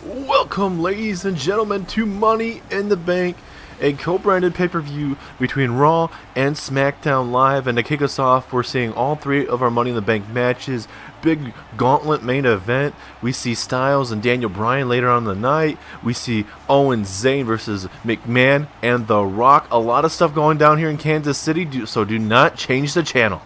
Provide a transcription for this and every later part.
Welcome, ladies and gentlemen, to Money in the Bank, a co-branded pay-per-view between Raw and SmackDown Live. And to kick us off, we're seeing all three of our Money in the Bank matches. Big Gauntlet main event. We see Styles and Daniel Bryan later on in the night. We see Zayn versus McMahon and The Rock. A lot of stuff going down here in Kansas City, so do not change the channel.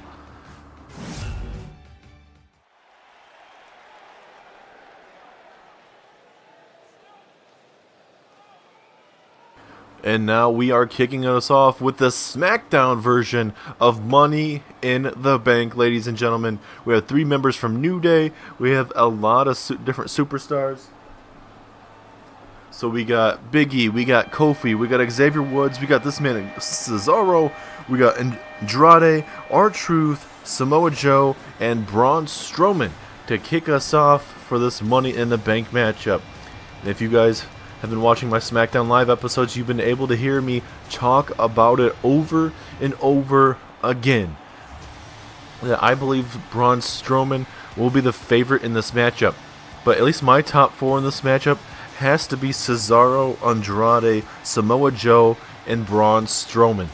And now we are kicking us off with the SmackDown version of Money in the Bank, ladies and gentlemen. We have three members from New Day. We have a lot of different superstars. So we got Big E, we got Kofi, we got Xavier Woods, we got this man Cesaro, we got Andrade, R-Truth, Samoa Joe, and Braun Strowman to kick us off for this Money in the Bank matchup. And if you guys have been watching my SmackDown Live episodes, you've been able to hear me talk about it over and over again. That I believe Braun Strowman will be the favorite in this matchup. But at least my top four in this matchup has to be Cesaro, Andrade, Samoa Joe, and Braun Strowman.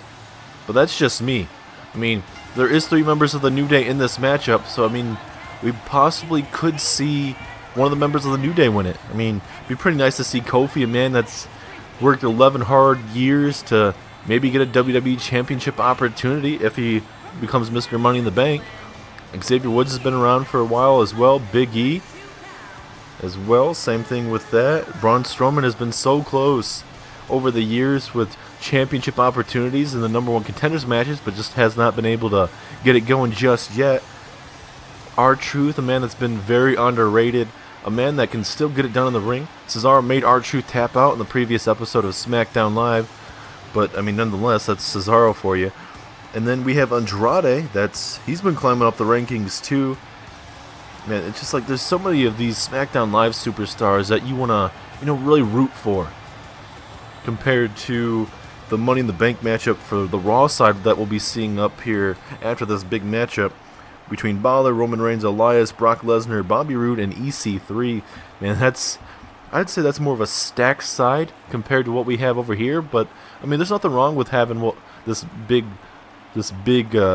But that's just me. I mean, there is three members of the New Day in this matchup, so I mean, we possibly could see one of the members of the New Day win it. I mean, it'd be pretty nice to see Kofi, a man that's worked 11 hard years to maybe get a WWE Championship opportunity if he becomes Mr. Money in the Bank. Xavier Woods has been around for a while as well. Big E as well, same thing with that. Braun Strowman has been so close over the years with championship opportunities in the number one contenders matches, but just has not been able to get it going just yet. R-Truth, a man that's been very underrated, a man that can still get it done in the ring. Cesaro made R-Truth tap out in the previous episode of SmackDown Live, but I mean, nonetheless, that's Cesaro for you. And then we have Andrade. He's been climbing up the rankings too. Man, it's just like there's so many of these SmackDown Live superstars that you want to, really root for, compared to the Money in the Bank matchup for the Raw side that we'll be seeing up here after this big matchup between Balor, Roman Reigns, Elias, Brock Lesnar, Bobby Roode, and EC3. Man, I'd say that's more of a stacked side compared to what we have over here. But I mean, there's nothing wrong with having this big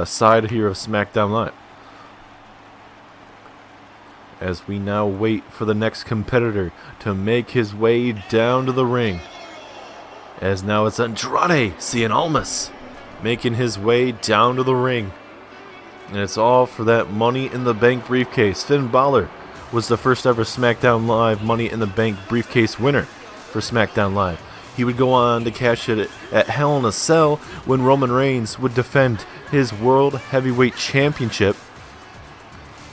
side here of SmackDown Live. As we now wait for the next competitor to make his way down to the ring. As now it's Andrade Cien Almas making his way down to the ring. And it's all for that Money in the Bank briefcase. Finn Balor was the first ever SmackDown Live Money in the Bank briefcase winner for SmackDown Live. He would go on to cash it at Hell in a Cell when Roman Reigns would defend his World Heavyweight Championship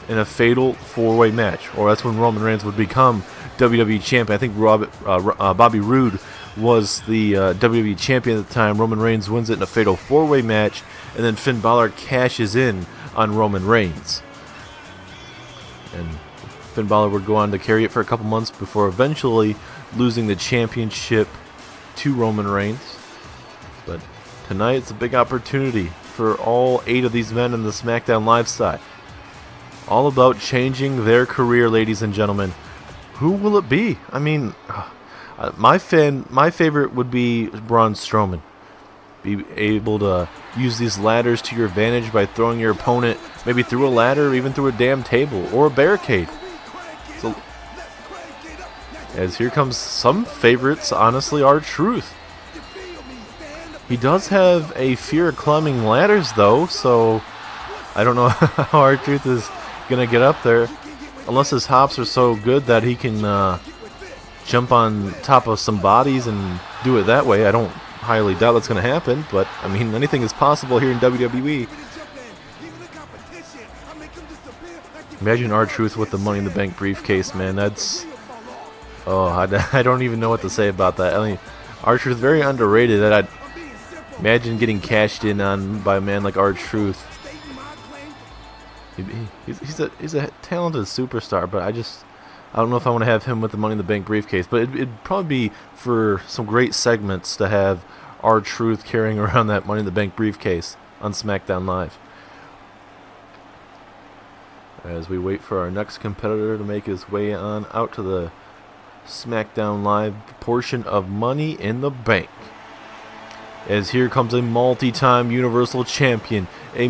in a fatal four-way match. Or that's when Roman Reigns would become WWE Champion. I think Bobby Roode was the WWE Champion at the time. Roman Reigns wins it in a fatal four-way match, and then Finn Balor cashes in on Roman Reigns. And Finn Balor would go on to carry it for a couple months before eventually losing the championship to Roman Reigns. But tonight it's a big opportunity for all 8 of these men in the SmackDown Live side. All about changing their career, ladies and gentlemen. Who will it be? I mean, my favorite would be Braun Strowman. Be able to use these ladders to your advantage by throwing your opponent maybe through a ladder or even through a damn table or a barricade. So, as here comes some favorites, honestly, R-Truth. He does have a fear of climbing ladders though, so I don't know how R-Truth is going to get up there. Unless his hops are so good that he can jump on top of some bodies and do it that way. I don't highly doubt that's going to happen, but I mean, anything is possible here in WWE. Imagine R-Truth with the Money in the Bank briefcase, man. I don't even know what to say about that. I mean, R-Truth very underrated. That I'd imagine getting cashed in on by a man like R-Truth. He's a talented superstar, but I don't know if I want to have him with the Money in the Bank briefcase. But it'd probably be for some great segments to have R-Truth carrying around that Money in the Bank briefcase on SmackDown Live. As we wait for our next competitor to make his way on out to the SmackDown Live portion of Money in the Bank. As here comes a multi-time Universal Champion, a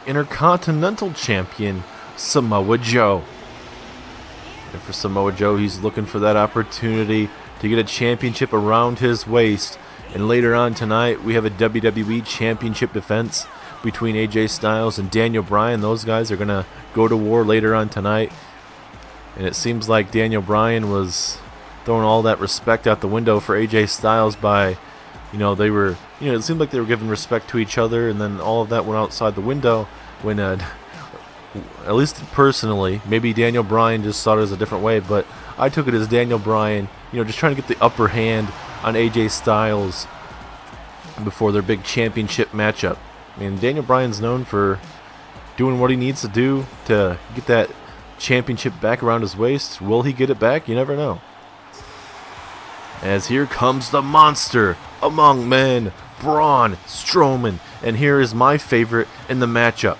Intercontinental Champion, Samoa Joe. And for Samoa Joe, he's looking for that opportunity to get a championship around his waist. And later on tonight, we have a WWE Championship defense between AJ Styles and Daniel Bryan. Those guys are going to go to war later on tonight. And it seems like Daniel Bryan was throwing all that respect out the window for AJ Styles by, it seemed like they were giving respect to each other, and then all of that went outside the window when, at least personally, maybe Daniel Bryan just saw it as a different way, but I took it as Daniel Bryan, just trying to get the upper hand on AJ Styles before their big championship matchup. I mean, Daniel Bryan's known for doing what he needs to do to get that championship back around his waist. Will he get it back? You never know. As here comes the monster among men, Braun Strowman. And here is my favorite in the matchup.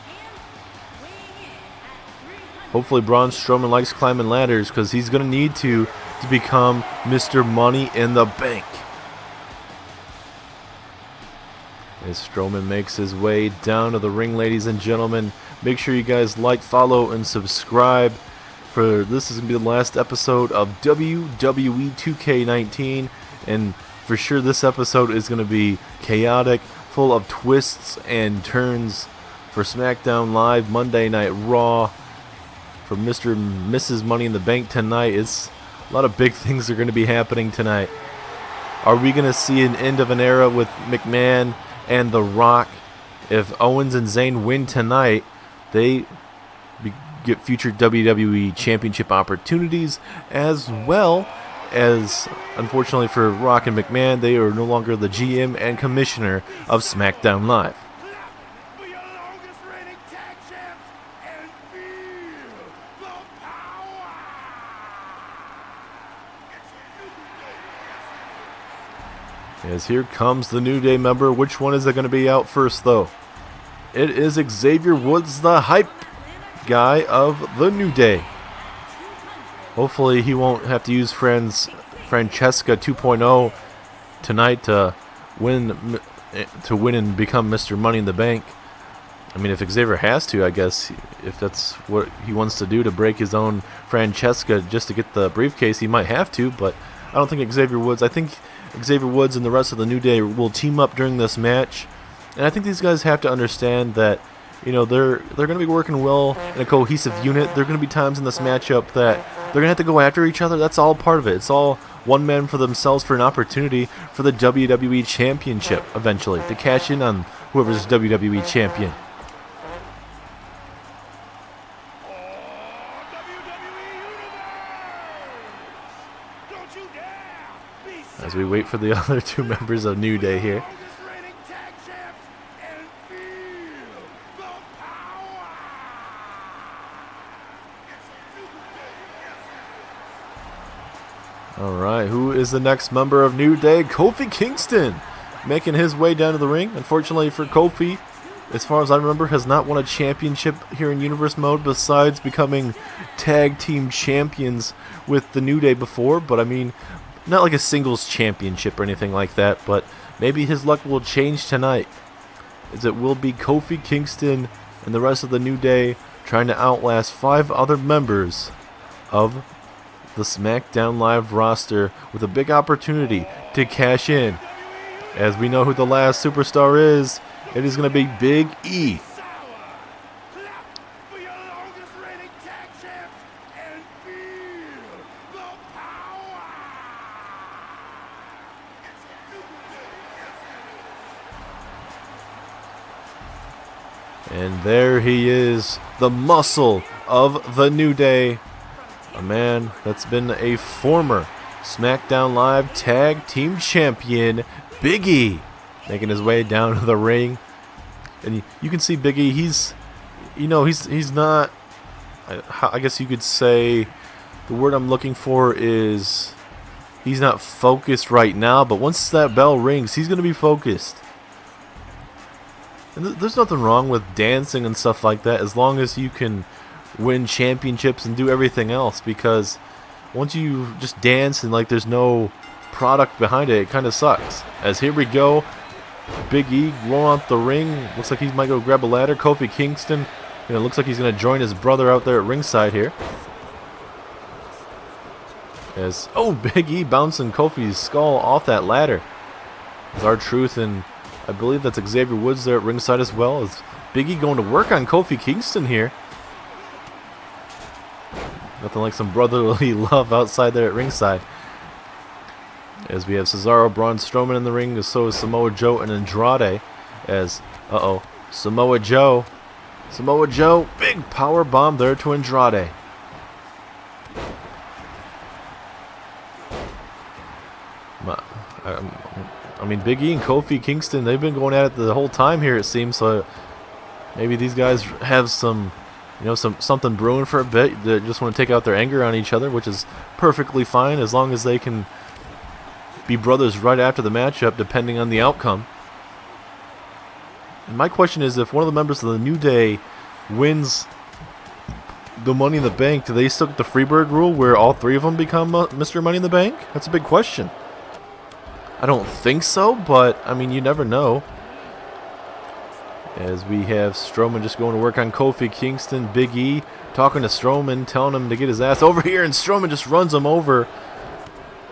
Hopefully Braun Strowman likes climbing ladders, because he's going to need to become Mr. Money in the Bank. As Strowman makes his way down to the ring, ladies and gentlemen, make sure you guys like, follow, and subscribe. For this is going to be the last episode of WWE 2K19, and for sure this episode is going to be chaotic, full of twists and turns for SmackDown Live Monday Night Raw. For Mr. and Mrs. Money in the Bank tonight, it's a lot of big things are going to be happening tonight. Are we going to see an end of an era with McMahon and The Rock? If Owens and Zayn win tonight, they get future WWE Championship opportunities, as well as, unfortunately for Rock and McMahon, they are no longer the GM and commissioner of SmackDown Live. As here comes the New Day member. Which one is it going to be out first, though? It is Xavier Woods, the hype guy of the New Day. Hopefully he won't have to use Francesca 2.0 tonight to win and become Mr. Money in the Bank. I mean, if Xavier has to, I guess, if that's what he wants to do to break his own Francesca just to get the briefcase, he might have to, but I don't think Xavier Woods. I think Xavier Woods and the rest of the New Day will team up during this match. And I think these guys have to understand that, they're going to be working well in a cohesive unit. There are going to be times in this matchup that they're going to have to go after each other. That's all part of it. It's all one man for themselves for an opportunity for the WWE Championship eventually, to cash in on whoever's WWE Champion. As we wait for the other two members of New Day here. Alright, who is the next member of New Day? Kofi Kingston making his way down to the ring. Unfortunately for Kofi, as far as I remember, has not won a championship here in Universe Mode besides becoming tag team champions with the New Day before. But I mean, not like a singles championship or anything like that, but maybe his luck will change tonight, as it will be Kofi Kingston and the rest of the New Day trying to outlast 5 other members of the SmackDown Live roster with a big opportunity to cash in. As we know who the last superstar is, it is going to be Big E. And there he is, the muscle of the New Day. A man that's been a former SmackDown Live Tag Team Champion, Big E, making his way down to the ring. And you can see Big E, he's not, I guess you could say, the word I'm looking for is, he's not focused right now, but once that bell rings, he's going to be focused. And there's nothing wrong with dancing and stuff like that, as long as you can win championships and do everything else, because once you just dance and like there's no product behind it, it kind of sucks. As here we go, Big E rolling out the ring. Looks like he might go grab a ladder. Kofi Kingston, looks like he's going to join his brother out there at ringside here. As, Big E bouncing Kofi's skull off that ladder. As R-Truth and I believe that's Xavier Woods there at ringside as well. As Big E going to work on Kofi Kingston here. Nothing like some brotherly love outside there at ringside. As we have Cesaro, Braun Strowman in the ring, so is Samoa Joe and Andrade. As, Samoa Joe, big power bomb there to Andrade. I mean, Big E and Kofi Kingston, they've been going at it the whole time here, it seems. So maybe these guys have something brewing for a bit. They just want to take out their anger on each other, which is perfectly fine as long as they can be brothers right after the matchup, depending on the outcome. And my question is, if one of the members of the New Day wins the Money in the Bank, do they still get the Freebird rule where all three of them become Mr. Money in the Bank? That's a big question. I don't think so, but I mean, you never know. As we have Strowman just going to work on Kofi Kingston, Big E talking to Strowman, telling him to get his ass over here, and Strowman just runs him over.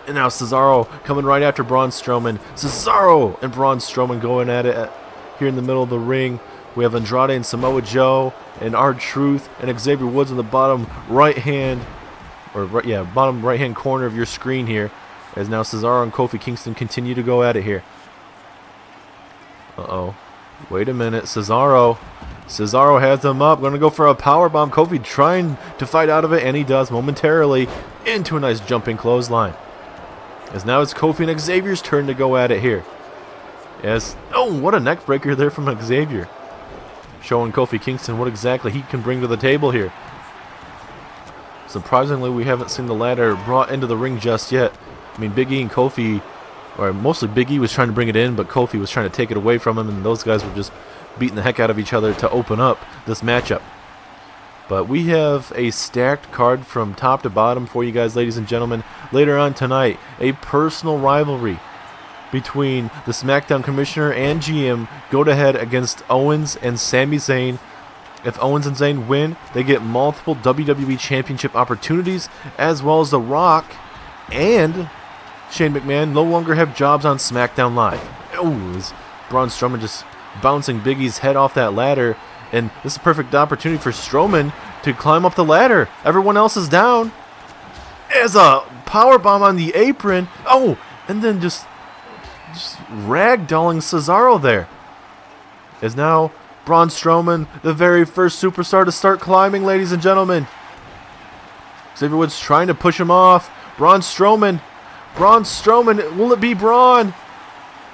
And now Cesaro coming right after Braun Strowman. Cesaro and Braun Strowman going at it here in the middle of the ring. We have Andrade and Samoa Joe and R-Truth and Xavier Woods in the bottom right-hand corner of your screen here. As now Cesaro and Kofi Kingston continue to go at it here. Wait a minute. Cesaro has them up. Going to go for a powerbomb. Kofi trying to fight out of it, and he does momentarily into a nice jumping clothesline. As now it's Kofi and Xavier's turn to go at it here. As, what a neck breaker there from Xavier. Showing Kofi Kingston what exactly he can bring to the table here. Surprisingly, we haven't seen the ladder brought into the ring just yet. I mean, Big E and Kofi, or mostly Big E was trying to bring it in, but Kofi was trying to take it away from him, and those guys were just beating the heck out of each other to open up this matchup. But we have a stacked card from top to bottom for you guys, ladies and gentlemen. Later on tonight, a personal rivalry between the SmackDown Commissioner and GM go to head against Owens and Sami Zayn. If Owens and Zayn win, they get multiple WWE Championship opportunities, as well as The Rock and Shane McMahon no longer have jobs on SmackDown Live. Is Braun Strowman just bouncing Big E's head off that ladder. And this is a perfect opportunity for Strowman to climb up the ladder. Everyone else is down. As a powerbomb on the apron. And then just ragdolling Cesaro there. As now Braun Strowman, the very first superstar to start climbing, ladies and gentlemen. Xavier Woods trying to push him off. Braun Strowman, will it be Braun?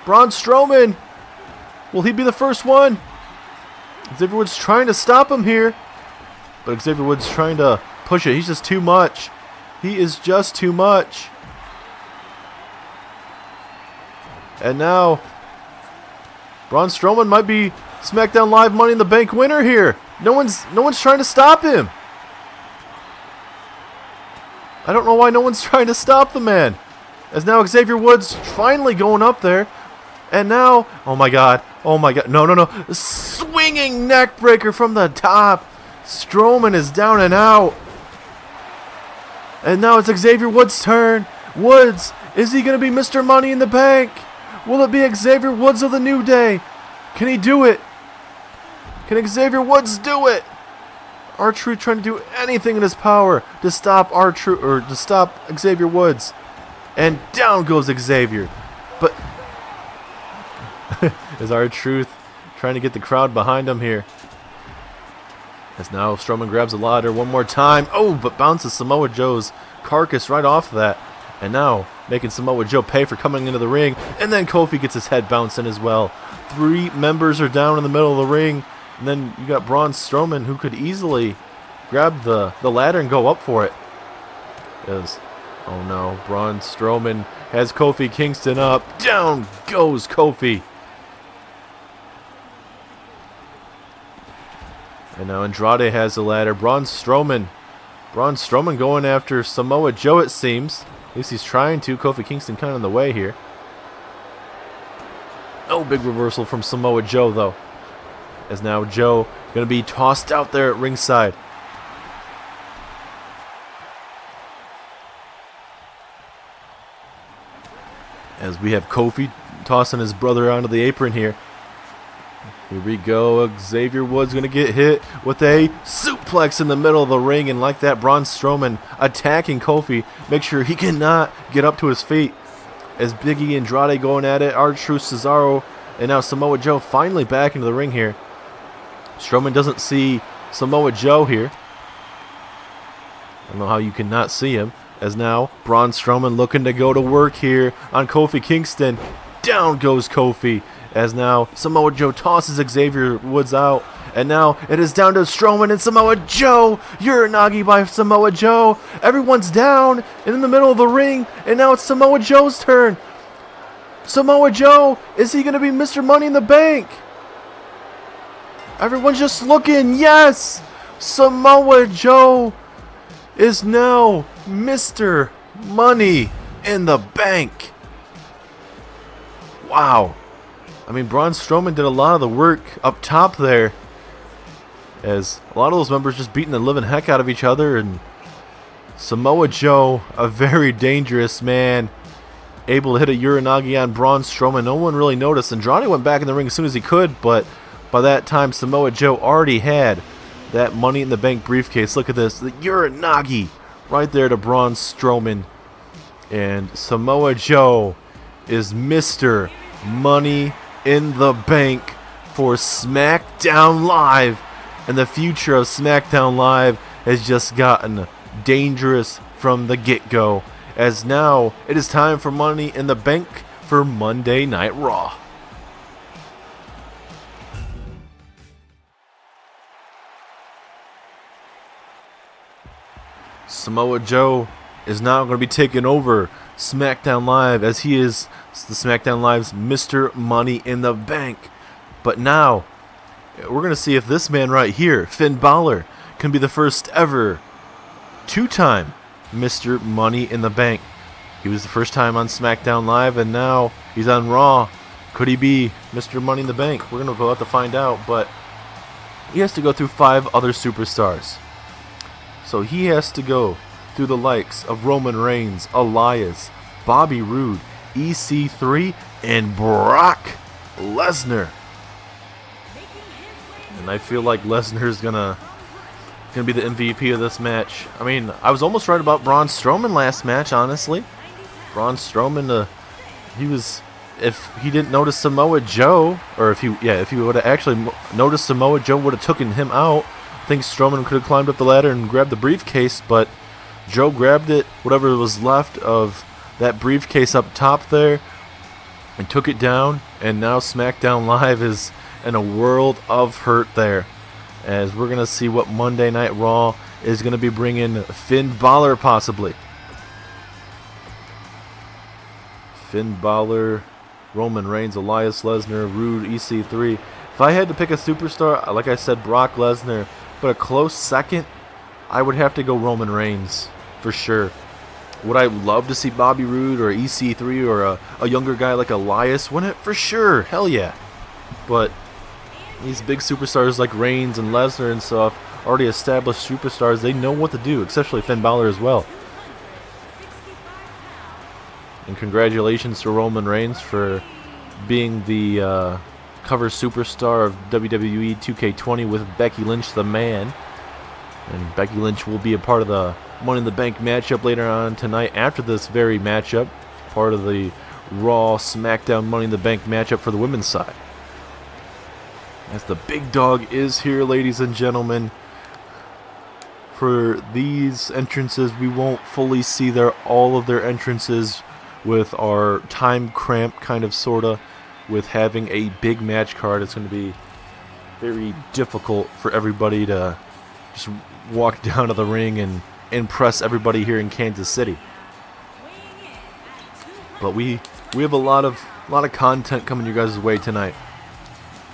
Braun Strowman, will he be the first one? Xavier Woods trying to stop him here, but Xavier Woods trying to push it. He's just too much. He is just too much. And now Braun Strowman might be SmackDown Live Money in the Bank winner here. No one's trying to stop him. I don't know why no one's trying to stop the man. As now Xavier Woods finally going up there. And now, oh my god, no. Swinging neck breaker from the top. Strowman is down and out. And now it's Xavier Woods' turn. Woods, is he going to be Mr. Money in the Bank? Will it be Xavier Woods of the New Day? Can he do it? Can Xavier Woods do it? R-Truth trying to do anything in his power to stop R-Truth, or to stop Xavier Woods. And down goes Xavier. But is R-Truth trying to get the crowd behind him here. As now Strowman grabs a ladder one more time. But bounces Samoa Joe's carcass right off of that. And now making Samoa Joe pay for coming into the ring. And then Kofi gets his head bounced in as well. 3 members are down in the middle of the ring. And then you got Braun Strowman, who could easily grab the ladder and go up for it. Oh no, Braun Strowman has Kofi Kingston up. Down goes Kofi. And now Andrade has the ladder. Braun Strowman Braun Strowman going after Samoa Joe, it seems. At least he's trying to. Kofi Kingston kind of in the way here. No big reversal from Samoa Joe, though. As now Joe going to be tossed out there at ringside. As we have Kofi tossing his brother onto the apron here. Here we go. Xavier Woods going to get hit with a suplex in the middle of the ring. And like that, Braun Strowman attacking Kofi. Make sure he cannot get up to his feet. As Big E and Andrade going at it. R-Truth, Cesaro, and now Samoa Joe finally back into the ring here. Strowman doesn't see Samoa Joe here. I don't know how you cannot see him. As now, Braun Strowman looking to go to work here on Kofi Kingston. Down goes Kofi. As now, Samoa Joe tosses Xavier Woods out. And now, it is down to Strowman and Samoa Joe. Uranagi by Samoa Joe. Everyone's down and in the middle of the ring. And now it's Samoa Joe's turn. Samoa Joe, is he going to be Mr. Money in the Bank? Everyone's just looking. Yes! Samoa Joe is now Mr. Money in the Bank. Wow. I mean, Braun Strowman did a lot of the work up top there. As a lot of those members just beating the living heck out of each other. And Samoa Joe, a very dangerous man, able to hit a Uranagi on Braun Strowman. No one really noticed. Andrade went back in the ring as soon as he could, but by that time, Samoa Joe already had that Money in the Bank briefcase. Look at this. The Uranagi right there to Braun Strowman. And Samoa Joe is Mr. Money in the Bank for SmackDown Live. And the future of SmackDown Live has just gotten dangerous from the get-go. As now, it is time for Money in the Bank for Monday Night Raw. Samoa Joe is now going to be taking over SmackDown Live as he is the SmackDown Live's Mr. Money in the Bank. But now, we're going to see if this man right here, Finn Balor, can be the first ever two-time Mr. Money in the Bank. He was the first time on SmackDown Live, and now he's on Raw. Could he be Mr. Money in the Bank? We're going to go have to find out, but he has to go through 5 other superstars. So he has to go through the likes of Roman Reigns, Elias, Bobby Roode, EC3, and Brock Lesnar. And I feel like Lesnar's gonna be the MVP of this match. I mean, I was almost right about Braun Strowman last match, honestly. Braun Strowman, if he didn't notice Samoa Joe, or if he would have actually noticed Samoa Joe, would have taken him out. I think Strowman could have climbed up the ladder and grabbed the briefcase, but Joe grabbed it, whatever was left of that briefcase up top there, and took it down. And now SmackDown Live is in a world of hurt there, as we're going to see what Monday Night Raw is going to be bringing Finn Balor possibly. Finn Balor, Roman Reigns, Elias, Lesnar, Roode, EC3. If I had to pick a superstar, like I said, Brock Lesnar, but a close second, I would have to go Roman Reigns for sure. Would I love to see Bobby Roode or EC3 or a younger guy like Elias win it? For sure, hell yeah. But these big superstars like Reigns and Lesnar and stuff, already established superstars, they know what to do, especially Finn Balor as well. And congratulations to Roman Reigns for being the cover superstar of WWE 2K20 with Becky Lynch, the man. And Becky Lynch will be a part of the Money in the Bank matchup later on tonight after this very matchup. Part of the Raw SmackDown Money in the Bank matchup for the women's side. As the big dog is here, ladies and gentlemen. For these entrances, we won't fully see all of their entrances with our time cramp kind of sorta. With having a big match card, it's going to be very difficult for everybody to just walk down to the ring and impress everybody here in Kansas City. But we have a lot of content coming your guys' way tonight.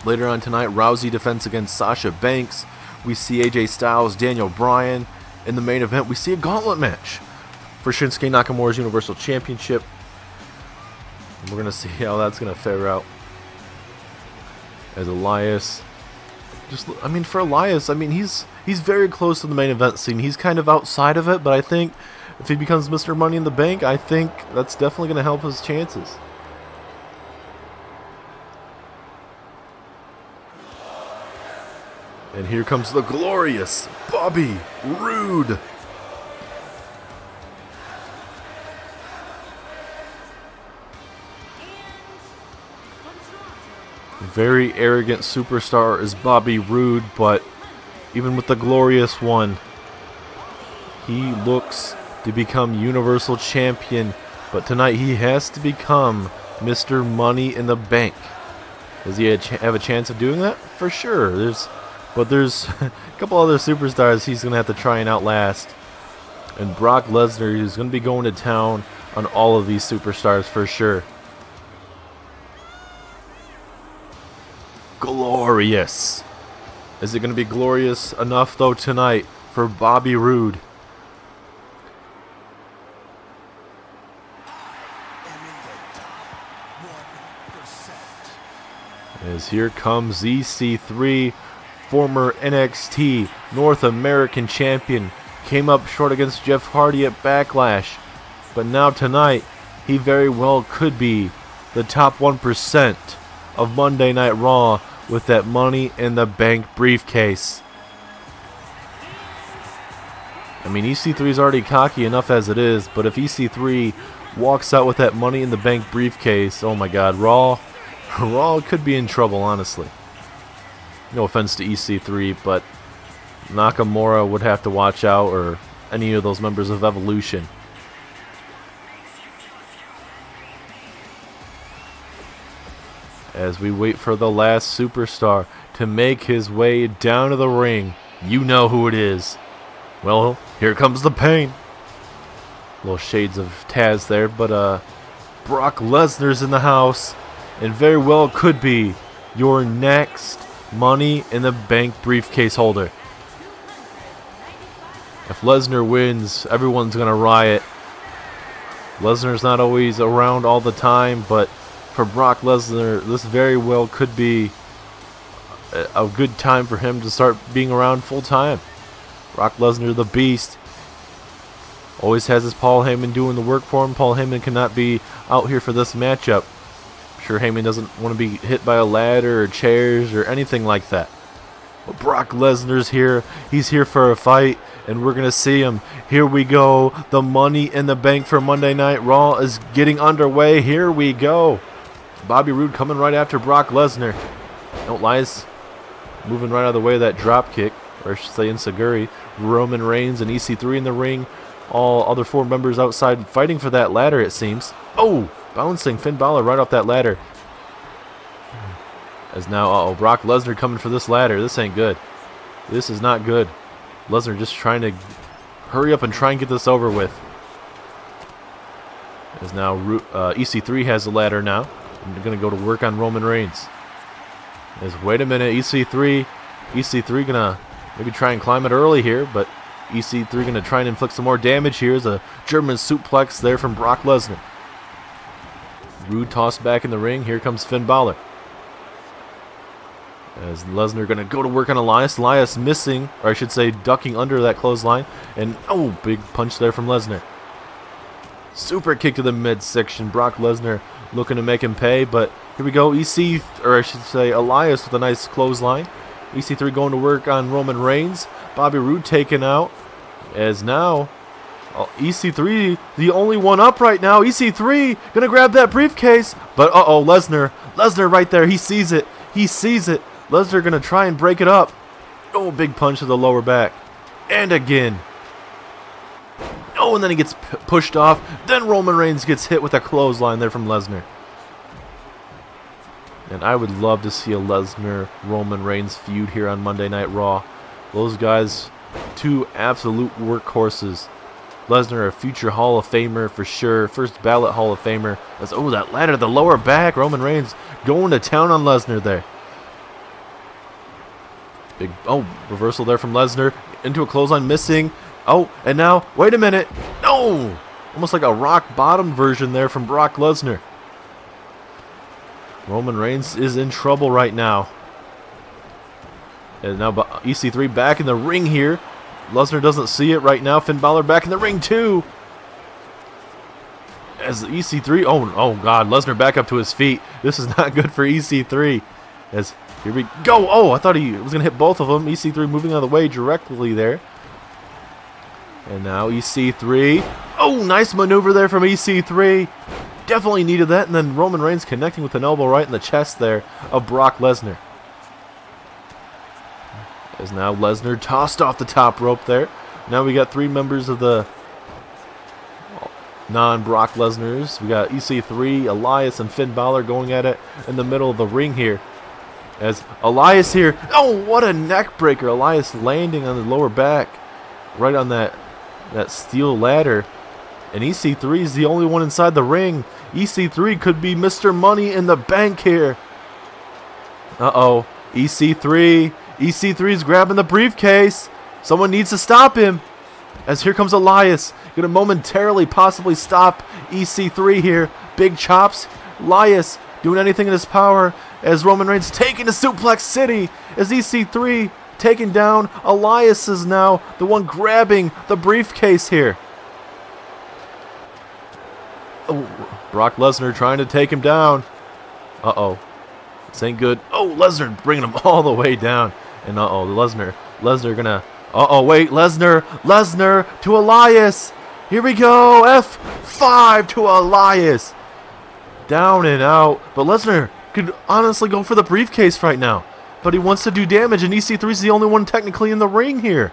Later on tonight, Rousey defense against Sasha Banks. We see AJ Styles, Daniel Bryan, in the main event, we see a gauntlet match for Shinsuke Nakamura's Universal Championship. And we're going to see how that's going to fare out. As Elias, for Elias, he's very close to the main event scene. He's kind of outside of it, but I think if he becomes Mr. Money in the Bank, I think that's definitely going to help his chances. And here comes the glorious Bobby Roode. Very arrogant superstar is Bobby Roode, but even with the glorious one, he looks to become Universal Champion. But tonight he has to become Mr. Money in the Bank. Does he have a chance of doing that? For sure. There's a couple other superstars he's going to have to try and outlast. And Brock Lesnar, who's going to be going to town on all of these superstars for sure. Glorious. Is it going to be glorious enough, though, tonight for Bobby Roode? As here comes EC3, former NXT North American champion. Came up short against Jeff Hardy at Backlash. But now tonight, he very well could be the top 1% of Monday Night Raw with that Money in the Bank briefcase. EC3 is already cocky enough as it is, but if EC3 walks out with that Money in the Bank briefcase, oh my God, Raw could be in trouble, honestly. No offense to EC3, but Nakamura would have to watch out, or any of those members of Evolution. As we wait for the last superstar to make his way down to the ring. You know who it is. Well, here comes the pain. Little shades of Taz there, but Brock Lesnar's in the house, and very well could be your next Money in the Bank briefcase holder. If Lesnar wins, everyone's going to riot. Lesnar's not always around all the time, but for Brock Lesnar, this very well could be a good time for him to start being around full time. Brock Lesnar, the Beast, always has his Paul Heyman doing the work for him. Paul Heyman cannot be out here for this matchup. I'm sure Heyman doesn't want to be hit by a ladder or chairs or anything like that. But Brock Lesnar's here. He's here for a fight, and we're going to see him. Here we go. The Money in the Bank for Monday Night Raw is getting underway. Here we go. Bobby Roode coming right after Brock Lesnar. Don't lies. Moving right out of the way of that drop kick, or I should say enziguri. Roman Reigns and EC3 in the ring. All other four members outside fighting for that ladder, it seems. Oh, bouncing Finn Balor right off that ladder. As now, Brock Lesnar coming for this ladder. This ain't good. This is not good. Lesnar just trying to hurry up and try and get this over with. As now EC3 has the ladder now. They're going to go to work on Roman Reigns. Wait a minute, EC3 going to maybe try and climb it early here, but EC3 going to try and inflict some more damage here. As a German suplex there from Brock Lesnar. Roode tossed back in the ring. Here comes Finn Balor. As Lesnar going to go to work on Elias. Elias missing, or I should say ducking under that clothesline. And, big punch there from Lesnar. Super kick to the midsection. Brock Lesnar looking to make him pay, but here we go. Elias with a nice clothesline. EC3 going to work on Roman Reigns. Bobby Roode taken out. As now, EC3, the only one up right now. EC3 going to grab that briefcase, but Lesnar right there. He sees it. Lesnar going to try and break it up. Oh, big punch to the lower back. And again. Oh, and then he gets pushed off. Then Roman Reigns gets hit with a clothesline there from Lesnar. And I would love to see a Lesnar-Roman Reigns feud here on Monday Night Raw. Those guys, two absolute workhorses. Lesnar, a future Hall of Famer for sure. First ballot Hall of Famer. That ladder to the lower back. Roman Reigns going to town on Lesnar there. Big reversal there from Lesnar. Into a clothesline, missing. Oh, and now, wait a minute. No! Almost like a rock bottom version there from Brock Lesnar. Roman Reigns is in trouble right now. And now EC3 back in the ring here. Lesnar doesn't see it right now. Finn Balor back in the ring too. As EC3, oh God, Lesnar back up to his feet. This is not good for EC3. As here we go. Oh, I thought he was gonna hit both of them. EC3 moving out of the way directly there. And now EC3. Oh, nice maneuver there from EC3. Definitely needed that. And then Roman Reigns connecting with an elbow right in the chest there of Brock Lesnar. As now Lesnar tossed off the top rope there. Now we got 3 members of the non-Brock Lesnar's. We got EC3, Elias, and Finn Balor going at it in the middle of the ring here. As Elias here. Oh, what a neck breaker. Elias landing on the lower back. Right on that steel ladder. And EC3 is the only one inside the ring. EC3 could be Mr. Money in the Bank here. Uh-oh. EC3. EC3 is grabbing the briefcase. Someone needs to stop him. As here comes Elias. Going to momentarily possibly stop EC3 here. Big chops. Elias doing anything in his power as Roman Reigns taking to Suplex City. As EC3 taken down. Elias is now the one grabbing the briefcase here. Oh, Brock Lesnar trying to take him down. Uh-oh. This ain't good. Oh, Lesnar bringing him all the way down. And uh-oh, Lesnar gonna... Uh-oh, wait, Lesnar to Elias. Here we go. F5 to Elias. Down and out. But Lesnar could honestly go for the briefcase right now. But he wants to do damage, and EC3 is the only one technically in the ring here.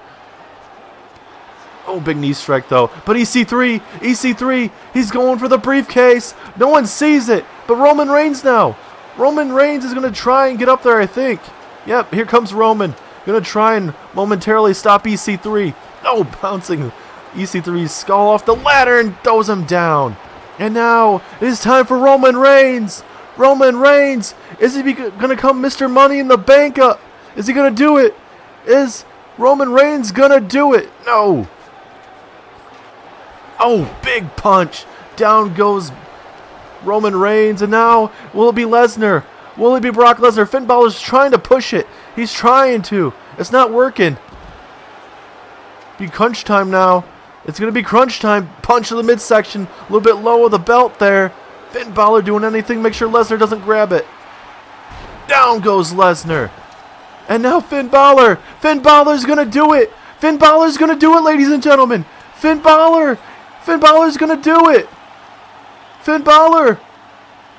Oh, big knee strike, though. But EC3, he's going for the briefcase. No one sees it. But Roman Reigns now. Roman Reigns is going to try and get up there, I think. Yep, here comes Roman. Going to try and momentarily stop EC3. Oh, bouncing EC3's skull off the ladder and throws him down. And now it is time for Roman Reigns. Roman Reigns. Is he going to come Mr. Money in the Bank up? Is he going to do it? Is Roman Reigns going to do it? No. Oh, big punch. Down goes Roman Reigns. And now, will it be Lesnar? Will it be Brock Lesnar? Finn Balor's trying to push it. He's trying to. It's not working. Be crunch time now. It's going to be crunch time. Punch to the midsection. A little bit low of the belt there. Finn Balor doing anything. Make sure Lesnar doesn't grab it. Down goes Lesnar. And now Finn Balor. Finn Balor's going to do it. Finn Balor's going to do it, ladies and gentlemen. Finn Balor's going to do it. Finn Balor.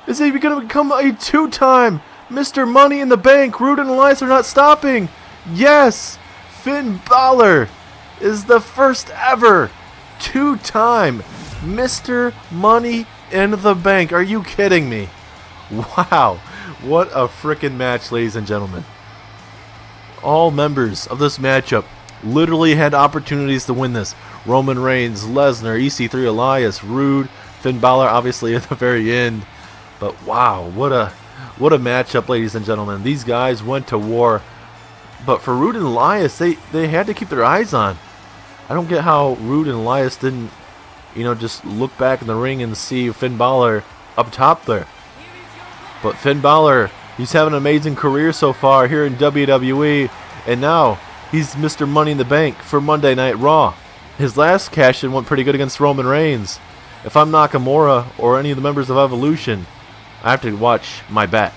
Is he going to become a 2-time Mr. Money in the Bank? Rude and Elias are not stopping. Yes. Finn Balor is the first ever 2-time Mr. Money in the Bank. Are you kidding me? Wow. What a freaking match, ladies and gentlemen. All members of this matchup literally had opportunities to win this. Roman Reigns, Lesnar, EC3, Elias, Rude, Finn Balor obviously at the very end. But wow, what a matchup, ladies and gentlemen. These guys went to war. But for Rude and Elias, they had to keep their eyes on. I don't get how Rude and Elias didn't, just look back in the ring and see Finn Balor up top there. But Finn Balor, he's having an amazing career so far here in WWE. And now he's Mr. Money in the Bank for Monday Night Raw. His last cash-in went pretty good against Roman Reigns. If I'm Nakamura or any of the members of Evolution, I have to watch my back.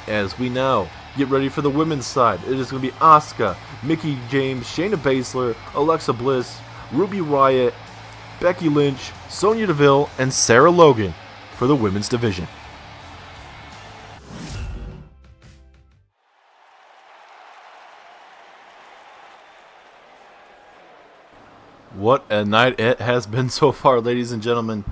As we now get ready for the women's side, it is going to be Asuka, Mickie James, Shayna Baszler, Alexa Bliss, Ruby Riott, Becky Lynch, Sonya Deville, and Sarah Logan for the women's division. What a night it has been so far, ladies and gentlemen.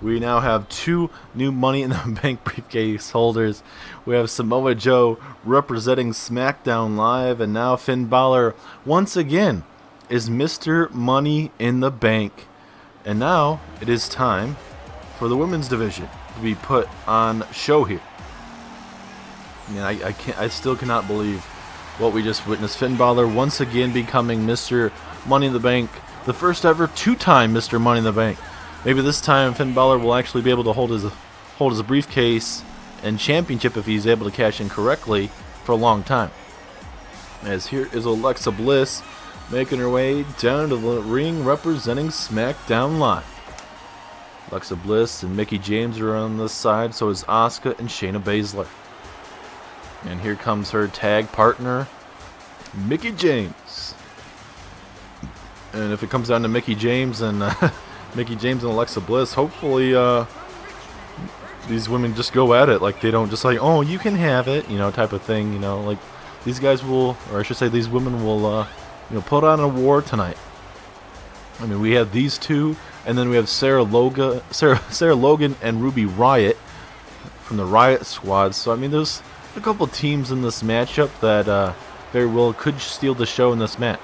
We now have 2 new Money in the Bank briefcase holders. We have Samoa Joe representing SmackDown Live, and now Finn Balor once again is Mr. Money in the Bank. And now it is time for the women's division to be put on show here. I still cannot believe what we just witnessed. Finn Balor once again becoming Mr. Money in the Bank, the first ever two-time Mr. Money in the Bank. Maybe this time Finn Balor will actually be able to hold his briefcase and championship if he's able to cash in correctly for a long time. As here is Alexa Bliss making her way down to the ring representing SmackDown Live. Alexa Bliss and Mickie James are on this side, so is Asuka and Shayna Baszler. And here comes her tag partner, Mickie James. And if it comes down to Mickie James and Alexa Bliss, hopefully these women just go at it. Like, they don't just like, oh, you can have it, type of thing. Like, these guys will, or I should say these women will, put on a war tonight. I mean, we have these two, and then we have Sarah Logan and Ruby Riott from the Riott Squad. So, I mean, there's a couple teams in this matchup that very well could steal the show in this match.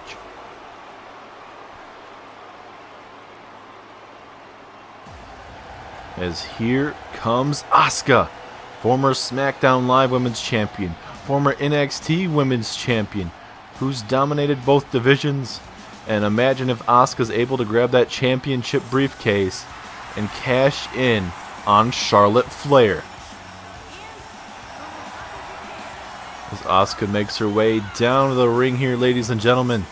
As here comes Asuka, former SmackDown Live Women's Champion, former NXT Women's Champion, who's dominated both divisions. And imagine if Asuka's able to grab that championship briefcase and cash in on Charlotte Flair. As Asuka makes her way down to the ring here, ladies and gentlemen.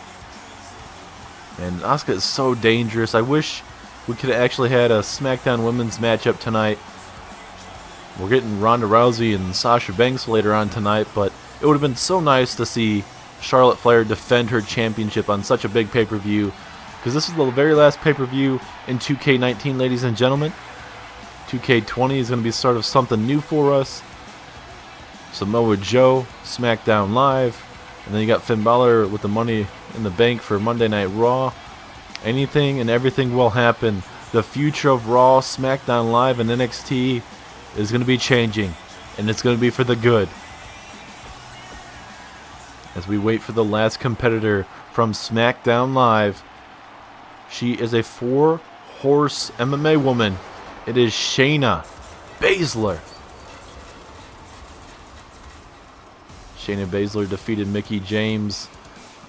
And Asuka is so dangerous. I wish we could have actually had a SmackDown Women's matchup tonight. We're getting Ronda Rousey and Sasha Banks later on tonight, but it would have been so nice to see Charlotte Flair defend her championship on such a big pay-per-view, because this is the very last pay-per-view in 2K19, ladies and gentlemen. 2K20 is going to be sort of something new for us. Samoa Joe, SmackDown Live, and then you got Finn Balor with the Money in the Bank for Monday Night Raw. Anything and everything will happen. The future of Raw, SmackDown Live, and NXT is going to be changing, and it's going to be for the good. As we wait for the last competitor from SmackDown Live, she is a 4-horse MMA woman. It is Shayna Baszler. Shayna Baszler defeated Mickie James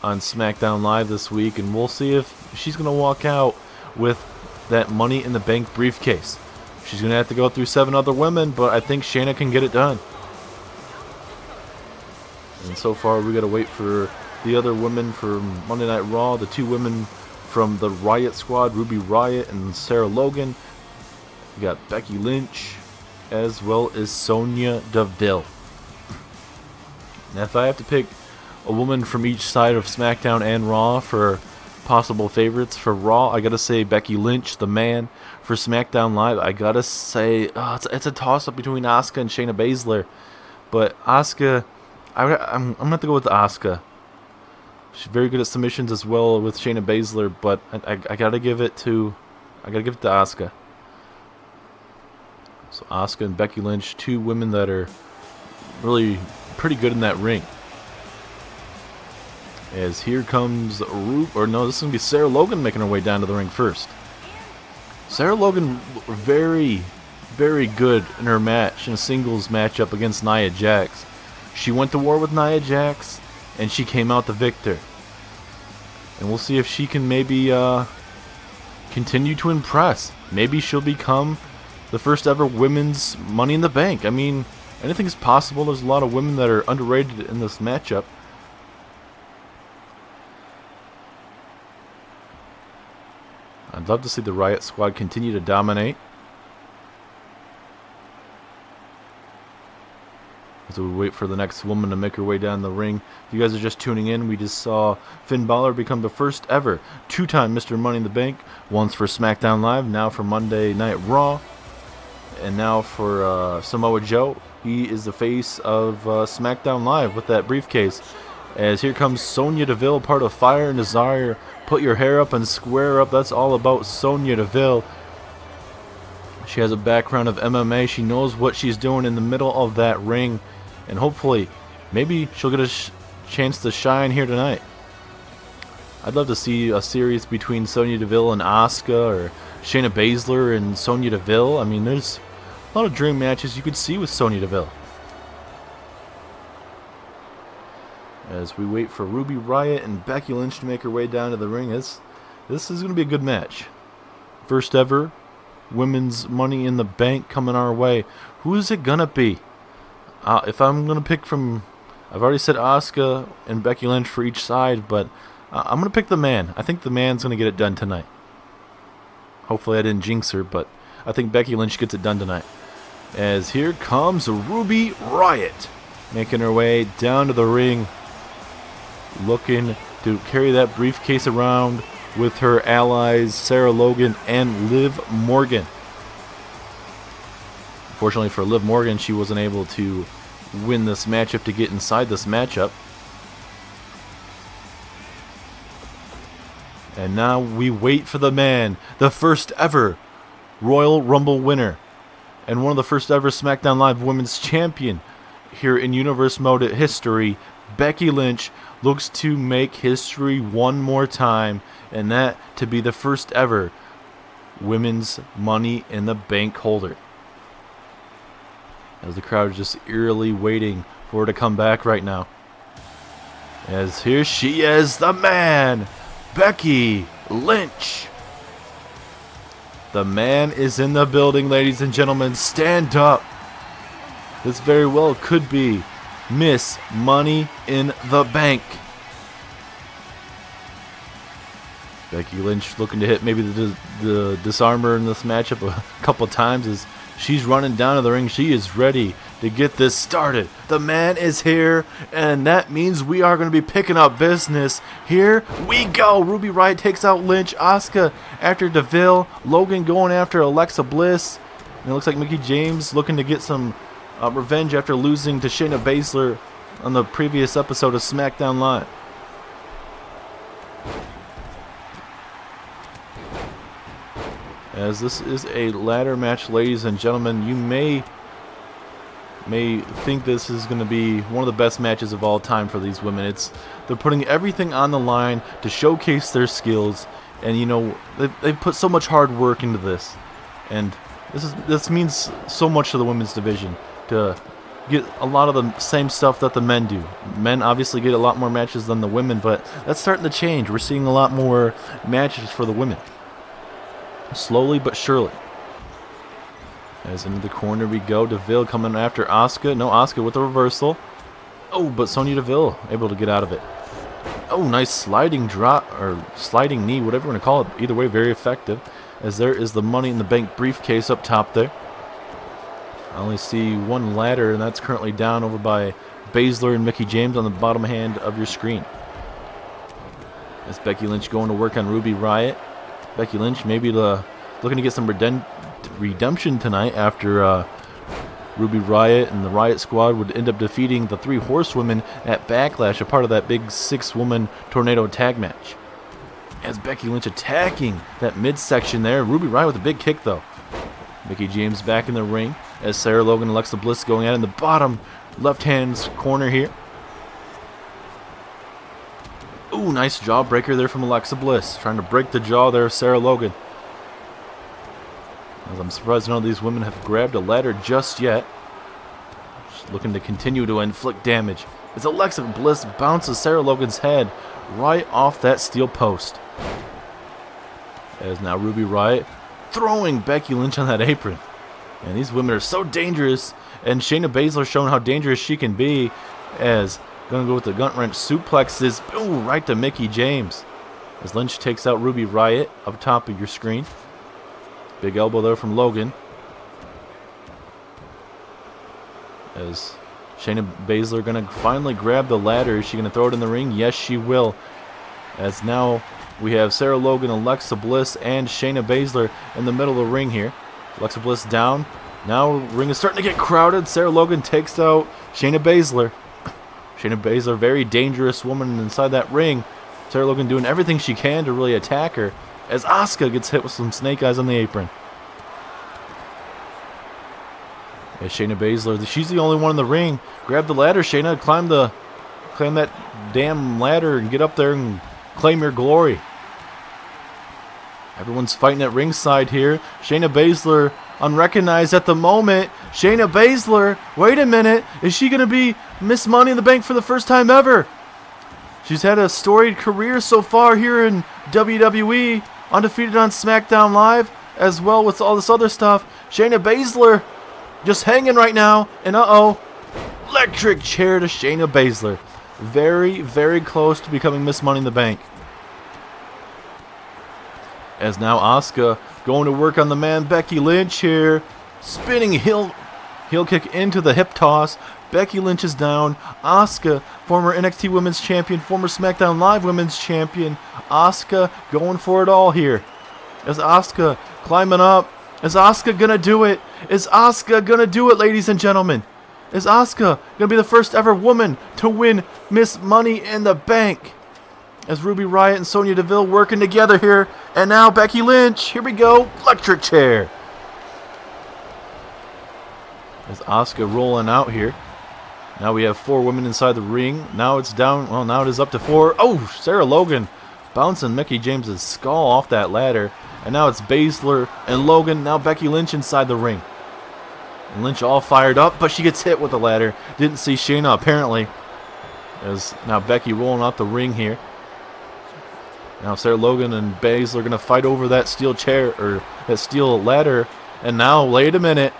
on SmackDown Live this week, and we'll see if she's going to walk out with that Money in the Bank briefcase. She's going to have to go through 7 other women, but I think Shayna can get it done. And so far, we got to wait for the other women from Monday Night Raw, the 2 women from the Riott Squad, Ruby Riott and Sarah Logan. We got Becky Lynch, as well as Sonya Deville. Now, if I have to pick a woman from each side of SmackDown and Raw for possible favorites for Raw, I gotta say Becky Lynch, the man. For SmackDown Live, I gotta say it's a toss-up between Asuka and Shayna Baszler, but Asuka, I'm gonna have to go with Asuka. She's very good at submissions as well with Shayna Baszler, but I gotta give it to Asuka. So Asuka and Becky Lynch, 2 women that are really pretty good in that ring. As here comes this is going to be Sarah Logan making her way down to the ring first. Sarah Logan, very, very good in her match, in a singles matchup against Nia Jax. She went to war with Nia Jax, and she came out the victor. And we'll see if she can maybe continue to impress. Maybe she'll become the first ever women's Money in the Bank. I mean, anything is possible. There's a lot of women that are underrated in this matchup. I'd love to see the Riott Squad continue to dominate. As we wait for the next woman to make her way down the ring. If you guys are just tuning in, we just saw Finn Balor become the first ever 2-time Mr. Money in the Bank. Once for SmackDown Live, now for Monday Night Raw. And now for Samoa Joe. He is the face of SmackDown Live with that briefcase. As here comes Sonya Deville, part of Fire and Desire. Put your hair up and square up. That's all about Sonya Deville. She has a background of MMA. She knows what she's doing in the middle of that ring. And hopefully, maybe she'll get a chance to shine here tonight. I'd love to see a series between Sonya Deville and Asuka, or Shayna Baszler and Sonya Deville. I mean, there's a lot of dream matches you could see with Sonya Deville. As we wait for Ruby Riott and Becky Lynch to make her way down to the ring. This is going to be a good match. First ever women's Money in the Bank coming our way. Who is it going to be? If I'm going to pick from... I've already said Asuka and Becky Lynch for each side, but I'm going to pick the man. I think the man's going to get it done tonight. Hopefully I didn't jinx her, but I think Becky Lynch gets it done tonight. As here comes Ruby Riott, making her way down to the ring, looking to carry that briefcase around with her allies Sarah Logan and Liv Morgan. Unfortunately for Liv Morgan, she wasn't able to win this matchup to get inside this matchup. And now we wait for the man, the first ever Royal Rumble winner, and one of the first ever SmackDown Live Women's Champion here in Universe Mode history. Becky Lynch looks to make history one more time, and that to be the first ever Women's Money in the Bank holder. As the crowd is just eerily waiting for her to come back right now. As here she is, the man, Becky Lynch. The man is in the building, ladies and gentlemen. Stand up. This very well could be Miss Money in the Bank. Becky Lynch looking to hit maybe the disarmer in this matchup a couple times as she's running down to the ring. She is ready to get this started. The man is here, and that means we are going to be picking up business. Here we go. Ruby Riott takes out Lynch. Asuka after DeVille. Logan going after Alexa Bliss. And it looks like Mickie James looking to get some revenge after losing to Shayna Baszler on the previous episode of SmackDown Live. As this is a ladder match, ladies and gentlemen, you may think this is going to be one of the best matches of all time for these women. They're putting everything on the line to showcase their skills, and you know they've put so much hard work into this, and this means so much to the women's division to get a lot of the same stuff that the men do. Men obviously get a lot more matches than the women, but that's starting to change. We're seeing a lot more matches for the women. Slowly but surely. As into the corner we go. DeVille coming after Asuka. No, Asuka with the reversal. Oh, but Sonya Deville able to get out of it. Oh, nice sliding drop, or sliding knee, whatever you want to call it. Either way, very effective. As there is the Money in the Bank briefcase up top there. I only see one ladder, and that's currently down over by Baszler and Mickie James on the bottom hand of your screen. As Becky Lynch going to work on Ruby Riott. Becky Lynch maybe looking to get some redemption tonight after Ruby Riott and the Riott Squad would end up defeating the Three Horsewomen at Backlash, a part of that big 6-woman tornado tag match. As Becky Lynch attacking that midsection there. Ruby Riott with a big kick though. Mickie James back in the ring as Sarah Logan and Alexa Bliss going at it in the bottom left-hand corner here. Ooh, nice jawbreaker there from Alexa Bliss. Trying to break the jaw there of Sarah Logan. As I'm surprised none of these women have grabbed a ladder just yet. Just looking to continue to inflict damage. As Alexa Bliss bounces Sarah Logan's head right off that steel post. As now Ruby Riott throwing Becky Lynch on that apron. And these women are so dangerous. And Shayna Baszler showing how dangerous she can be. As going to go with the Gun Wrench suplexes. Ooh, right to Mickie James. As Lynch takes out Ruby Riott up top of your screen. Big elbow there from Logan. As Shayna Baszler going to finally grab the ladder. Is she going to throw it in the ring? Yes, she will. As now we have Sarah Logan, Alexa Bliss, and Shayna Baszler in the middle of the ring here. Alexa Bliss down. Now ring is starting to get crowded. Sarah Logan takes out Shayna Baszler. Shayna Baszler, very dangerous woman inside that ring. Sarah Logan doing everything she can to really attack her. As Asuka gets hit with some snake eyes on the apron. As Shayna Baszler, she's the only one in the ring. Grab the ladder, Shayna. Climb that damn ladder and get up there and claim your glory. Everyone's fighting at ringside here. Shayna Baszler unrecognized at the moment. Shayna Baszler, wait a minute. Is she going to be Miss Money in the Bank for the first time ever? She's had a storied career so far here in WWE, undefeated on SmackDown Live, as well with all this other stuff. Shayna Baszler just hanging right now, and electric chair to Shayna Baszler. Very, very close to becoming Miss Money in the Bank. As now Asuka going to work on the man Becky Lynch here. Spinning heel kick into the hip toss. Becky Lynch is down. Asuka, former NXT Women's Champion, former SmackDown Live Women's Champion. Asuka going for it all here. As Asuka climbing up. Is Asuka gonna do it? Is Asuka gonna do it, ladies and gentlemen? Is Asuka gonna be the first ever woman to win Miss Money in the Bank? As Ruby Riott and Sonya Deville working together here. And now Becky Lynch. Here we go. Electric chair. As Asuka rolling out here. Now we have 4 women inside the ring. Now it's down. Well, now it is up to 4. Oh, Sarah Logan bouncing Mickie James' skull off that ladder. And now it's Baszler and Logan. Now Becky Lynch inside the ring. And Lynch all fired up, but she gets hit with the ladder. Didn't see Shayna apparently. As now Becky rolling out the ring here. Now Sarah Logan and Baszler are going to fight over that steel chair, or that steel ladder. And now, wait a minute.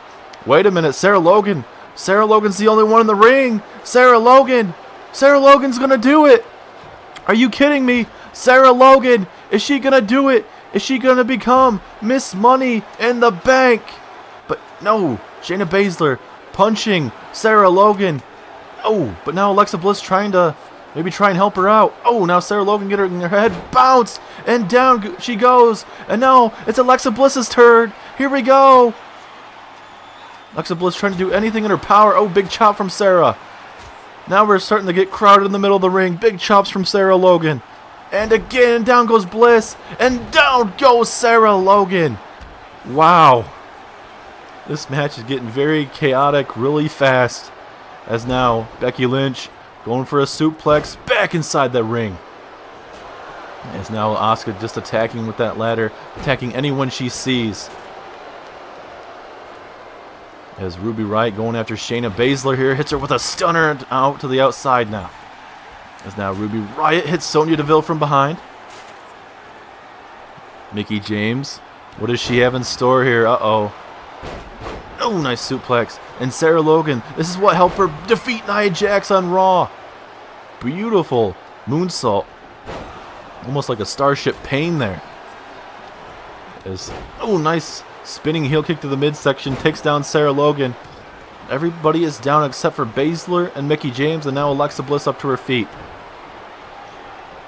Sarah Logan's the only one in the ring. Sarah Logan's going to do it. Are you kidding me? Sarah Logan, is she going to do it? Is she going to become Miss Money in the Bank? But no, Shayna Baszler punching Sarah Logan. Oh, but now Alexa Bliss trying to maybe try and help her out. Oh, now Sarah Logan get her in her head bounced, and down she goes. And now it's Alexa Bliss's turn. Here we go. Alexa Bliss trying to do anything in her power. Oh, big chop from Sarah. Now we're starting to get crowded in the middle of the ring. Big chops from Sarah Logan. And again, down goes Bliss. And down goes Sarah Logan. Wow. This match is getting very chaotic really fast. As now, Becky Lynch going for a suplex back inside the ring. As now Asuka just attacking with that ladder. Attacking anyone she sees. As Ruby Riott going after Shayna Baszler here. Hits her with a stunner out to the outside now. As now Ruby Riott hits Sonya Deville from behind. Mickie James. What does she have in store here? Oh, nice suplex. And Sarah Logan. This is what helped her defeat Nia Jax on Raw. Beautiful moonsault. Almost like a Starship Pain there. Nice spinning heel kick to the midsection. Takes down Sarah Logan. Everybody is down except for Baszler and Mickie James. And now Alexa Bliss up to her feet.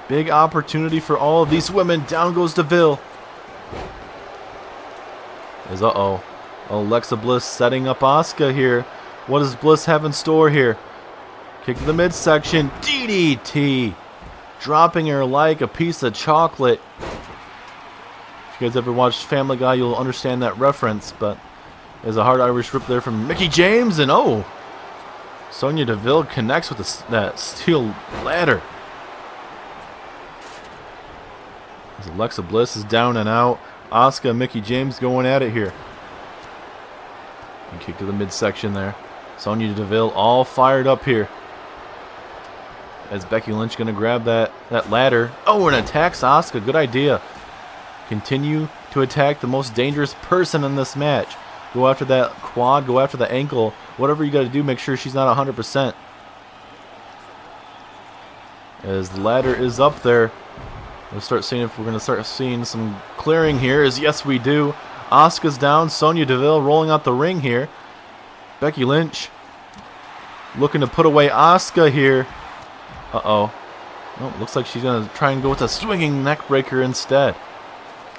Big opportunity for all of these women. Down goes Deville. Alexa Bliss setting up Asuka here. What does Bliss have in store here? Kick to the midsection. DDT. Dropping her like a piece of chocolate. If you guys ever watched Family Guy, you'll understand that reference. But there's a hard Irish rip there from Mickie James. And Sonya Deville connects with that steel ladder. As Alexa Bliss is down and out. Asuka and Mickie James going at it here. And kick to the midsection there. Sonya Deville all fired up here. As Becky Lynch going to grab that ladder. And attacks Asuka. Good idea. Continue to attack the most dangerous person in this match. Go after that quad. Go after the ankle. Whatever you got to do, make sure she's not 100%. As the ladder is up there. We'll start seeing if we're going to start seeing some clearing here. Yes, we do. Asuka's down. Sonya Deville rolling out the ring here. Becky Lynch looking to put away Asuka here. Looks like she's going to try and go with a swinging neck breaker instead.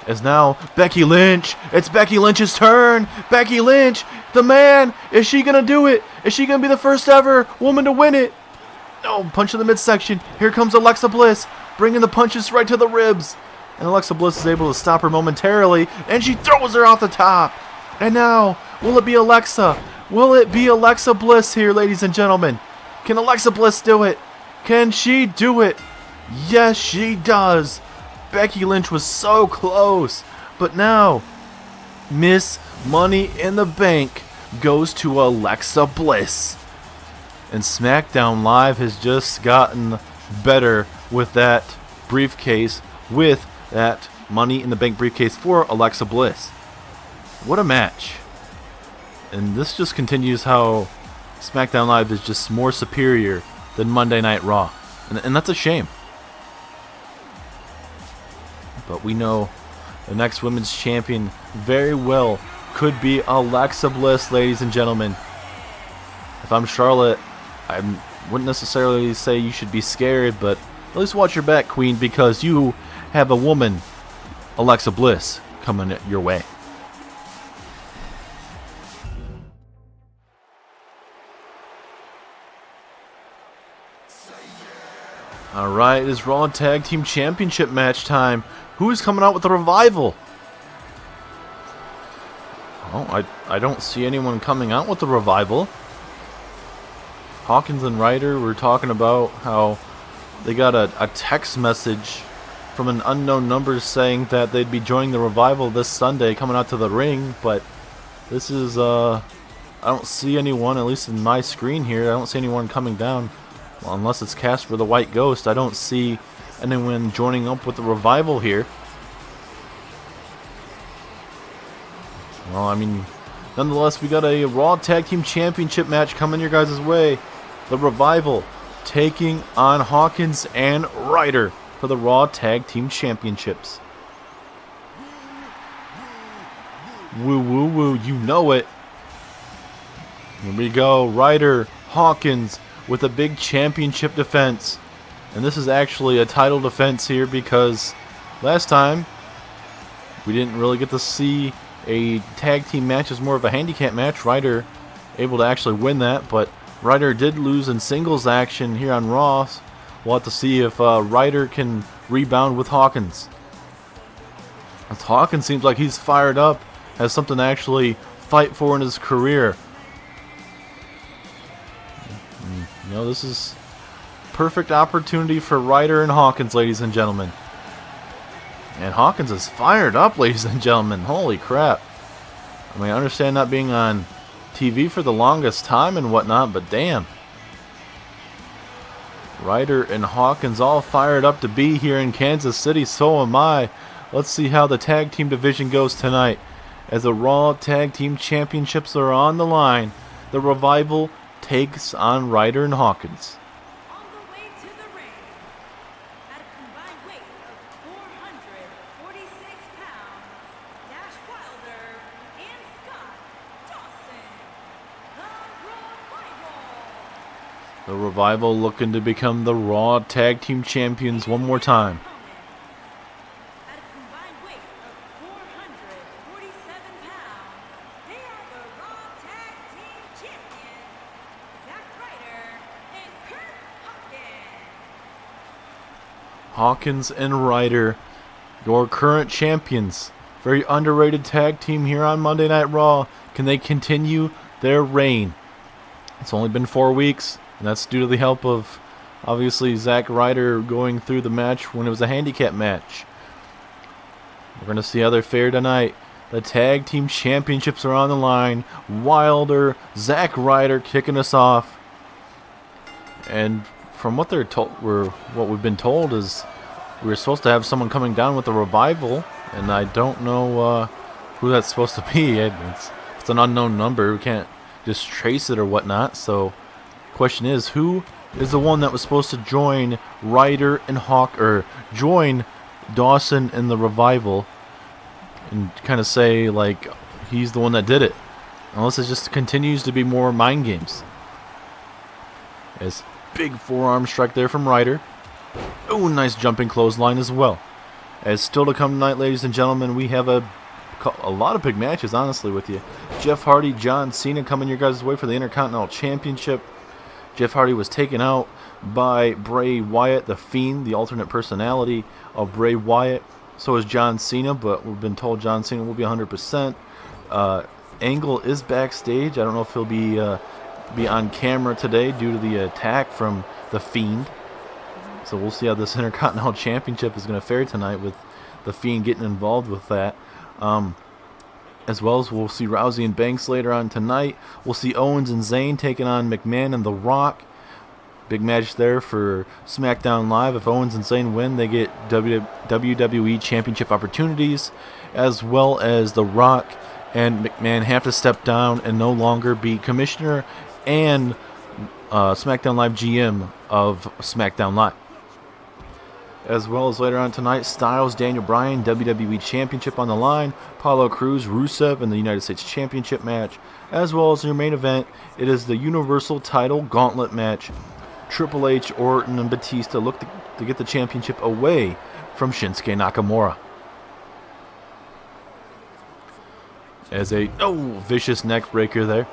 As now Becky Lynch. It's Becky Lynch's turn. Becky Lynch, the man. Is she going to do it? Is she going to be the first ever woman to win it? Punch in the midsection. Here comes Alexa Bliss. Bringing the punches right to the ribs. And Alexa Bliss is able to stop her momentarily. And she throws her off the top. And now, will it be Alexa? Will it be Alexa Bliss here, ladies and gentlemen? Can Alexa Bliss do it? Can she do it? Yes, she does. Becky Lynch was so close. But now, Miss Money in the Bank goes to Alexa Bliss. And SmackDown Live has just gotten better with that briefcase, with that Money in the Bank briefcase for Alexa Bliss. What a match. And this just continues how SmackDown Live is just more superior than Monday Night Raw. And that's a shame. But we know the next women's champion very well could be Alexa Bliss, ladies and gentlemen. If I'm Charlotte, I wouldn't necessarily say you should be scared, but at least watch your back, Queen, because you have a woman, Alexa Bliss, coming your way. Alright, it is Raw Tag Team Championship match time. Who is coming out with the Revival? Oh, I don't see anyone coming out with the Revival. Hawkins and Ryder were talking about how they got a text message from an unknown number saying that they'd be joining the Revival this Sunday, coming out to the ring, but this is, I don't see anyone, at least in my screen here, I don't see anyone coming down. Well, unless it's Casper the White Ghost, I don't see anyone joining up with the Revival here. Well, I mean, nonetheless, we got a Raw Tag Team Championship match coming your guys' way. The Revival taking on Hawkins and Ryder for the Raw Tag Team Championships. Woo, woo, woo, you know it. Here we go, Ryder, Hawkins with a big championship defense. And this is actually a title defense here because last time we didn't really get to see a tag team match. It was more of a handicap match. Ryder able to actually win that, but Ryder did lose in singles action here on Raw. We'll have to see if Ryder can rebound with Hawkins. As Hawkins seems like he's fired up, has something to actually fight for in his career. You know, this is perfect opportunity for Ryder and Hawkins, ladies and gentlemen. And Hawkins is fired up, ladies and gentlemen. Holy crap. I mean, I understand not being on TV for the longest time and whatnot, but damn. Ryder and Hawkins all fired up to be here in Kansas City, so am I. Let's see how the tag team division goes tonight. As the Raw Tag Team Championships are on the line, the Revival takes on Ryder and Hawkins. On the way to the ring, at a combined weight of 446 pounds, Dash Wilder and Scott Dawson, the Revival. The Revival looking to become the Raw Tag Team Champions one more time. At a combined weight of 447 pounds, they are the Raw Tag Team Champions, Zack Ryder and Kurt Hawkins. Hawkins and Ryder, your current champions. Very underrated tag team here on Monday Night Raw. Can they continue their reign? It's only been 4 weeks, and that's due to the help of, obviously, Zack Ryder going through the match when it was a handicap match. We're going to see how they fare tonight. The Tag Team Championships are on the line. Wilder, Zack Ryder kicking us off. And from what they're told, what we've been told is we're supposed to have someone coming down with the Revival, and I don't know who that's supposed to be. It's an unknown number. We can't just trace it or whatnot. So, question is, who is the one that was supposed to join Ryder and join Dawson in the Revival, and kind of say like he's the one that did it? Unless it just continues to be more mind games. As big forearm strike there from Ryder. Oh, nice jumping clothesline as well. As still to come tonight, ladies and gentlemen, we have a lot of big matches, honestly, with you. Jeff Hardy, John Cena coming your guys' way for the Intercontinental Championship. Jeff Hardy was taken out by Bray Wyatt, the Fiend, the alternate personality of Bray Wyatt. So is John Cena, but we've been told John Cena will be 100%. Angle is backstage. I don't know if he'll be on camera today due to the attack from the Fiend. So we'll see how this Intercontinental Championship is going to fare tonight with the Fiend getting involved with that. As well as we'll see Rousey and Banks later on tonight. We'll see Owens and Zayn taking on McMahon and The Rock. Big match there for SmackDown Live. If Owens and Zayn win, they get WWE Championship opportunities, as well as The Rock and McMahon have to step down and no longer be commissioner and SmackDown Live GM of SmackDown Live. As well as later on tonight, Styles, Daniel Bryan, WWE Championship on the line, Apollo Crews, Rusev in the United States Championship match, as well as your main event, it is the Universal Title Gauntlet Match. Triple H, Orton, and Batista look to get the championship away from Shinsuke Nakamura. As a vicious neck breaker there.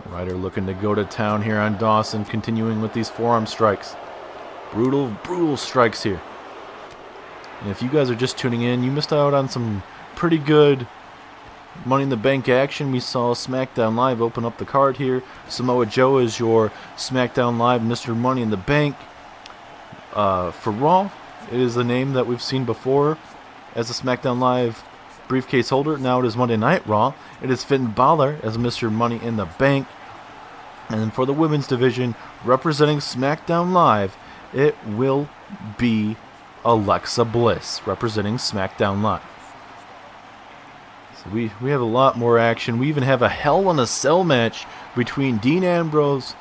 Ryder looking to go to town here on Dawson, continuing with these forearm strikes. Brutal strikes here. And if you guys are just tuning in, you missed out on some pretty good Money in the Bank action. We saw SmackDown Live open up the card here. Samoa Joe is your SmackDown Live Mr. Money in the Bank. For Raw, it is a name that we've seen before as a SmackDown Live briefcase holder. Now it is Monday Night Raw. It is Finn Balor as Mr. Money in the Bank. And then for the women's division, representing SmackDown Live, it will be Alexa Bliss representing SmackDown Live. So we have a lot more action. We even have a Hell in a Cell match between Dean Ambrose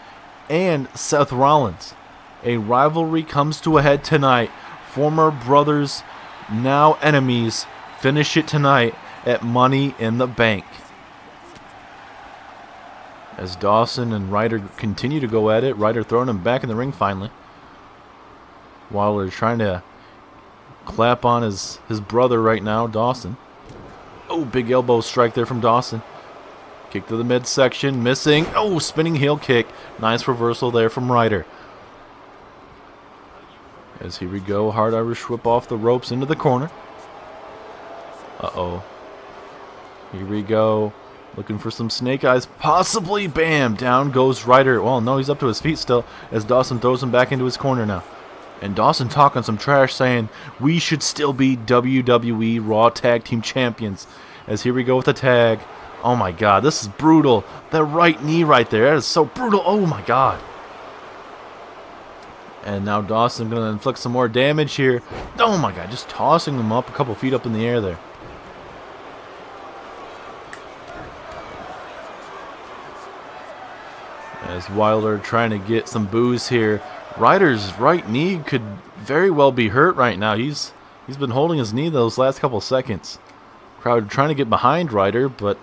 and Seth Rollins. A rivalry comes to a head tonight. Former brothers, now enemies, finish it tonight at Money in the Bank. As Dawson and Ryder continue to go at it, Ryder throwing him back in the ring finally. While they're trying to clap on his brother right now, Dawson. Big elbow strike there from Dawson. Kick to the midsection, missing. Spinning heel kick. Nice reversal there from Ryder. As here we go, hard Irish whip off the ropes into the corner. Here we go. Looking for some snake eyes. Possibly. Bam. Down goes Ryder. Well, no, he's up to his feet still as Dawson throws him back into his corner now. And Dawson talking some trash saying, we should still be WWE Raw Tag Team Champions. As here we go with the tag. Oh my God, this is brutal. That right knee right there, that is so brutal. Oh my God. And now Dawson going to inflict some more damage here. Oh my God, just tossing him up a couple feet up in the air there. As Wilder trying to get some boos here. Ryder's right knee could very well be hurt right now. He's been holding his knee those last couple seconds. Crowd trying to get behind Ryder, but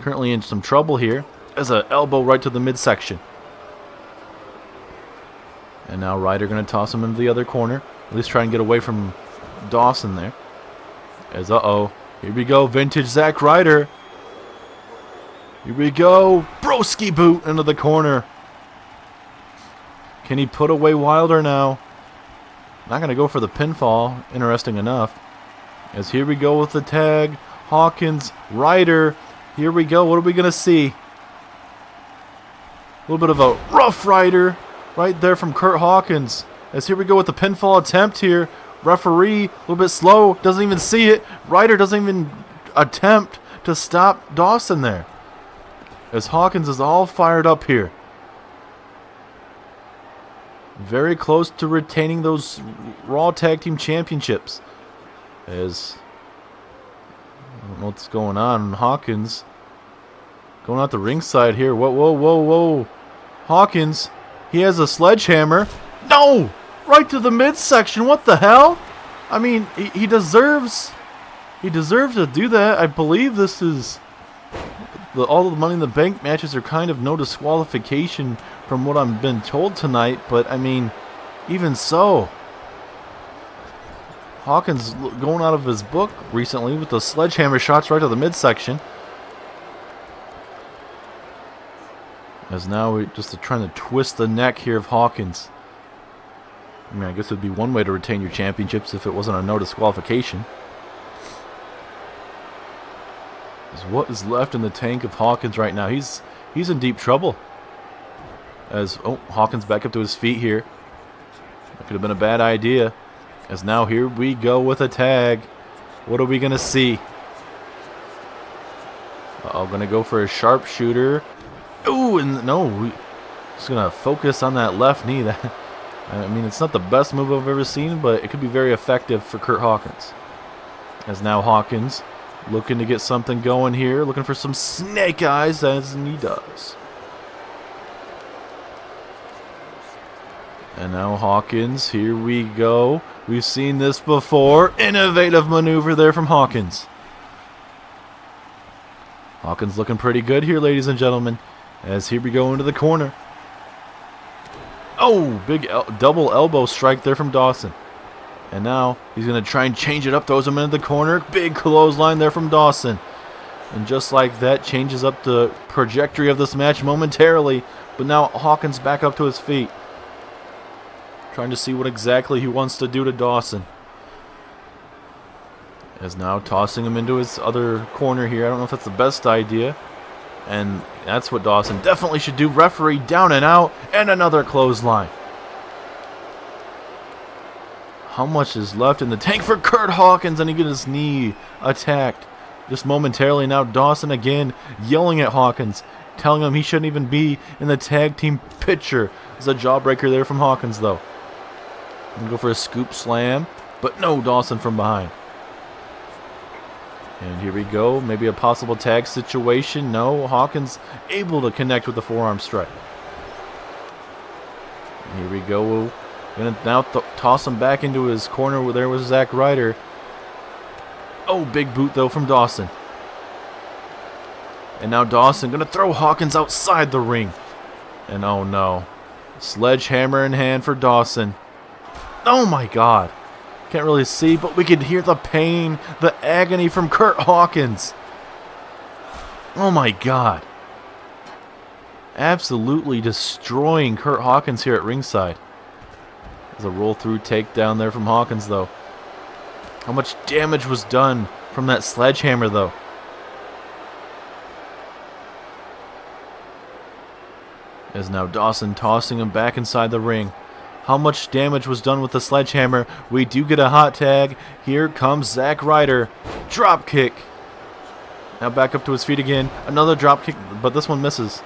currently in some trouble here. As an elbow right to the midsection. And now Ryder going to toss him into the other corner. At least try and get away from Dawson there. As here we go, vintage Zack Ryder. Here we go, broski boot into the corner. Can he put away Wilder now? Not going to go for the pinfall, interesting enough. As here we go with the tag. Hawkins, Ryder. Here we go. What are we going to see? A little bit of a rough Ryder right there from Kurt Hawkins. As here we go with the pinfall attempt here. Referee, a little bit slow, doesn't even see it. Ryder doesn't even attempt to stop Dawson there. As Hawkins is all fired up here. Very close to retaining those Raw Tag Team Championships. As I don't know what's going on. Hawkins going out the ringside here. Whoa. Hawkins, he has a sledgehammer. No! Right to the midsection. What the hell? I mean, he deserves to do that. I believe this is all of the Money in the Bank matches are kind of no disqualification from what I've been told tonight, but I mean, even so, Hawkins going out of his book recently with the sledgehammer shots right to the midsection. As now we're just trying to twist the neck here of Hawkins. I mean, I guess it would be one way to retain your championships if it wasn't a no disqualification. What is left in the tank of Hawkins right now? He's in deep trouble. As Hawkins back up to his feet here. That could have been a bad idea. As now here we go with a tag. What are we going to see? Going to go for a sharpshooter. Ooh, and no, we just gonna focus on that left knee. That, I mean, it's not the best move I've ever seen, but it could be very effective for Curt Hawkins. As now Hawkins looking to get something going here, looking for some snake eyes, as he does. And now Hawkins, here we go. We've seen this before. Innovative maneuver there from Hawkins. Hawkins looking pretty good here, ladies and gentlemen. As here we go into the corner. Oh, big double elbow strike there from Dawson. And now he's going to try and change it up, throws him into the corner. Big clothesline there from Dawson. And just like that, changes up the trajectory of this match momentarily. But now Hawkins back up to his feet. Trying to see what exactly he wants to do to Dawson. As now tossing him into his other corner here. I don't know if that's the best idea. And that's what Dawson definitely should do. Referee down and out. And another clothesline. How much is left in the tank for Curt Hawkins? And he gets his knee attacked. Just momentarily now Dawson again yelling at Hawkins. Telling him he shouldn't even be in the tag team picture. There's a jawbreaker there from Hawkins though. And go for a scoop slam. But no, Dawson from behind. And here we go. Maybe a possible tag situation. No, Hawkins able to connect with the forearm strike. And here we go. Gonna now toss him back into his corner where there was Zack Ryder. Oh, big boot though from Dawson. And now Dawson gonna throw Hawkins outside the ring. And oh no. Sledgehammer in hand for Dawson. Oh my god. Can't really see, but we can hear the pain, the agony from Curt Hawkins. Oh my god. Absolutely destroying Curt Hawkins here at ringside. There's a roll through takedown there from Hawkins though. How much damage was done from that sledgehammer though? As now Dawson tossing him back inside the ring. How much damage was done with the sledgehammer? We do get a hot tag. Here comes Zack Ryder. Drop kick. Now back up to his feet again. Another drop kick, but this one misses.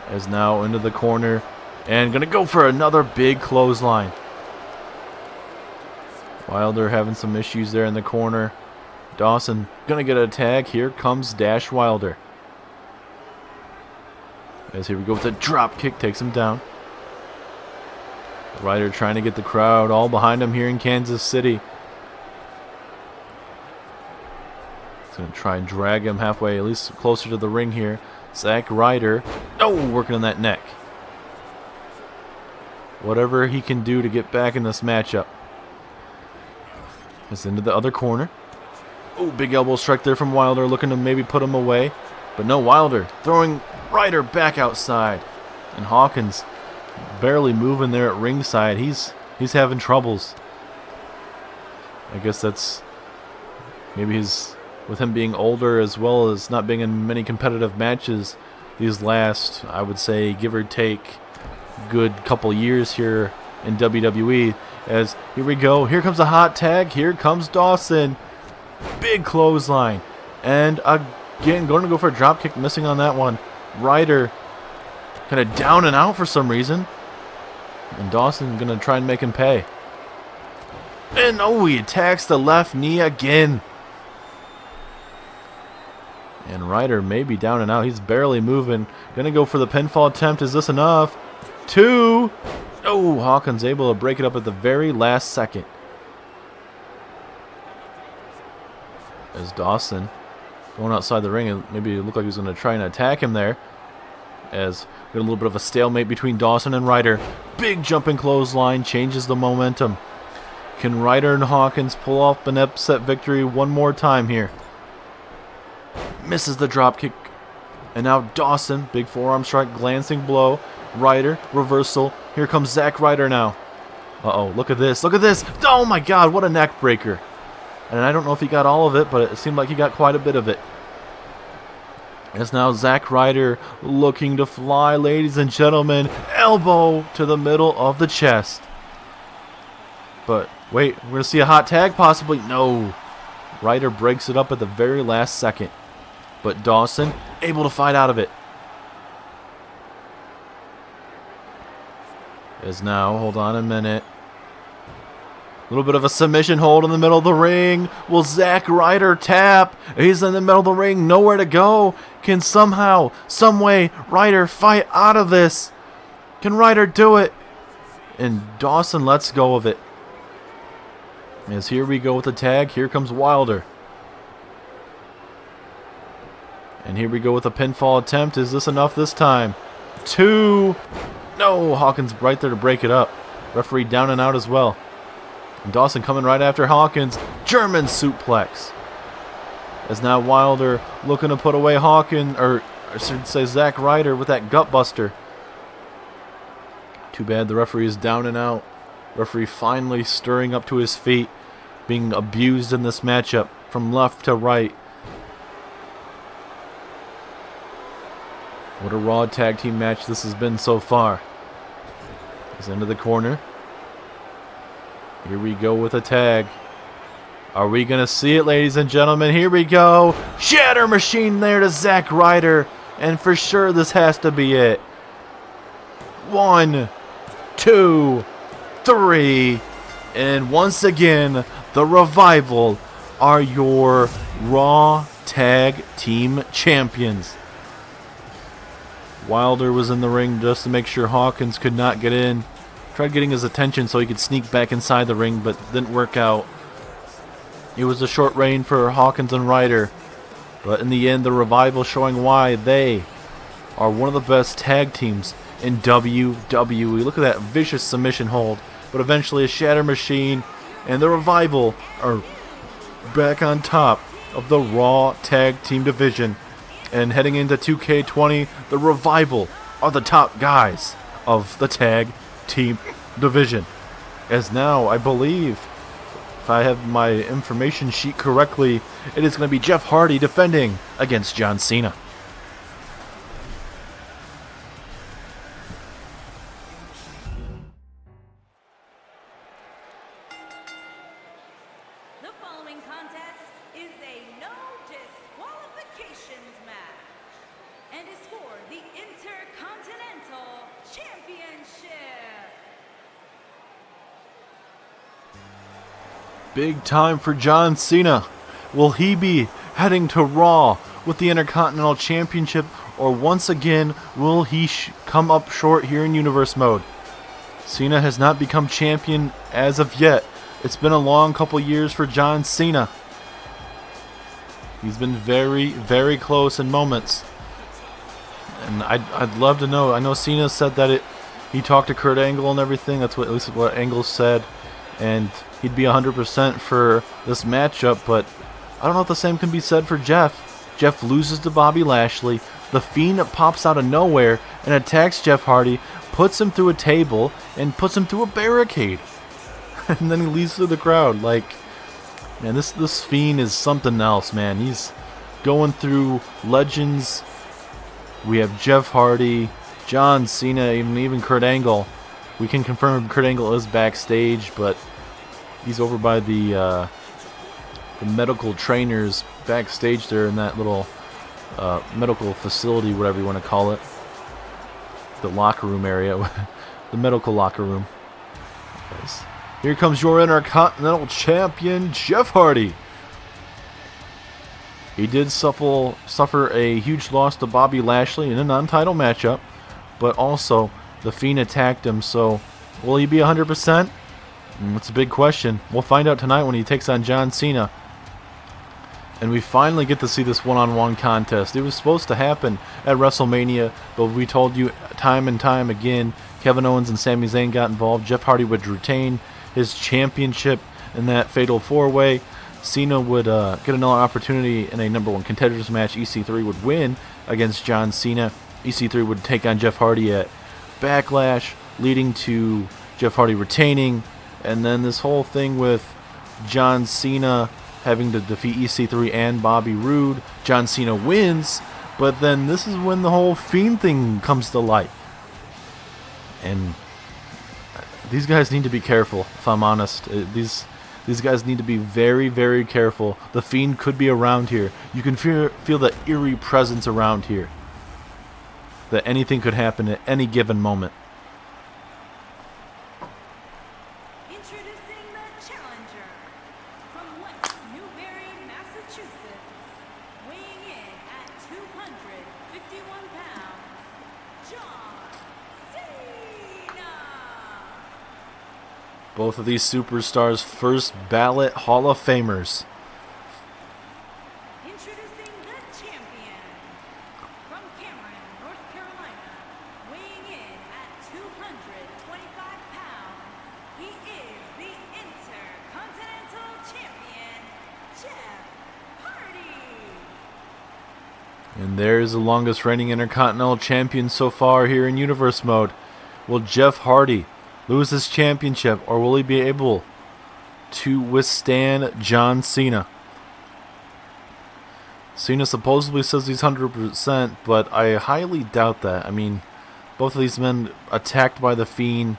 As now into the corner. And gonna go for another big clothesline. Wilder having some issues there in the corner. Dawson gonna get a tag. Here comes Dash Wilder. As here we go with a drop kick. Takes him down. Ryder trying to get the crowd all behind him here in Kansas City. He's going to try and drag him halfway, at least closer to the ring here. Zack Ryder. Oh, working on that neck. Whatever he can do to get back in this matchup. He's into the other corner. Oh, big elbow strike there from Wilder, looking to maybe put him away. But no, Wilder throwing Ryder back outside. And Hawkins barely moving there at ringside. He's having troubles. I guess that's maybe with him being older as well as not being in many competitive matches these last, I would say, give or take, good couple years here in WWE. As here we go. Here comes a hot tag. Here comes Dawson. Big clothesline. And again, going to go for a drop kick, missing on that one. Ryder kind of down and out for some reason. And Dawson going to try and make him pay. And oh, he attacks the left knee again. And Ryder may be down and out. He's barely moving. Going to go for the pinfall attempt. Is this enough? 2. Oh, Hawkins able to break it up at the very last second. As Dawson going outside the ring, and maybe it looked like he was going to try and attack him there. As we got a little bit of a stalemate between Dawson and Ryder. Big jumping clothesline changes the momentum. Can Ryder and Hawkins pull off an upset victory one more time here? Misses the drop kick. And now Dawson, big forearm strike, glancing blow. Ryder, reversal. Here comes Zack Ryder now. Uh-oh, look at this, look at this. Oh my god, what a neck breaker. And I don't know if he got all of it, but it seemed like he got quite a bit of it. As now Zack Ryder looking to fly, ladies and gentlemen. Elbow to the middle of the chest. But wait, we're going to see a hot tag possibly. No. Ryder breaks it up at the very last second. But Dawson able to fight out of it. Is now, hold on a minute. A little bit of a submission hold in the middle of the ring. Will Zack Ryder tap? He's in the middle of the ring, nowhere to go. Can somehow, someway, Ryder fight out of this? Can Ryder do it? And Dawson lets go of it. As here we go with the tag. Here comes Wilder. And here we go with a pinfall attempt. Is this enough this time? 2. No, Hawkins right there to break it up. Referee down and out as well. And Dawson coming right after Hawkins. German suplex. As now Wilder looking to put away Hawkins, or I should say Zack Ryder with that gut buster. Too bad the referee is down and out. Referee finally stirring up to his feet. Being abused in this matchup from left to right. What a Raw tag team match this has been so far. He's into the corner. Here we go with a tag. Are we going to see it, ladies and gentlemen? Here we go. Shatter Machine there to Zack Ryder. And for sure this has to be it. 1, 2, 3. And once again, the Revival are your Raw Tag Team Champions. Wilder was in the ring just to make sure Hawkins could not get in. Tried getting his attention so he could sneak back inside the ring, but didn't work out. It was a short reign for Hawkins and Ryder, but in the end, the Revival showing why they are one of the best tag teams in WWE. Look at that vicious submission hold, but eventually a Shatter Machine and the Revival are back on top of the Raw Tag Team division. And heading into 2K20, the Revival are the top guys of the Tag Team division. As now, I believe, if I have my information sheet correctly, it is going to be Jeff Hardy defending against John Cena. The following contest is a no disqualifications match and is for the Intercontinental Championship. Big time for John Cena. Will he be heading to Raw with the Intercontinental Championship, or once again will he come up short here in Universe Mode? Cena has not become champion as of yet. It's been a long couple years for John Cena. He's been very, very close in moments. And I'd love to know. I know Cena said that he talked to Kurt Angle and everything. That's what, at least what Angle said. And he'd be 100% for this matchup. But I don't know if the same can be said for Jeff. Jeff loses to Bobby Lashley. The Fiend pops out of nowhere and attacks Jeff Hardy, puts him through a table, and puts him through a barricade. And then he leaves through the crowd. Like, man, this Fiend is something else, man. He's going through legends. We have Jeff Hardy, John Cena, even Kurt Angle. We can confirm Kurt Angle is backstage, but he's over by the medical trainers backstage there in that little medical facility, whatever you want to call it. The locker room area. The medical locker room. Nice. Here comes your Intercontinental Champion, Jeff Hardy. He did suffer a huge loss to Bobby Lashley in a non-title matchup, but also the Fiend attacked him, so will he be 100%? That's a big question. We'll find out tonight when he takes on John Cena. And we finally get to see this one-on-one contest. It was supposed to happen at WrestleMania, but we told you time and time again, Kevin Owens and Sami Zayn got involved. Jeff Hardy would retain his championship in that fatal four-way. Cena would get another opportunity in a number one contenders match. EC3 would win against John Cena. EC3 would take on Jeff Hardy at Backlash, leading to Jeff Hardy retaining. And then this whole thing with John Cena having to defeat EC3 and Bobby Roode. John Cena wins, but then this is when the whole Fiend thing comes to light. And these guys need to be careful, if I'm honest. These guys need to be very, very careful. The Fiend could be around here. You can feel the eerie presence around here. That anything could happen at any given moment. Introducing the challenger from West Newbury, Massachusetts, weighing in at 251 pounds, John Cena. Both of these superstars, first ballot Hall of Famers. Introducing the champion from Cameron, North Carolina, weighing in at 225 pounds. He is the Intercontinental Champion, Jeff Hardy. And there's the longest reigning Intercontinental Champion so far here in Universe Mode. Will Jeff Hardy lose his championship, or will he be able to withstand John Cena? Cena supposedly says he's 100%, but I highly doubt that. I mean, both of these men attacked by the Fiend.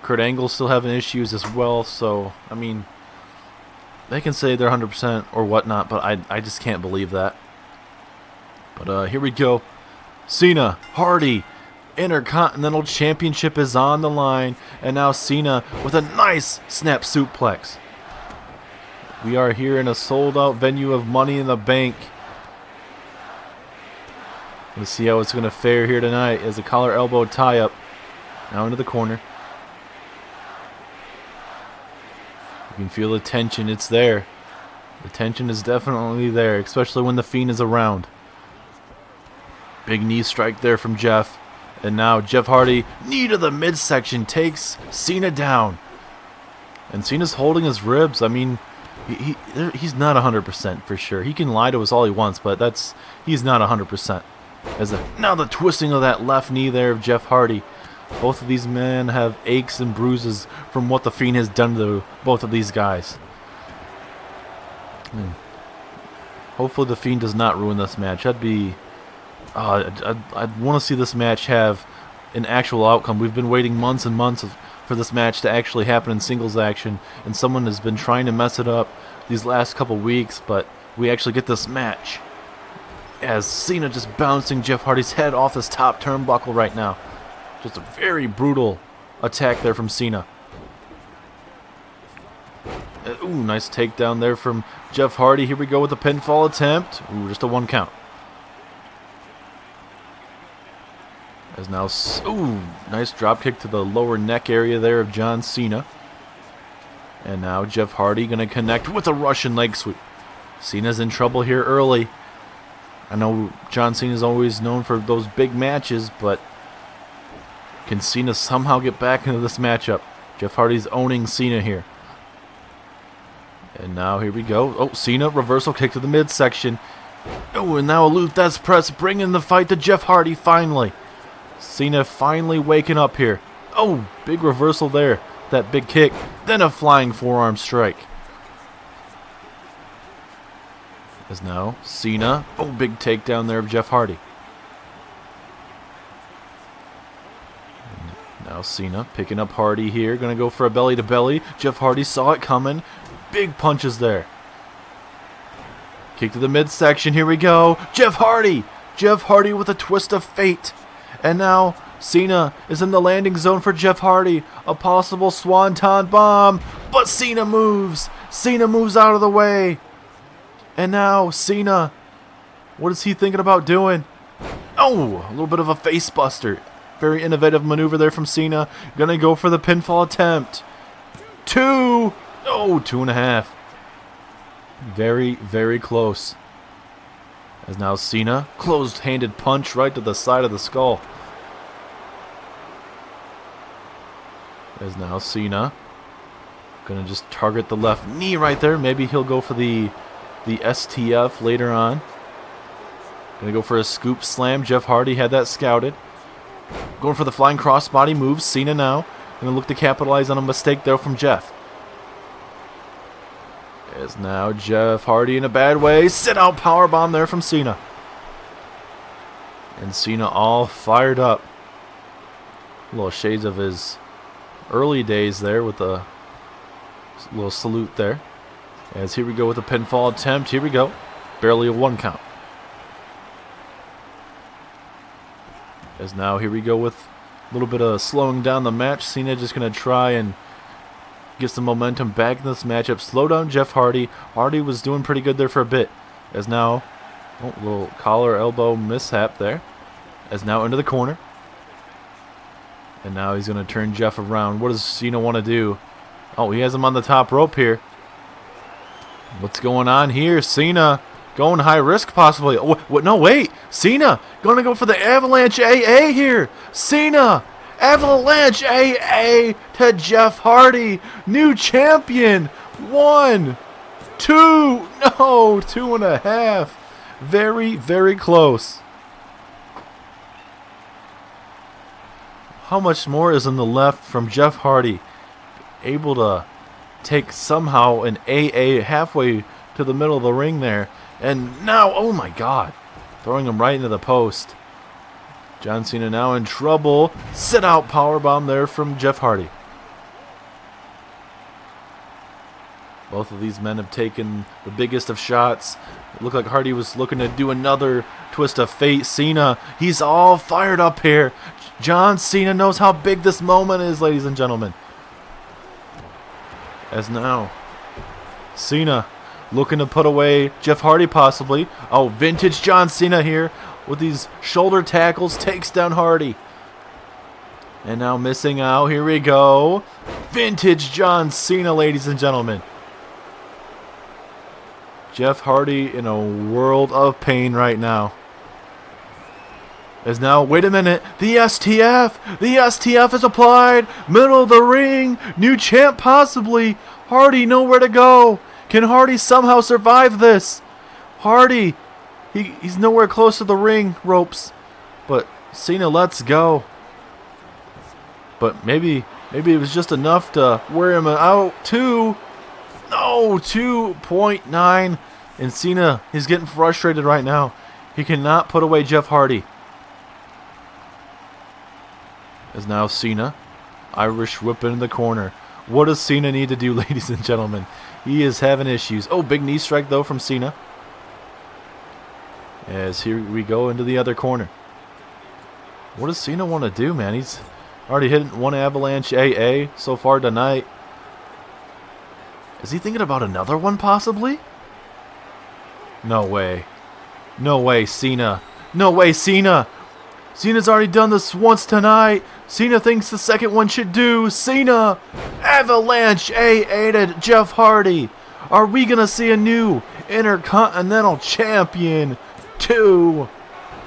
Kurt Angle's still having issues as well, so, I mean, they can say they're 100% or whatnot, but I just can't believe that. But here we go. Cena, Hardy, Intercontinental Championship is on the line, and now Cena with a nice snap suplex. We are here in a sold-out venue of Money in the Bank. Let's see how it's going to fare here tonight as a collar elbow tie-up. Now into the corner. You can feel the tension. It's there. The tension is definitely there, especially when the Fiend is around. Big knee strike there from Jeff. And now Jeff Hardy, knee to the midsection, takes Cena down. And Cena's holding his ribs. I mean, he's not 100% for sure. He can lie to us all he wants, but he's not 100%. Now the twisting of that left knee there of Jeff Hardy. Both of these men have aches and bruises from what the Fiend has done to both of these guys. Hopefully the Fiend does not ruin this match. That'd be... I'd want to see this match have an actual outcome. We've been waiting months and months for this match to actually happen in singles action, and someone has been trying to mess it up these last couple weeks, but we actually get this match. As Cena just bouncing Jeff Hardy's head off his top turnbuckle right now. Just a very brutal attack there from Cena. Ooh, nice takedown there from Jeff Hardy. Here we go with the pinfall attempt. Ooh, just a 1 count. As now, ooh, nice drop kick to the lower neck area there of John Cena. And now Jeff Hardy going to connect with a Russian leg sweep. Cena's in trouble here early. I know John Cena's always known for those big matches, but can Cena somehow get back into this matchup? Jeff Hardy's owning Cena here. And now here we go. Oh, Cena, reversal kick to the midsection. Oh, and now a Lou Thesz press, bringing the fight to Jeff Hardy finally. Cena finally waking up here. Oh, big reversal there. That big kick. Then a flying forearm strike. As now Cena. Oh, big takedown there of Jeff Hardy. And now Cena picking up Hardy here. Going to go for a belly to belly. Jeff Hardy saw it coming. Big punches there. Kick to the midsection. Here we go. Jeff Hardy. Jeff Hardy with a twist of fate. And now Cena is in the landing zone for Jeff Hardy. A possible swanton bomb. But Cena moves. Cena moves out of the way. And now Cena. What is he thinking about doing? Oh, a little bit of a face buster. Very innovative maneuver there from Cena. Gonna go for the pinfall attempt. 2. Oh, 2.5. Very, very close. As now Cena, closed-handed punch right to the side of the skull. As now Cena, gonna just target the left knee right there. Maybe he'll go for the STF later on. Gonna go for a scoop slam. Jeff Hardy had that scouted. Going for the flying crossbody move. Cena now gonna look to capitalize on a mistake there from Jeff. As now Jeff Hardy in a bad way. Sit out powerbomb there from Cena. And Cena all fired up. Little shades of his early days there with the A little salute there. As here we go with a pinfall attempt. Here we go. Barely a 1 count. As now here we go with a little bit of slowing down the match. Cena just going to try and get some momentum back in this matchup. Slow down Jeff Hardy. Hardy was doing pretty good there for a bit. As now, oh, little collar elbow mishap there. As now into the corner. And now he's going to turn Jeff around. What does Cena want to do? Oh, he has him on the top rope here. What's going on here? Cena going high risk possibly. Oh, what? No, wait. Cena going to go for the Avalanche AA here. Cena, Avalanche AA to Jeff Hardy. New champion. 1, 2. No, 2.5. Very, very close. How much more is in the left from Jeff Hardy? Able to take somehow an AA halfway to the middle of the ring there. And now, oh my God, throwing him right into the post. John Cena now in trouble. Sit out powerbomb there from Jeff Hardy. Both of these men have taken the biggest of shots. It looked like Hardy was looking to do another twist of fate. Cena, he's all fired up here. John Cena knows how big this moment is, ladies and gentlemen. As now, Cena looking to put away Jeff Hardy possibly. Oh, vintage John Cena here with these shoulder tackles. Takes down Hardy. And now missing out. Here we go. Vintage John Cena, ladies and gentlemen. Jeff Hardy in a world of pain right now. As now, wait a minute, the STF! The STF is applied! Middle of the ring! New champ possibly! Hardy nowhere to go! Can Hardy somehow survive this? Hardy! He's nowhere close to the ring ropes. But Cena lets go. But maybe it was just enough to wear him out. 2! No! 2.9! And Cena, he's getting frustrated right now. He cannot put away Jeff Hardy. As now Cena, Irish whip in the corner. What does Cena need to do, ladies and gentlemen? He is having issues. Oh, big knee strike though from Cena. As here we go into the other corner. What does Cena want to do, man? He's already hit 1 Avalanche AA so far tonight. Is he thinking about another one possibly? No way. No way, Cena. No way, Cena. Cena's already done this once tonight. Cena thinks the second one should do. Cena, Avalanche AA to Jeff Hardy. Are we going to see a new Intercontinental Champion? 2,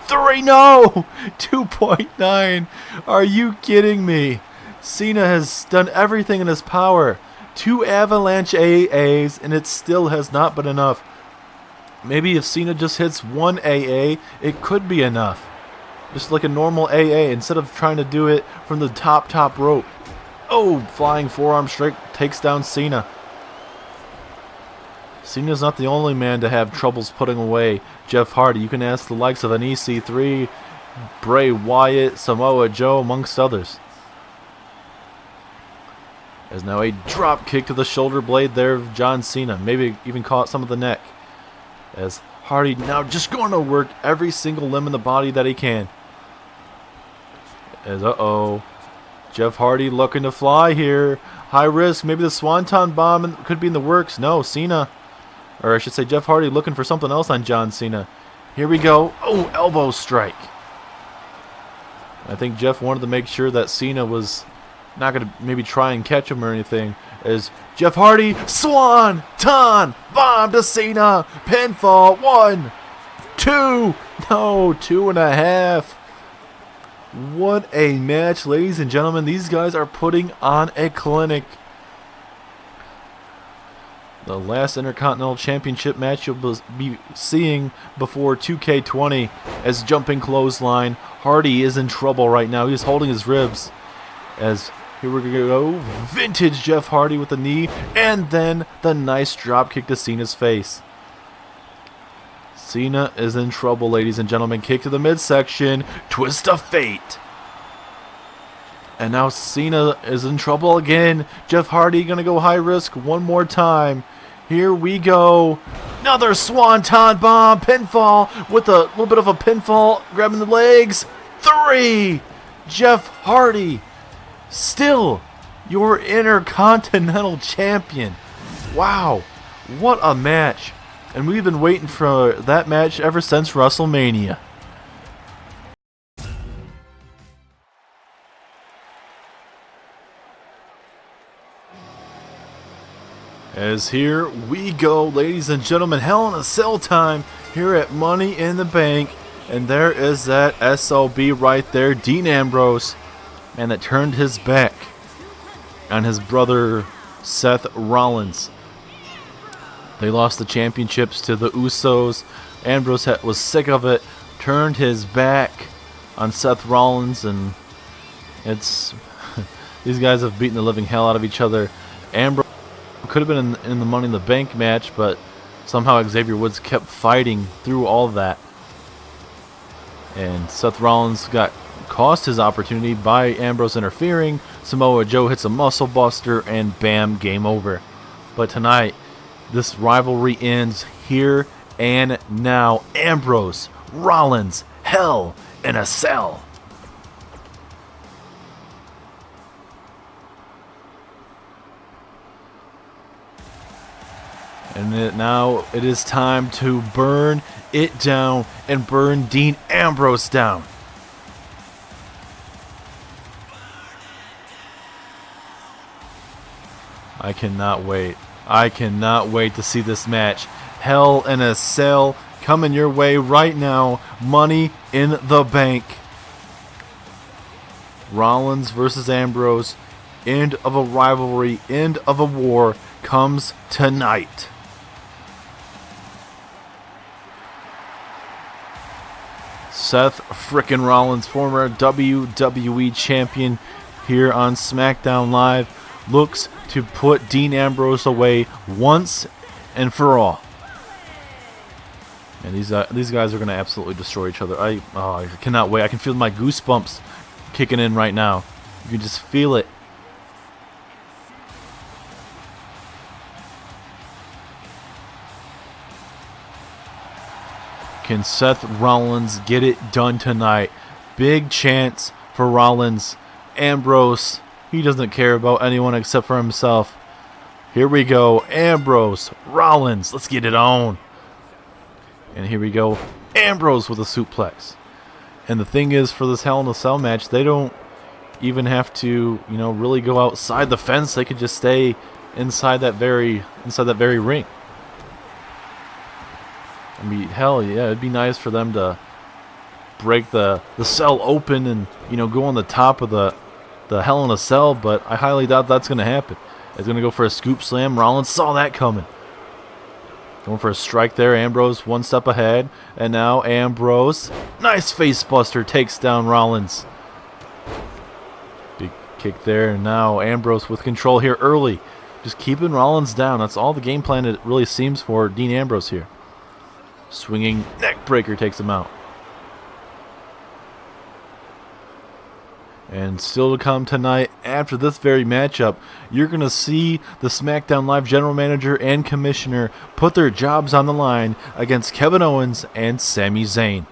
3, no! 2.9. Are you kidding me? Cena has done everything in his power. 2 Avalanche AAs, and it still has not been enough. Maybe if Cena just hits 1 AA, it could be enough. Just like a normal AA, instead of trying to do it from the top rope. Oh, flying forearm strike takes down Cena. Cena's not the only man to have troubles putting away Jeff Hardy. You can ask the likes of an EC3, Bray Wyatt, Samoa Joe, amongst others. As now a drop kick to the shoulder blade there of John Cena. Maybe even caught some of the neck. As Hardy now just going to work every single limb in the body that he can. As Jeff Hardy looking to fly here. High risk. Maybe the Swanton Bomb could be in the works. No, Cena. Or I should say Jeff Hardy looking for something else on John Cena. Here we go. Oh, elbow strike. I think Jeff wanted to make sure that Cena was not going to maybe try and catch him or anything. As Jeff Hardy, Swanton Bomb to Cena. Pinfall. 1, 2. No, 2.5. What a match, ladies and gentlemen. These guys are putting on a clinic. The last Intercontinental Championship match you'll be seeing before 2K20 as jumping clothesline. Hardy is in trouble right now. He's holding his ribs. As here we go. Vintage Jeff Hardy with the knee. And then the nice drop kick to Cena's face. Cena is in trouble, ladies and gentlemen. Kick to the midsection. Twist of fate. And now Cena is in trouble again. Jeff Hardy going to go high risk one more time. Here we go. Another Swanton Bomb. Pinfall with a little bit of a pinfall. Grabbing the legs. 3. Jeff Hardy. Still your Intercontinental Champion. Wow. What a match. And we've been waiting for that match ever since WrestleMania. As here we go, ladies and gentlemen, Hell in a Cell time here at Money in the Bank. And there is that SLB right there, Dean Ambrose, and that turned his back on his brother Seth Rollins. They lost the championships to the Usos. Ambrose was sick of it, turned his back on Seth Rollins, and it's these guys have beaten the living hell out of each other. Ambrose could have been in the Money in the Bank match, but somehow Xavier Woods kept fighting through all of that. And Seth Rollins cost his opportunity by Ambrose interfering. Samoa Joe hits a muscle buster, and bam, game over. But tonight, this rivalry ends here and now. Ambrose, Rollins, Hell in a Cell. And now it is time to burn it down and burn Dean Ambrose down. I cannot wait. I cannot wait to see this match. Hell in a Cell coming your way right now. Money in the Bank. Rollins versus Ambrose. End of a rivalry, end of a war comes tonight. Seth frickin' Rollins, former WWE champion here on SmackDown Live, looks to put Dean Ambrose away once and for all. And these guys are going to absolutely destroy each other. I cannot wait. I can feel my goosebumps kicking in right now. You can just feel it. Can Seth Rollins get it done tonight? Big chance for Rollins. Ambrose, he doesn't care about anyone except for himself. Here we go. Ambrose, Rollins, let's get it on. And here we go. Ambrose with a suplex. And the thing is, for this Hell in a Cell match, they don't even have to, really go outside the fence. They could just stay inside that very ring. I mean, hell yeah, it'd be nice for them to break the cell open and, go on the top of the Hell in a Cell, but I highly doubt that's going to happen. It's going to go for a scoop slam. Rollins saw that coming. Going for a strike there. Ambrose one step ahead. And now Ambrose, nice face buster, takes down Rollins. Big kick there. And now Ambrose with control here early. Just keeping Rollins down. That's all the game plan it really seems for Dean Ambrose here. Swinging neck breaker takes him out. And still to come tonight, after this very matchup, you're going to see the SmackDown Live General Manager and Commissioner put their jobs on the line against Kevin Owens and Sami Zayn.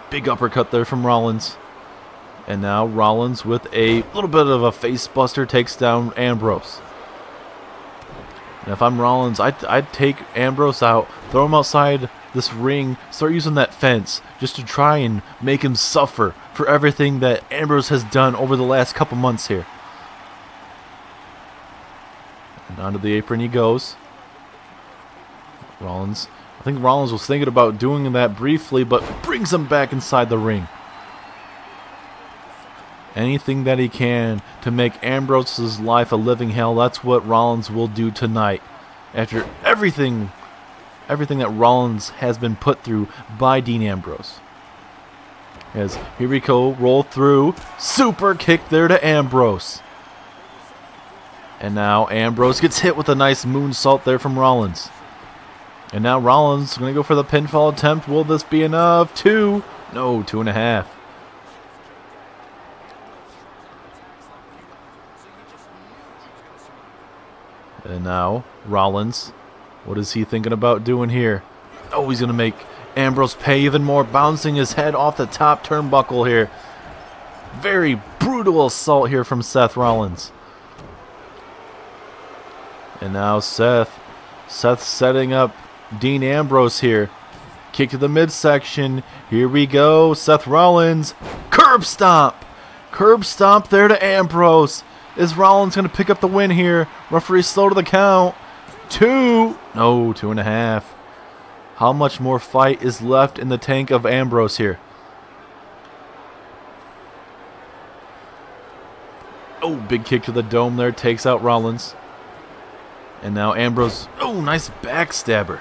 Big uppercut there from Rollins. And now Rollins with a little bit of a face buster takes down Ambrose. And if I'm Rollins, I'd take Ambrose out, throw him outside this ring, start using that fence just to try and make him suffer for everything that Ambrose has done over the last couple months here. And onto the apron he goes. Rollins. I think Rollins was thinking about doing that briefly, but brings him back inside the ring. Anything that he can to make Ambrose's life a living hell, that's what Rollins will do tonight. After everything that Rollins has been put through by Dean Ambrose. As here we go, roll through, super kick there to Ambrose. And now Ambrose gets hit with a nice moonsault there from Rollins. And now Rollins is going to go for the pinfall attempt. Will this be enough? 2? No, 2.5. And now, Rollins. What is he thinking about doing here? Oh, he's going to make Ambrose pay even more, bouncing his head off the top turnbuckle here. Very brutal assault here from Seth Rollins. And now Seth. Seth setting up Dean Ambrose here. Kick to the midsection. Here we go. Seth Rollins. Curb stomp. Curb stomp there to Ambrose. Is Rollins going to pick up the win here? Referee slow to the count. 2. No, 2.5. How much more fight is left in the tank of Ambrose here? Oh, big kick to the dome there. Takes out Rollins. And now Ambrose. Oh, nice backstabber.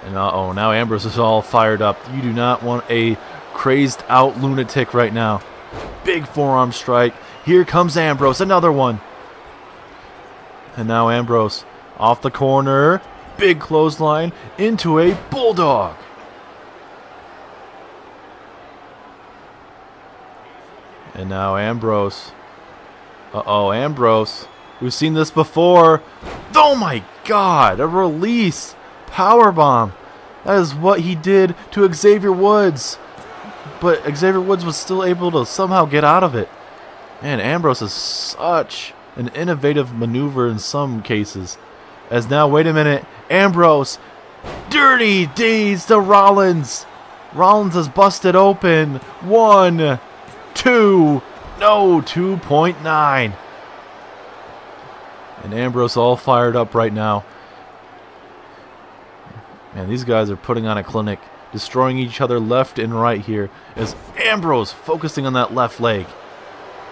And now Ambrose is all fired up. You do not want a crazed out lunatic right now. Big forearm strike. Here comes Ambrose. Another one. And now Ambrose off the corner. Big clothesline into a bulldog. And now Ambrose. Uh-oh, Ambrose. We've seen this before. Oh my God, a release. Powerbomb. That is what he did to Xavier Woods. But Xavier Woods was still able to somehow get out of it. Man, Ambrose is such an innovative maneuver in some cases. As now, wait a minute, Ambrose. Dirty deeds to Rollins. Rollins is busted open. 1, 2, no, 2.9. And Ambrose all fired up right now. Man, these guys are putting on a clinic, destroying each other left and right here. As Ambrose focusing on that left leg.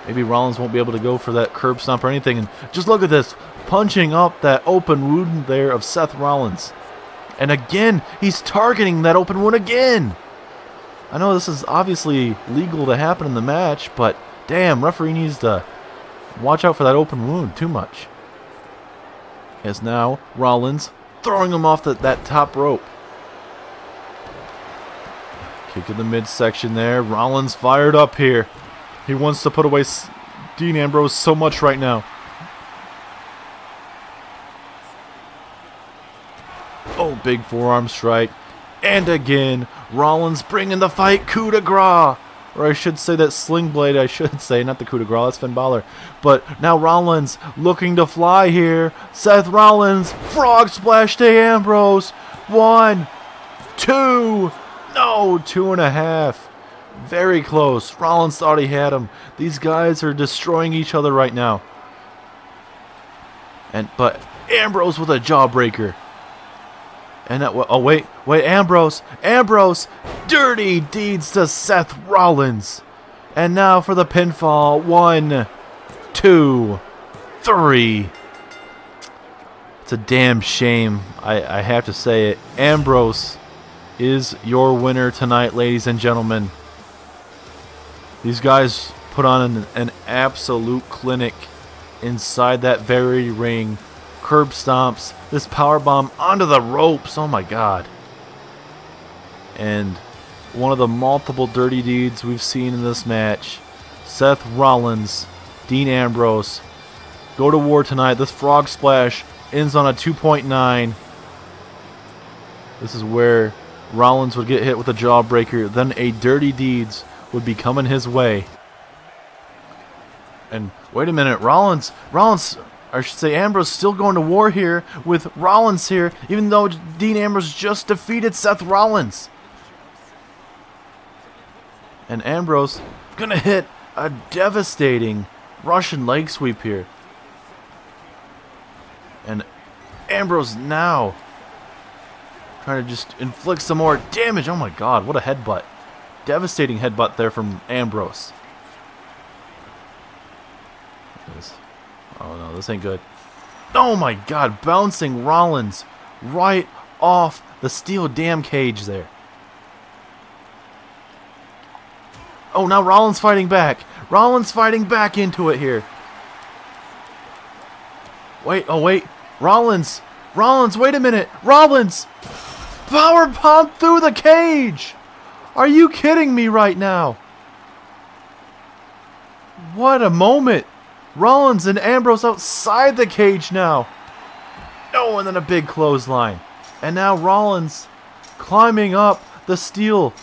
Maybe Rollins won't be able to go for that curb stomp or anything. And just look at this, punching up that open wound there of Seth Rollins. And again, he's targeting that open wound again. I know this is obviously legal to happen in the match, but damn, referee needs to watch out for that open wound too much. As now, Rollins throwing him off that top rope. Kick in the midsection there. Rollins fired up here. He wants to put away Dean Ambrose so much right now. Oh, big forearm strike. And again, Rollins bringing the fight. Coup de grace. Or I should say that sling blade, I should say. Not the coup de grace, that's Finn Balor. But now Rollins looking to fly here. Seth Rollins, frog splash to Ambrose. 1, 2, no, 2.5. Very close. Rollins thought he had him. These guys are destroying each other right now. But Ambrose with a jawbreaker. And wait, Ambrose, dirty deeds to Seth Rollins. And now for the pinfall. 1, 2, 3. It's a damn shame. I have to say it. Ambrose is your winner tonight, ladies and gentlemen. These guys put on an absolute clinic inside that very ring. Curb stomps, this powerbomb onto the ropes. Oh my God. And one of the multiple dirty deeds we've seen in this match. Seth Rollins, Dean Ambrose go to war tonight. This frog splash ends on a 2.9. This is where Rollins would get hit with a jawbreaker. Then a dirty deeds would be coming his way. And wait a minute, Rollins, I should say Ambrose still going to war here with Rollins here, even though Dean Ambrose just defeated Seth Rollins. And Ambrose gonna hit a devastating Russian leg sweep here. And Ambrose now trying to just inflict some more damage. Oh my God, what a headbutt. Devastating headbutt there from Ambrose. Oh no, this ain't good. Oh my God, bouncing Rollins right off the steel damn cage there. Oh, now Rollins fighting back. Rollins fighting back into it here. Wait. Rollins, wait a minute. Rollins! Power bomb through the cage! Are you kidding me right now? What a moment. Rollins and Ambrose outside the cage now. Oh, and then a big clothesline. And now Rollins climbing up the steel.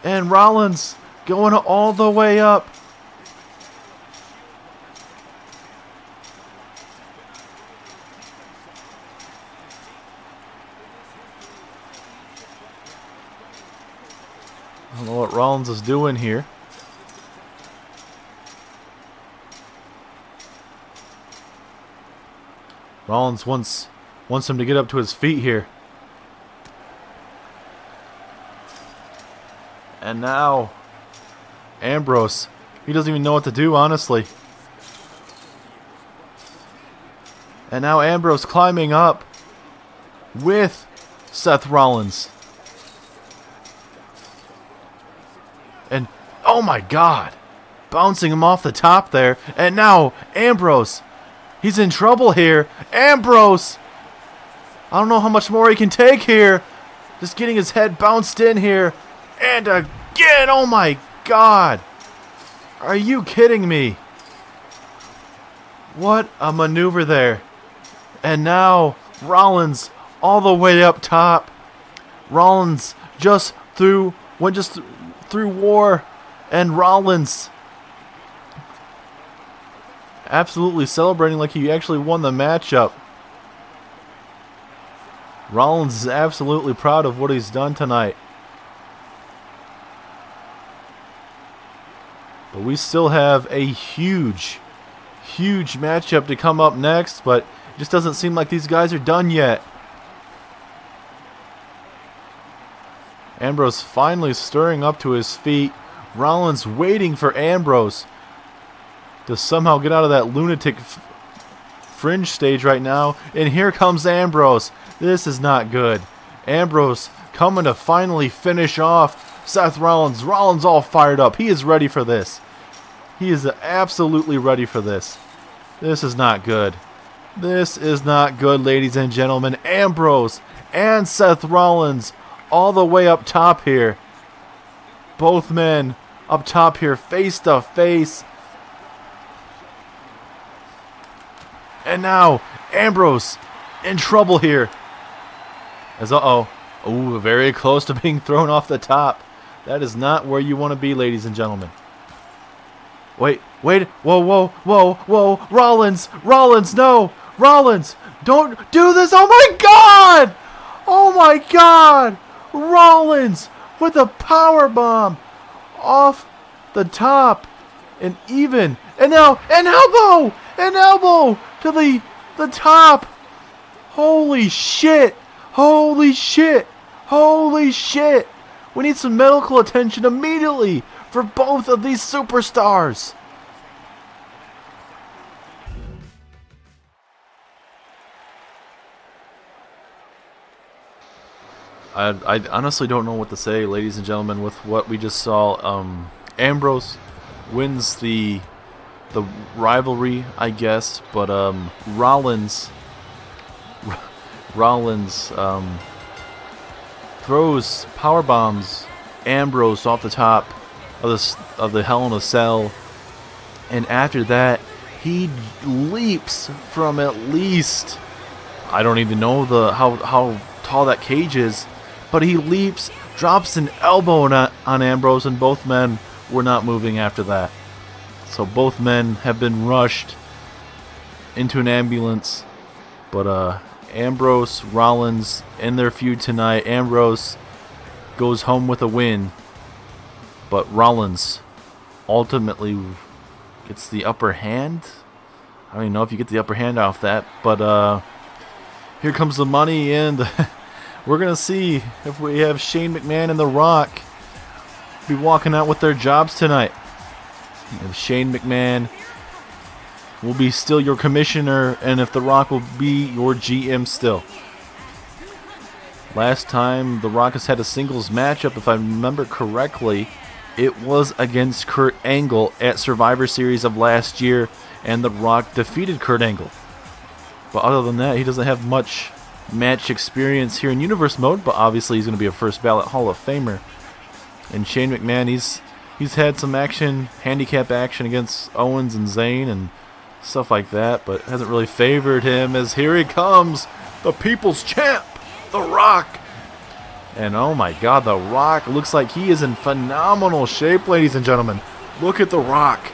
And Rollins going all the way up. I don't know what Rollins is doing here. Rollins wants him to get up to his feet here. And now Ambrose, he doesn't even know what to do, honestly. And now Ambrose climbing up with Seth Rollins. And oh my God, bouncing him off the top there. And now Ambrose, he's in trouble here. Ambrose, I don't know how much more he can take here. Just getting his head bounced in here. And again, oh my God. Are you kidding me? What a maneuver there. And now Rollins all the way up top. Rollins went through war. And Rollins absolutely celebrating like he actually won the matchup. Rollins is absolutely proud of what he's done tonight. But we still have a huge matchup to come up next, but it just doesn't seem like these guys are done yet. Ambrose finally stirring up to his feet. Rollins waiting for Ambrose to somehow get out of that lunatic fringe stage right now. And here comes Ambrose. This is not good. Ambrose coming to finally finish off Seth Rollins. Rollins all fired up. He is ready for this. He is absolutely ready for this. This is not good. This is not good, ladies and gentlemen. Ambrose and Seth Rollins all the way up top here. Both men up top here, face to face. And now Ambrose in trouble here. As very close to being thrown off the top. That is not where you want to be, ladies and gentlemen. Wait, whoa, Rollins, no, Rollins, don't do this, oh my God, Rollins with a power bomb off the top, and now an elbow to the top. Holy shit. We need some medical attention immediately for both of these superstars. I honestly don't know what to say, ladies and gentlemen, with what we just saw. Ambrose wins the rivalry, I guess, but Rollins throws power bombs Ambrose off the top of the Hell in a Cell, and after that he leaps from at least, I don't even know how tall that cage is, but he leaps, drops an elbow on Ambrose, and both men were not moving after that. So both men have been rushed into an ambulance. But Ambrose, Rollins in their feud tonight. Ambrose goes home with a win, but Rollins ultimately gets the upper hand. I don't even know if you get the upper hand off that, but here comes the money, and we're going to see if we have Shane McMahon and The Rock be walking out with their jobs tonight. If Shane McMahon will be still your commissioner, and if The Rock will be your GM still. Last time The Rock has had a singles matchup, if I remember correctly, it was against Kurt Angle at Survivor Series of last year, and The Rock defeated Kurt Angle. But other than that, he doesn't have much match experience here in Universe mode, but obviously he's going to be a first ballot Hall of Famer. And Shane McMahon, he's had some action, handicap action against Owens and Zayn and stuff like that, but hasn't really favored him, as here he comes, the People's Champ, The Rock. And oh my God, The Rock looks like he is in phenomenal shape, ladies and gentlemen. Look at The Rock.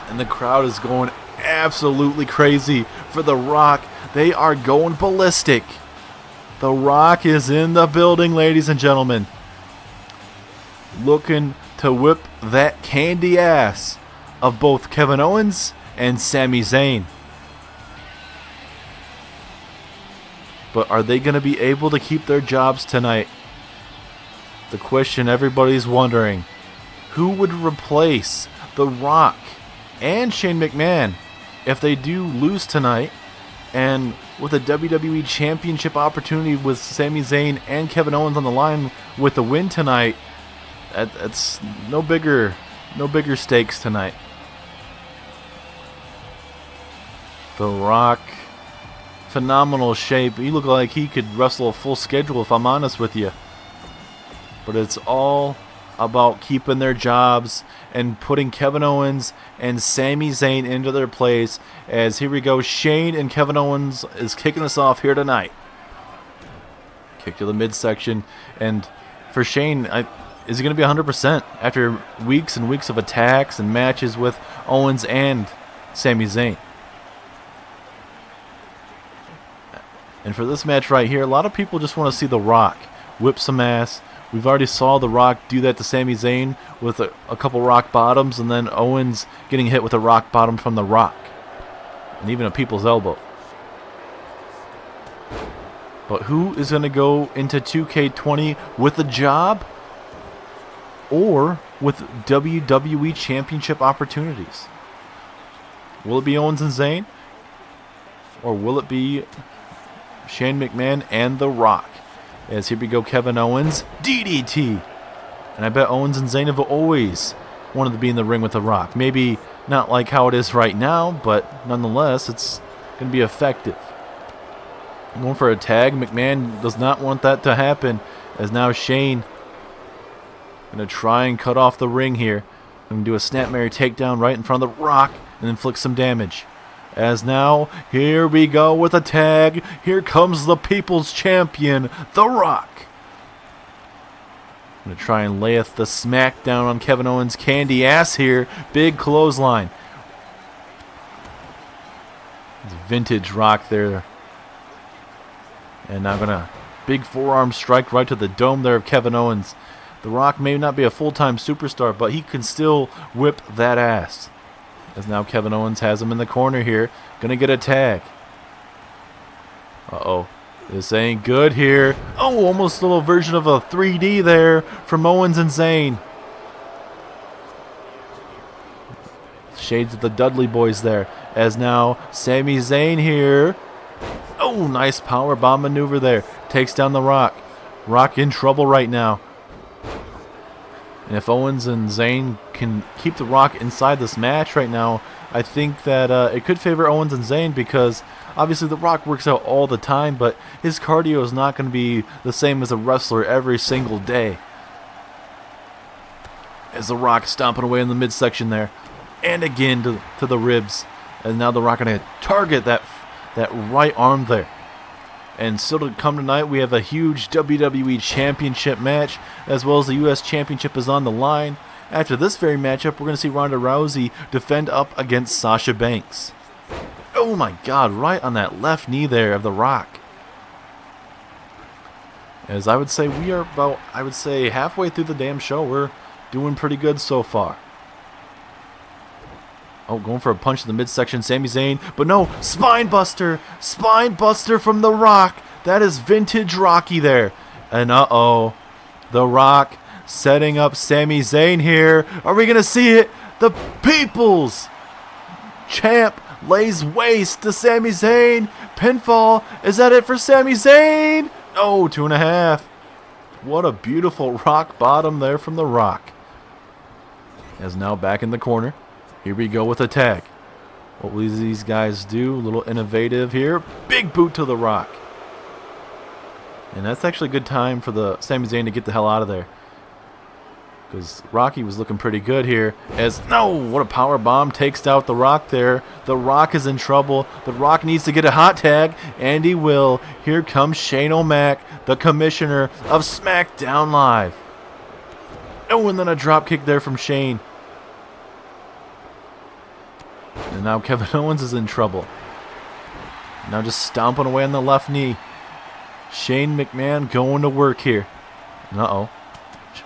And the crowd is going absolutely crazy for The Rock. They are going ballistic. The Rock is in the building, ladies and gentlemen. Looking to whip that candy ass of both Kevin Owens and Sami Zayn. But are they going to be able to keep their jobs tonight? The question everybody's wondering. Who would replace The Rock and Shane McMahon if they do lose tonight? And with a WWE Championship opportunity with Sami Zayn and Kevin Owens on the line with the win tonight, it's no bigger stakes tonight. The Rock, phenomenal shape. He looked like he could wrestle a full schedule, if I'm honest with you. But it's all about keeping their jobs and putting Kevin Owens and Sami Zayn into their place. As here we go, Shane and Kevin Owens is kicking us off here tonight. Kick to the midsection, and for Shane, is he going to be 100% after weeks and weeks of attacks and matches with Owens and Sami Zayn? And for this match right here, a lot of people just want to see The Rock whip some ass. We've already saw The Rock do that to Sami Zayn with a couple rock bottoms, and then Owens getting hit with a rock bottom from The Rock. And even a people's elbow. But who is going to go into 2K20 with a job or with WWE Championship opportunities? Will it be Owens and Zayn? Or will it be Shane McMahon and The Rock? As here we go, Kevin Owens, DDT. And I bet Owens and Zayn have always wanted to be in the ring with The Rock. Maybe not like how it is right now, but nonetheless, it's going to be effective. Going for a tag. McMahon does not want that to happen, as now Shane going to try and cut off the ring here. Going to do a snapmare takedown right in front of The Rock and inflict some damage. As now, here we go with a tag. Here comes the People's Champion, The Rock. Going to try and layeth the smackdown on Kevin Owens' candy ass here. Big clothesline. It's vintage Rock there. And now going to big forearm strike right to the dome there of Kevin Owens. The Rock may not be a full-time superstar, but he can still whip that ass. As now Kevin Owens has him in the corner here. Gonna get a tag. Uh-oh. This ain't good here. Oh, almost a little version of a 3D there from Owens and Zayn. Shades of the Dudley Boys there. As now Sami Zayn here. Oh, nice powerbomb maneuver there. Takes down The Rock. Rock in trouble right now. And if Owens and Zayn can keep The Rock inside this match right now, I think that it could favor Owens and Zayn, because obviously The Rock works out all the time, but his cardio is not going to be the same as a wrestler every single day. As The Rock stomping away in the midsection there. And again to the ribs. And now The Rock going to target that right arm there. And still to come tonight, we have a huge WWE Championship match, as well as the U.S. Championship is on the line. After this very matchup, we're going to see Ronda Rousey defend up against Sasha Banks. Oh my God, right on that left knee there of The Rock. As I would say, we are about, halfway through the damn show. We're doing pretty good so far. Oh, going for a punch in the midsection, Sami Zayn. But no, spine buster. Spine buster from The Rock. That is vintage Rocky there. And uh-oh. The Rock setting up Sami Zayn here. Are we going to see it? The People's Champ lays waste to Sami Zayn. Pinfall. Is that it for Sami Zayn? Oh, 2.5. What a beautiful rock bottom there from The Rock. As now back in the corner. Here we go with a tag. What will these guys do? A little innovative here. Big boot to The Rock. And that's actually a good time for the Sami Zayn to get the hell out of there. because Rocky was looking pretty good here. What a power bomb takes out The Rock there. The Rock is in trouble. The Rock needs to get a hot tag, and he will. Here comes Shane O'Mac, the commissioner of SmackDown Live. Oh, and then a drop kick there from Shane. And now Kevin Owens is in trouble. Now just stomping away on the left knee. Shane McMahon going to work here. Uh-oh.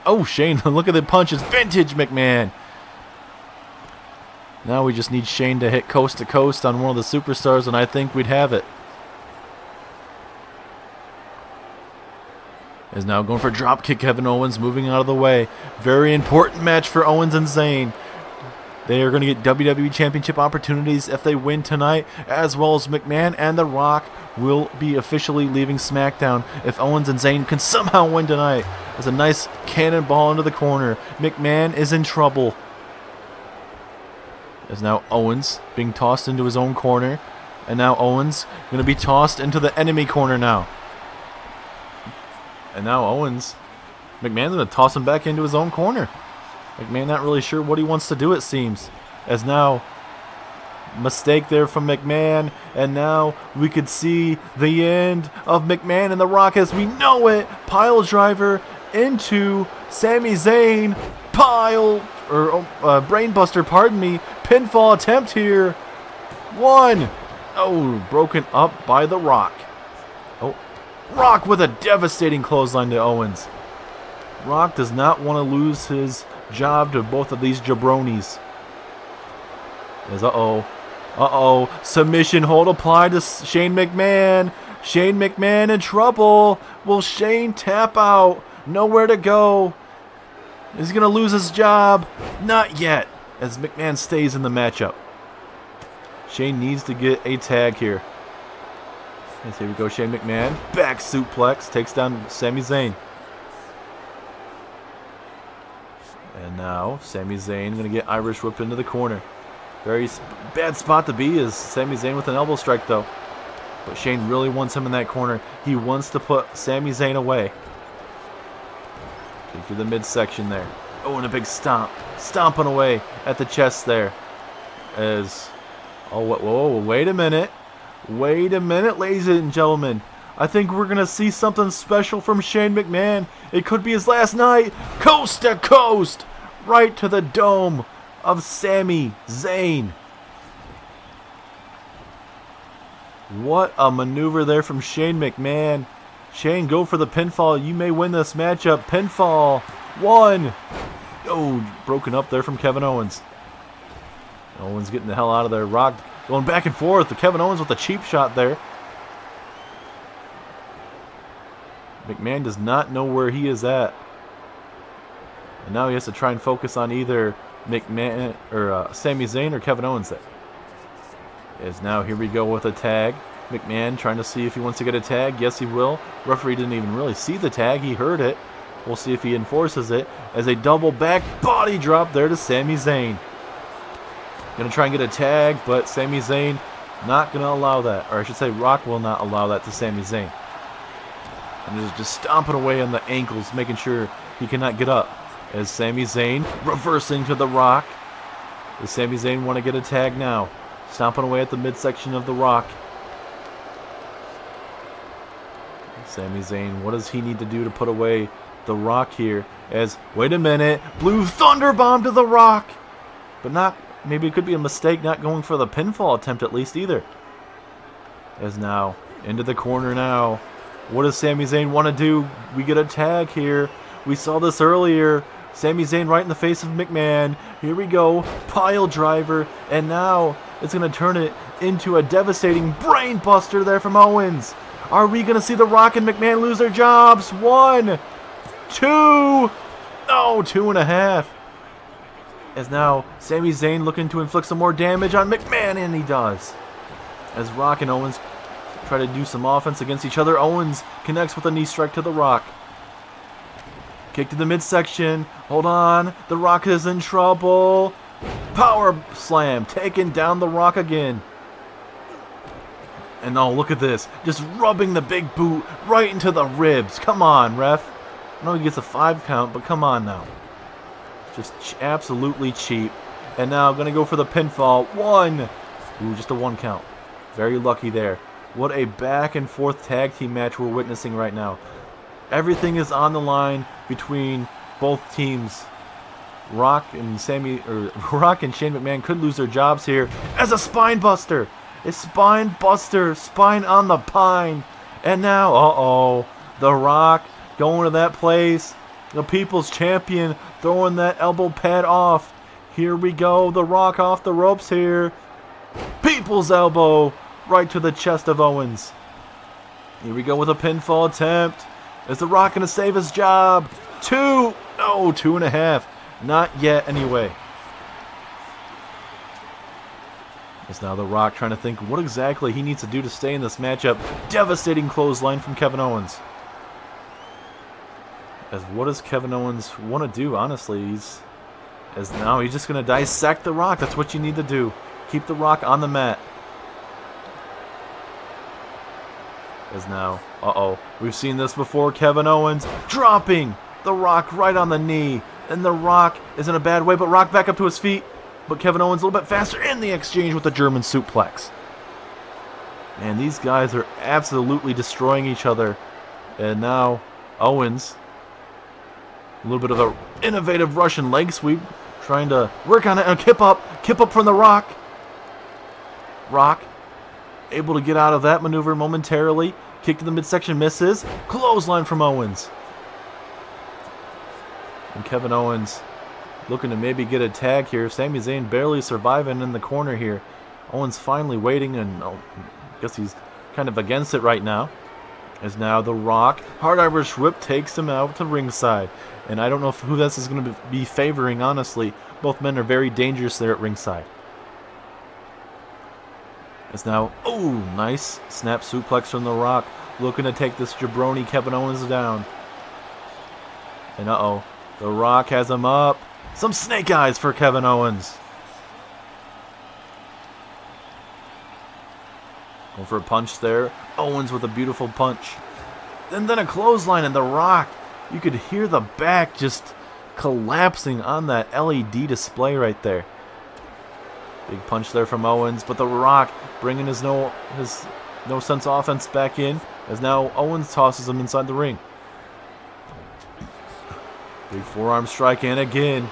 Oh, Shane, look at the punches. Vintage McMahon. Now we just need Shane to hit coast to coast on one of the superstars, and I think we'd have it. Is now going for a drop kick. Kevin Owens moving out of the way. Very important match for Owens and Zayn. They are going to get WWE Championship opportunities if they win tonight, as well as McMahon and The Rock will be officially leaving SmackDown if Owens and Zayn can somehow win tonight. There's a nice cannonball into the corner. McMahon is in trouble. As now Owens being tossed into his own corner, and now Owens going to be tossed into the enemy corner now. And now McMahon's going to toss him back into his own corner. McMahon not really sure what he wants to do, it seems. As now, mistake there from McMahon, and now we could see the end of McMahon and The Rock as we know it. Pile driver into Sami Zayn. Brainbuster, pardon me. Pinfall attempt here. One. Oh, broken up by The Rock. Oh, Rock with a devastating clothesline to Owens. Rock does not want to lose his job to both of these jabronis. Submission hold applied to Shane McMahon. Shane McMahon in trouble. Will Shane tap out? Nowhere to go. Is he going to lose his job? Not yet, as McMahon stays in the matchup. Shane needs to get a tag here. As here we go, Shane McMahon. Back suplex. Takes down Sami Zayn. And now, Sami Zayn going to get Irish whipped into the corner. Very bad spot to be is Sami Zayn with an elbow strike, though. But Shane really wants him in that corner. He wants to put Sami Zayn away. Kick to the midsection there. Oh, and a big stomp. Stomping away at the chest there. Whoa, wait a minute. Wait a minute, ladies and gentlemen. I think we're going to see something special from Shane McMahon. It could be his last night. Coast to coast. Right to the dome of Sami Zayn. What a maneuver there from Shane McMahon. Shane, go for the pinfall. You may win this matchup. Pinfall. One. Oh, broken up there from Kevin Owens. Owens getting the hell out of there. Rock going back and forth. Kevin Owens with a cheap shot there. McMahon does not know where he is at. And now he has to try and focus on either McMahon or Sami Zayn or Kevin Owens there. As now here we go with a tag. McMahon trying to see if he wants to get a tag. Yes, he will. Referee didn't even really see the tag. He heard it. We'll see if he enforces it as a double back body drop there to Sami Zayn. Going to try and get a tag, but Sami Zayn not going to allow that. Or I should say Rock will not allow that to Sami Zayn. And he's just stomping away on the ankles, making sure he cannot get up. As Sami Zayn reversing to The Rock. Does Sami Zayn want to get a tag now? Stomping away at the midsection of The Rock. Sami Zayn, what does he need to do to put away The Rock here? As, wait a minute, Blue Thunder Bomb to The Rock. But not, maybe it could be a mistake not going for the pinfall attempt at least either. As now, into the corner now. What does Sami Zayn want to do? We get a tag here. We saw this earlier. Sami Zayn right in the face of McMahon. Here we go. Pile driver. And now it's going to turn it into a devastating brain buster there from Owens. Are we going to see The Rock and McMahon lose their jobs? 1, 2. No, 2.5. As now Sami Zayn looking to inflict some more damage on McMahon, and he does. As Rock and Owens try to do some offense against each other. Owens connects with a knee strike to The Rock. Kick to the midsection. Hold on. The Rock is in trouble. Power slam. Taking down The Rock again. And oh, look at this. Just rubbing the big boot right into the ribs. Come on, ref. I know he gets a 5 count, but come on now. Just absolutely cheap. And now going to go for the pinfall. 1. Ooh, just a 1 count. Very lucky there. What a back and forth tag team match we're witnessing right now. Everything is on the line between both teams. Rock and Shane McMahon could lose their jobs here as a spine buster. A spine buster, spine on the pine. And now, The Rock going to that place. The People's Champion throwing that elbow pad off. Here we go. The Rock off the ropes here. People's elbow right to the chest of Owens. Here we go with a pinfall attempt. Is The Rock going to save his job? 2. No, 2.5. Not yet anyway. It's now The Rock trying to think what exactly he needs to do to stay in this matchup. Devastating clothesline from Kevin Owens. As what does Kevin Owens want to do, honestly? He's just going to dissect The Rock. That's what you need to do. Keep The Rock on the mat. As now, we've seen this before. Kevin Owens dropping The Rock right on the knee. And The Rock is in a bad way, but Rock back up to his feet. But Kevin Owens a little bit faster in the exchange with the German suplex. And these guys are absolutely destroying each other. And now Owens, a little bit of an innovative Russian leg sweep, trying to work on it. And kip up from The Rock. Rock able to get out of that maneuver momentarily. Kick to the midsection, misses. Clothesline from Owens. And Kevin Owens looking to maybe get a tag here. Sami Zayn barely surviving in the corner here. Owens finally waiting, and I guess he's kind of against it right now. As now The Rock, hard Irish whip, takes him out to ringside. And I don't know who this is going to be favoring, honestly. Both men are very dangerous there at ringside. As now, nice snap suplex from The Rock. Looking to take this jabroni Kevin Owens down. And The Rock has him up. Some snake eyes for Kevin Owens. Going for a punch there. Owens with a beautiful punch. And then a clothesline, and The Rock. You could hear the back just collapsing on that LED display right there. Big punch there from Owens, but The Rock bringing his no sense offense back in, as now Owens tosses him inside the ring. Big forearm strike in again.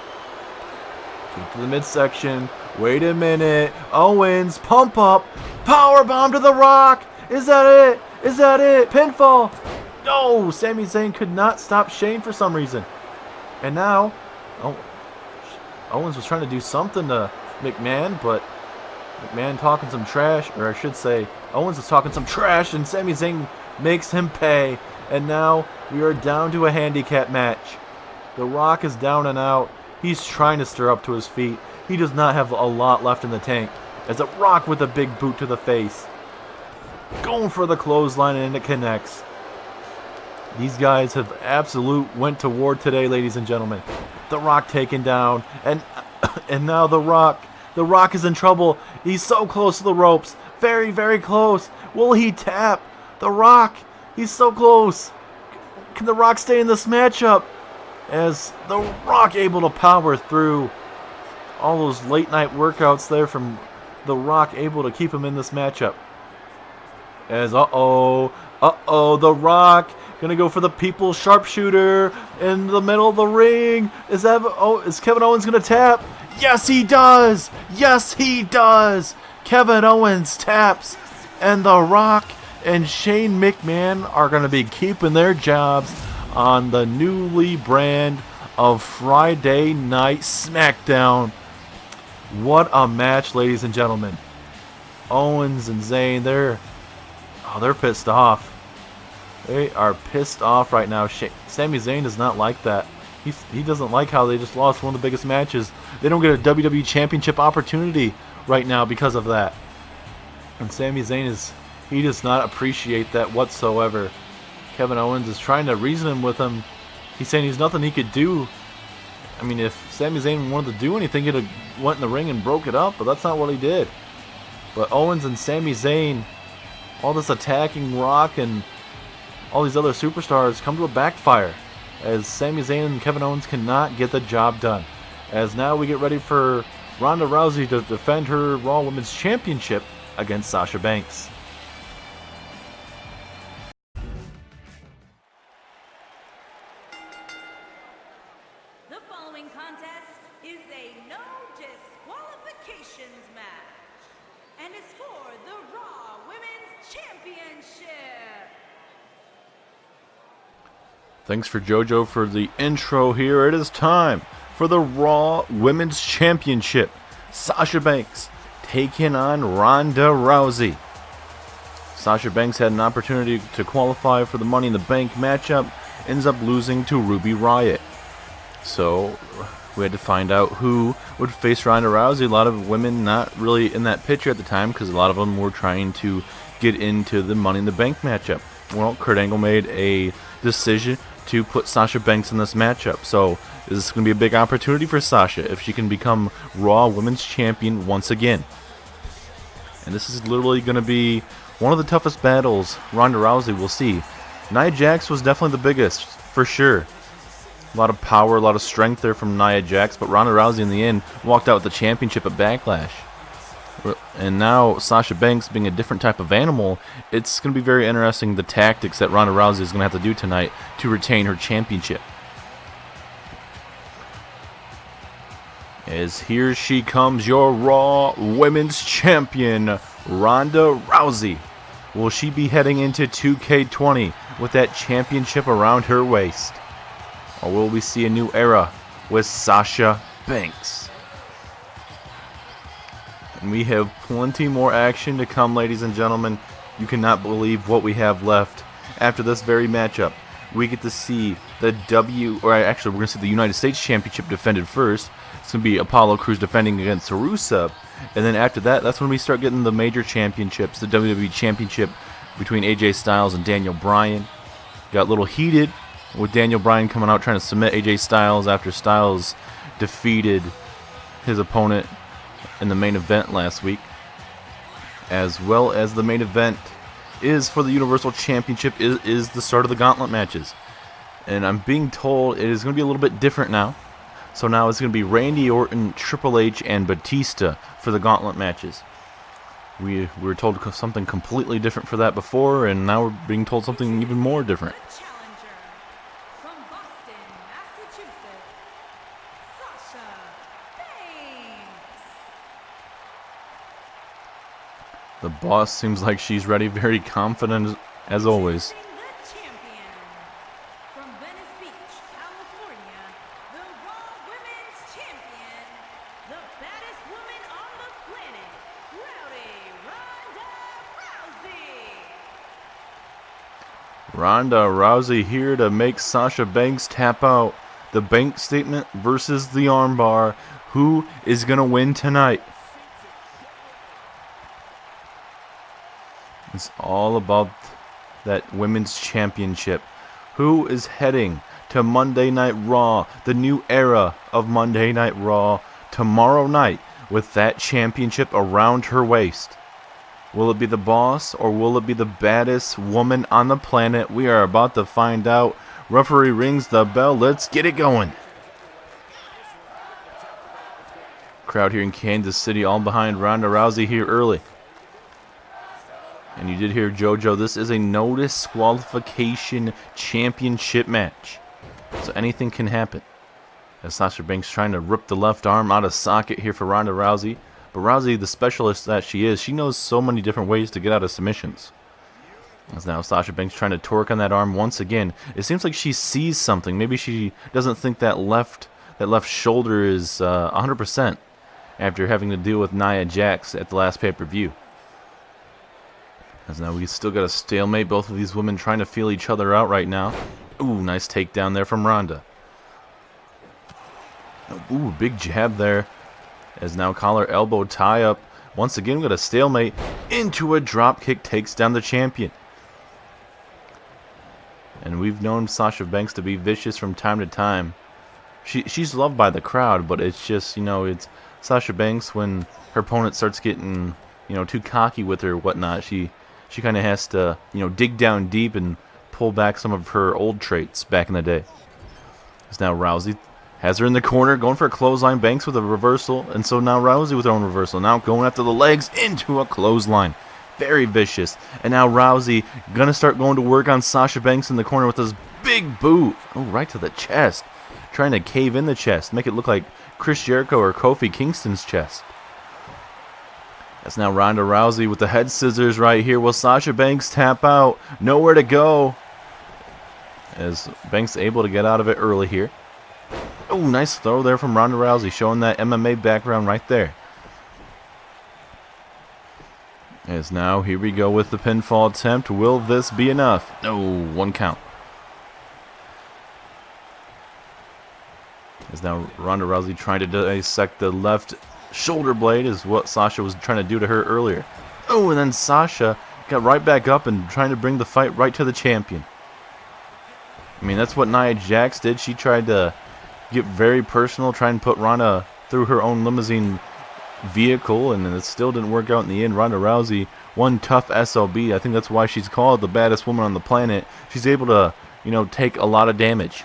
Kick to the midsection. Wait a minute. Owens, pump up. Power bomb to The Rock. Is that it? Is that it? Pinfall. No, Sami Zayn could not stop Shane for some reason. And now, Owens was trying to do something to McMahon, but McMahon talking some trash, or I should say, Owens is talking some trash, and Sami Zayn makes him pay. And now we are down to a handicap match. The Rock is down and out. He's trying to stir up to his feet. He does not have a lot left in the tank. As The Rock with a big boot to the face. Going for the clothesline, and it connects. These guys have went to war today, ladies and gentlemen. The Rock taken down, and now The Rock is in trouble. He's so close to the ropes. Very, very close. Will he tap? The Rock, he's so close. Can The Rock stay in this matchup? As The Rock able to power through all those late night workouts there from The Rock, able to keep him in this matchup. As The Rock gonna go for the People's Sharpshooter in the middle of the ring. Is Kevin Owens gonna tap? Yes, he does. Yes, he does. Kevin Owens taps, and The Rock and Shane McMahon are gonna be keeping their jobs on the newly brand of Friday Night SmackDown. What a match, ladies and gentlemen. Owens and Zayn, they're pissed off. They are pissed off right now. Sami Zayn does not like that. He doesn't like how they just lost one of the biggest matches. They don't get a WWE Championship opportunity right now because of that. And Sami Zayn he does not appreciate that whatsoever. Kevin Owens is trying to reason with him. He's saying there's nothing he could do. I mean, if Sami Zayn wanted to do anything, he'd have went in the ring and broke it up, but that's not what he did. But Owens and Sami Zayn, all this attacking Rock and all these other superstars come to a backfire, as Sami Zayn and Kevin Owens cannot get the job done. as now we get ready for Ronda Rousey to defend her Raw Women's Championship against Sasha Banks. The following contest is a no disqualifications match and is for the Raw Women's Championship. Thanks for JoJo for the intro here. It is time for the Raw Women's Championship. Sasha Banks taking on Ronda Rousey. Sasha Banks had an opportunity to qualify for the Money in the Bank matchup, ends up losing to Ruby Riott. So we had to find out who would face Ronda Rousey. A lot of women not really in that picture at the time because a lot of them were trying to get into the Money in the Bank matchup. Well, Kurt Angle made a decision to put Sasha Banks in this matchup. So this is going to be a big opportunity for Sasha if she can become Raw Women's Champion once again. And this is literally going to be one of the toughest battles Ronda Rousey will see. Nia Jax was definitely the biggest, for sure. A lot of power, a lot of strength there from Nia Jax, but Ronda Rousey in the end walked out with the championship at Backlash. And now Sasha Banks being a different type of animal, it's going to be very interesting the tactics that Ronda Rousey is going to have to do tonight to retain her championship. As here she comes, your Raw Women's Champion, Ronda Rousey. Will she be heading into 2K20 with that championship around her waist? Or will we see a new era with Sasha Banks? And we have plenty more action to come, ladies and gentlemen. You cannot believe what we have left after this very matchup. We get to see the we're going to see the United States Championship defended first. It's going to be Apollo Crews defending against Rusev. And then after that, that's when we start getting the major championships. The WWE Championship between AJ Styles and Daniel Bryan. Got a little heated with Daniel Bryan coming out trying to submit AJ Styles after Styles defeated his opponent in the main event last week. As well as the main event is for the Universal Championship is the start of the Gauntlet matches. And I'm being told it is going to be a little bit different now. So now it's going to be Randy Orton, Triple H, and Batista for the Gauntlet matches. We were told something completely different for that before, and now we're being told something even more different. The challenger from Boston, Massachusetts, Sasha Banks. The boss seems like she's ready, very confident as always. The champion from Venice Beach, California, the Raw Women's Champion, the baddest woman on the planet, Rowdy Ronda Rousey. Ronda Rousey here to make Sasha Banks tap out. The bank statement versus the armbar. Who is going to win tonight? It's all about that women's championship. Who is heading to Monday Night Raw, the new era of Monday Night Raw, tomorrow night with that championship around her waist? Will it be the boss or will it be the baddest woman on the planet? We are about to find out. Referee rings the bell. Let's get it going. Crowd here in Kansas City all behind Ronda Rousey here early. And you did hear JoJo, this is a no disqualification championship match. So anything can happen. As Sasha Banks trying to rip the left arm out of socket here for Ronda Rousey. But Rousey, the specialist that she is, she knows so many different ways to get out of submissions. As now Sasha Banks trying to torque on that arm once again. It seems like she sees something. Maybe she doesn't think that left shoulder is 100% after having to deal with Nia Jax at the last pay-per-view. As now we still got a stalemate. Both of these women trying to feel each other out right now. Ooh, nice takedown there from Ronda. Ooh, big jab there. As now collar elbow tie up. Once again, we got a stalemate. Into a drop kick, takes down the champion. And we've known Sasha Banks to be vicious from time to time. She's loved by the crowd, but it's just, it's Sasha Banks when her opponent starts getting, too cocky with her or whatnot. She kind of has to, dig down deep and pull back some of her old traits back in the day. It's now Rousey Has her in the corner, going for a clothesline. Banks with a reversal, and so now Rousey with her own reversal. Now going after the legs into a clothesline. Very vicious. And now Rousey going to start going to work on Sasha Banks in the corner with this big boot. Oh, right to the chest. Trying to cave in the chest. Make it look like Chris Jericho or Kofi Kingston's chest. That's now Ronda Rousey with the head scissors right here. Will Sasha Banks tap out? Nowhere to go. As Banks able to get out of it early here. Oh, nice throw there from Ronda Rousey, showing that MMA background right there. As now, here we go with the pinfall attempt. Will this be enough? No, 1 count. As now Ronda Rousey trying to dissect the left shoulder blade is what Sasha was trying to do to her earlier. Oh, and then Sasha got right back up and trying to bring the fight right to the champion. I mean, that's what Nia Jax did. She tried to get very personal, try and put Ronda through her own limousine vehicle, and it still didn't work out in the end. Ronda Rousey, one tough SOB. I think that's why she's called the baddest woman on the planet. She's able to, take a lot of damage.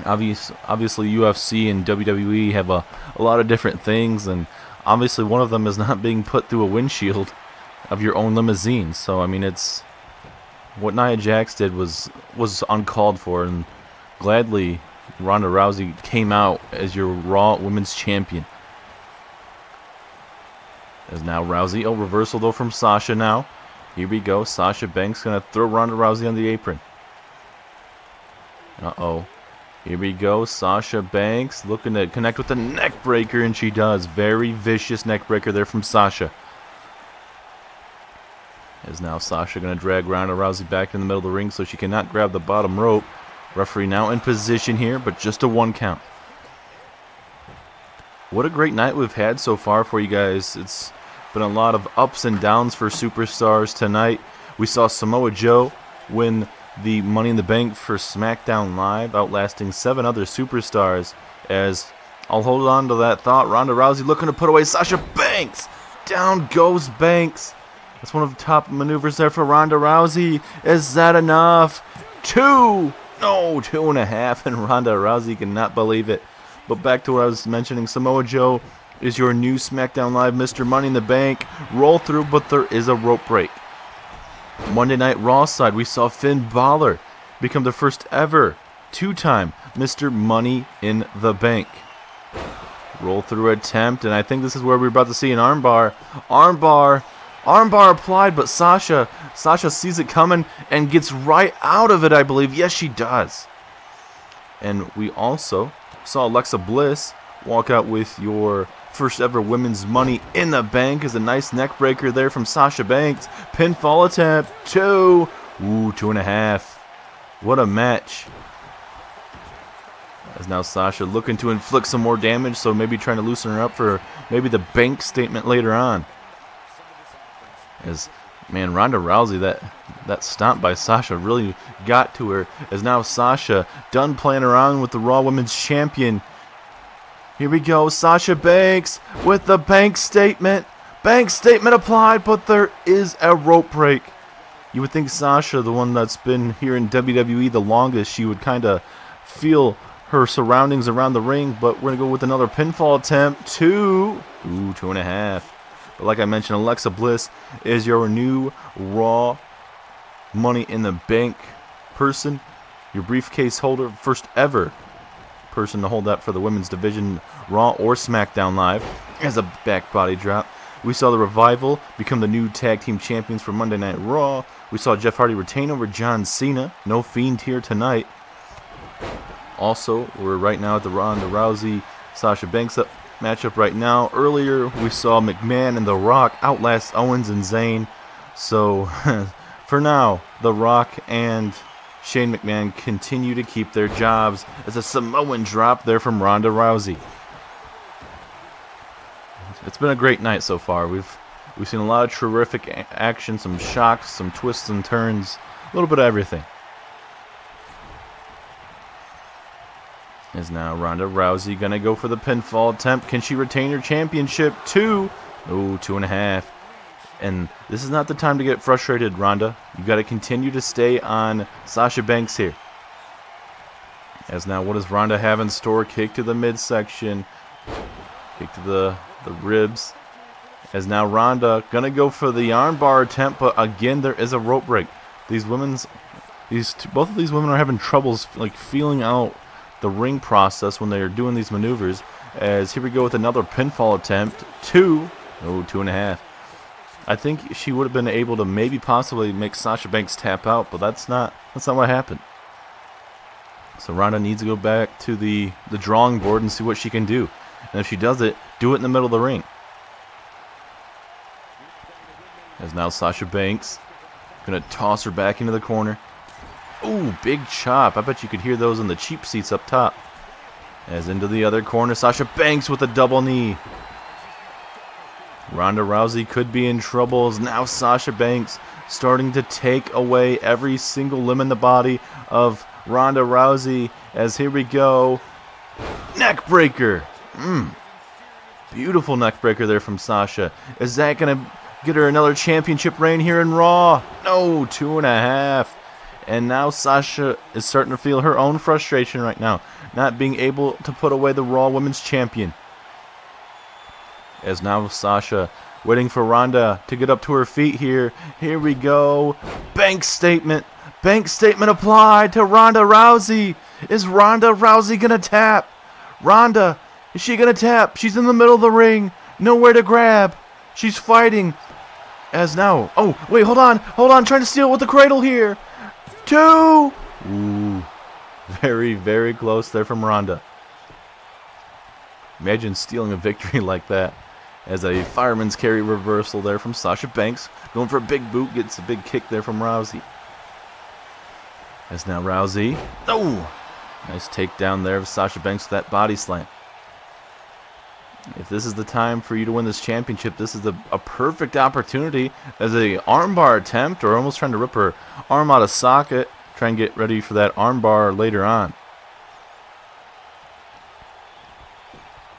Obviously, UFC and WWE have a lot of different things, and obviously one of them is not being put through a windshield of your own limousine. So, I mean, it's what Nia Jax did was uncalled for, and gladly Ronda Rousey came out as your Raw Women's Champion. As now Rousey, reversal though from Sasha now. Here we go, Sasha Banks going to throw Ronda Rousey on the apron. Uh-oh. Here we go, Sasha Banks looking to connect with the neck breaker, and she does. Very vicious neck breaker there from Sasha. As now Sasha going to drag Ronda Rousey back in the middle of the ring so she cannot grab the bottom rope. Referee now in position here, but just a 1 count. What a great night we've had so far for you guys. It's been a lot of ups and downs for superstars tonight. We saw Samoa Joe win the Money in the Bank for SmackDown Live, outlasting 7 other superstars. As I'll hold on to that thought, Ronda Rousey looking to put away Sasha Banks. Down goes Banks. That's one of the top maneuvers there for Ronda Rousey. Is that enough? 2! No, 2.5, and Ronda Rousey cannot believe it. But back to what I was mentioning, Samoa Joe is your new SmackDown Live Mr. Money in the Bank. Roll through, but there is a rope break. Monday Night Raw side, we saw Finn Balor become the first ever 2-time Mr. Money in the Bank. Roll through attempt, and I think this is where we're about to see an armbar. Armbar applied, but Sasha sees it coming and gets right out of it, I believe. Yes, she does. And we also saw Alexa Bliss walk out with your first ever women's Money in the Bank. Is a nice neck breaker there from Sasha Banks. Pinfall attempt, 2. Ooh, 2.5. What a match. As now Sasha looking to inflict some more damage, so maybe trying to loosen her up for maybe the bank statement later on. As, man, Ronda Rousey, that stomp by Sasha really got to her. As now Sasha done playing around with the Raw Women's Champion. Here we go, Sasha Banks with the bank statement. Bank statement applied, but there is a rope break. You would think Sasha, the one that's been here in WWE the longest, she would kind of feel her surroundings around the ring, but we're going to go with another pinfall attempt. 2. Ooh, 2.5. But like I mentioned, Alexa Bliss is your new Raw Money in the Bank person, your briefcase holder, first ever person to hold that for the women's division, Raw or SmackDown Live. As a back body drop. We saw the Revival become the new tag team champions for Monday Night Raw. We saw Jeff Hardy retain over John Cena. No Fiend here tonight. Also, we're right now at the Ronda Rousey Sasha Banks matchup right now. Earlier, we saw McMahon and The Rock outlast Owens and Zayn. So, for now, The Rock and Shane McMahon continue to keep their jobs. As a Samoan drop there from Ronda Rousey. It's been a great night so far. We've seen a lot of terrific action, some shocks, some twists and turns, a little bit of everything. Is now Ronda Rousey going to go for the pinfall attempt. Can she retain her championship? 2. Oh, 2.5. And this is not the time to get frustrated, Ronda. You got to continue to stay on Sasha Banks here. As now, what does Ronda have in store? Kick to the midsection. Kick to the ribs. As now Ronda gonna go for the armbar attempt, but again there is a rope break. Both of these women are having troubles like feeling out the ring process when they are doing these maneuvers. As here we go with another pinfall attempt. 2.5. I think she would have been able to maybe possibly make Sasha Banks tap out, but that's not what happened. So Ronda needs to go back to the drawing board and see what she can do. And if she does it, do it in the middle of the ring. As now Sasha Banks gonna toss her back into the corner. Ooh, big chop. I bet you could hear those in the cheap seats up top. As into the other corner, Sasha Banks with a double knee. Ronda Rousey could be in trouble as now Sasha Banks starting to take away every single limb in the body of Ronda Rousey. As here we go. Neck breaker. Beautiful neck breaker there from Sasha. Is that going to get her another championship reign here in Raw? No, 2.5. And now Sasha is starting to feel her own frustration right now, not being able to put away the Raw Women's Champion. As now Sasha waiting for Ronda to get up to her feet here. Here we go. Bank statement. Bank statement applied to Ronda Rousey. Is Ronda Rousey going to tap? Ronda, is she going to tap? She's in the middle of the ring. Nowhere to grab. She's fighting. As now. Oh, wait, hold on. Trying to steal with the cradle here. 2. Ooh. Very, very close there from Ronda. Imagine stealing a victory like that. As a fireman's carry reversal there from Sasha Banks. Going for a big boot. Gets a big kick there from Rousey. As now Rousey. Oh! Nice takedown there of Sasha Banks with that body slam. If this is the time for you to win this championship, this is a perfect opportunity as a armbar attempt, or almost trying to rip her arm out of socket. Try and get ready for that armbar later on.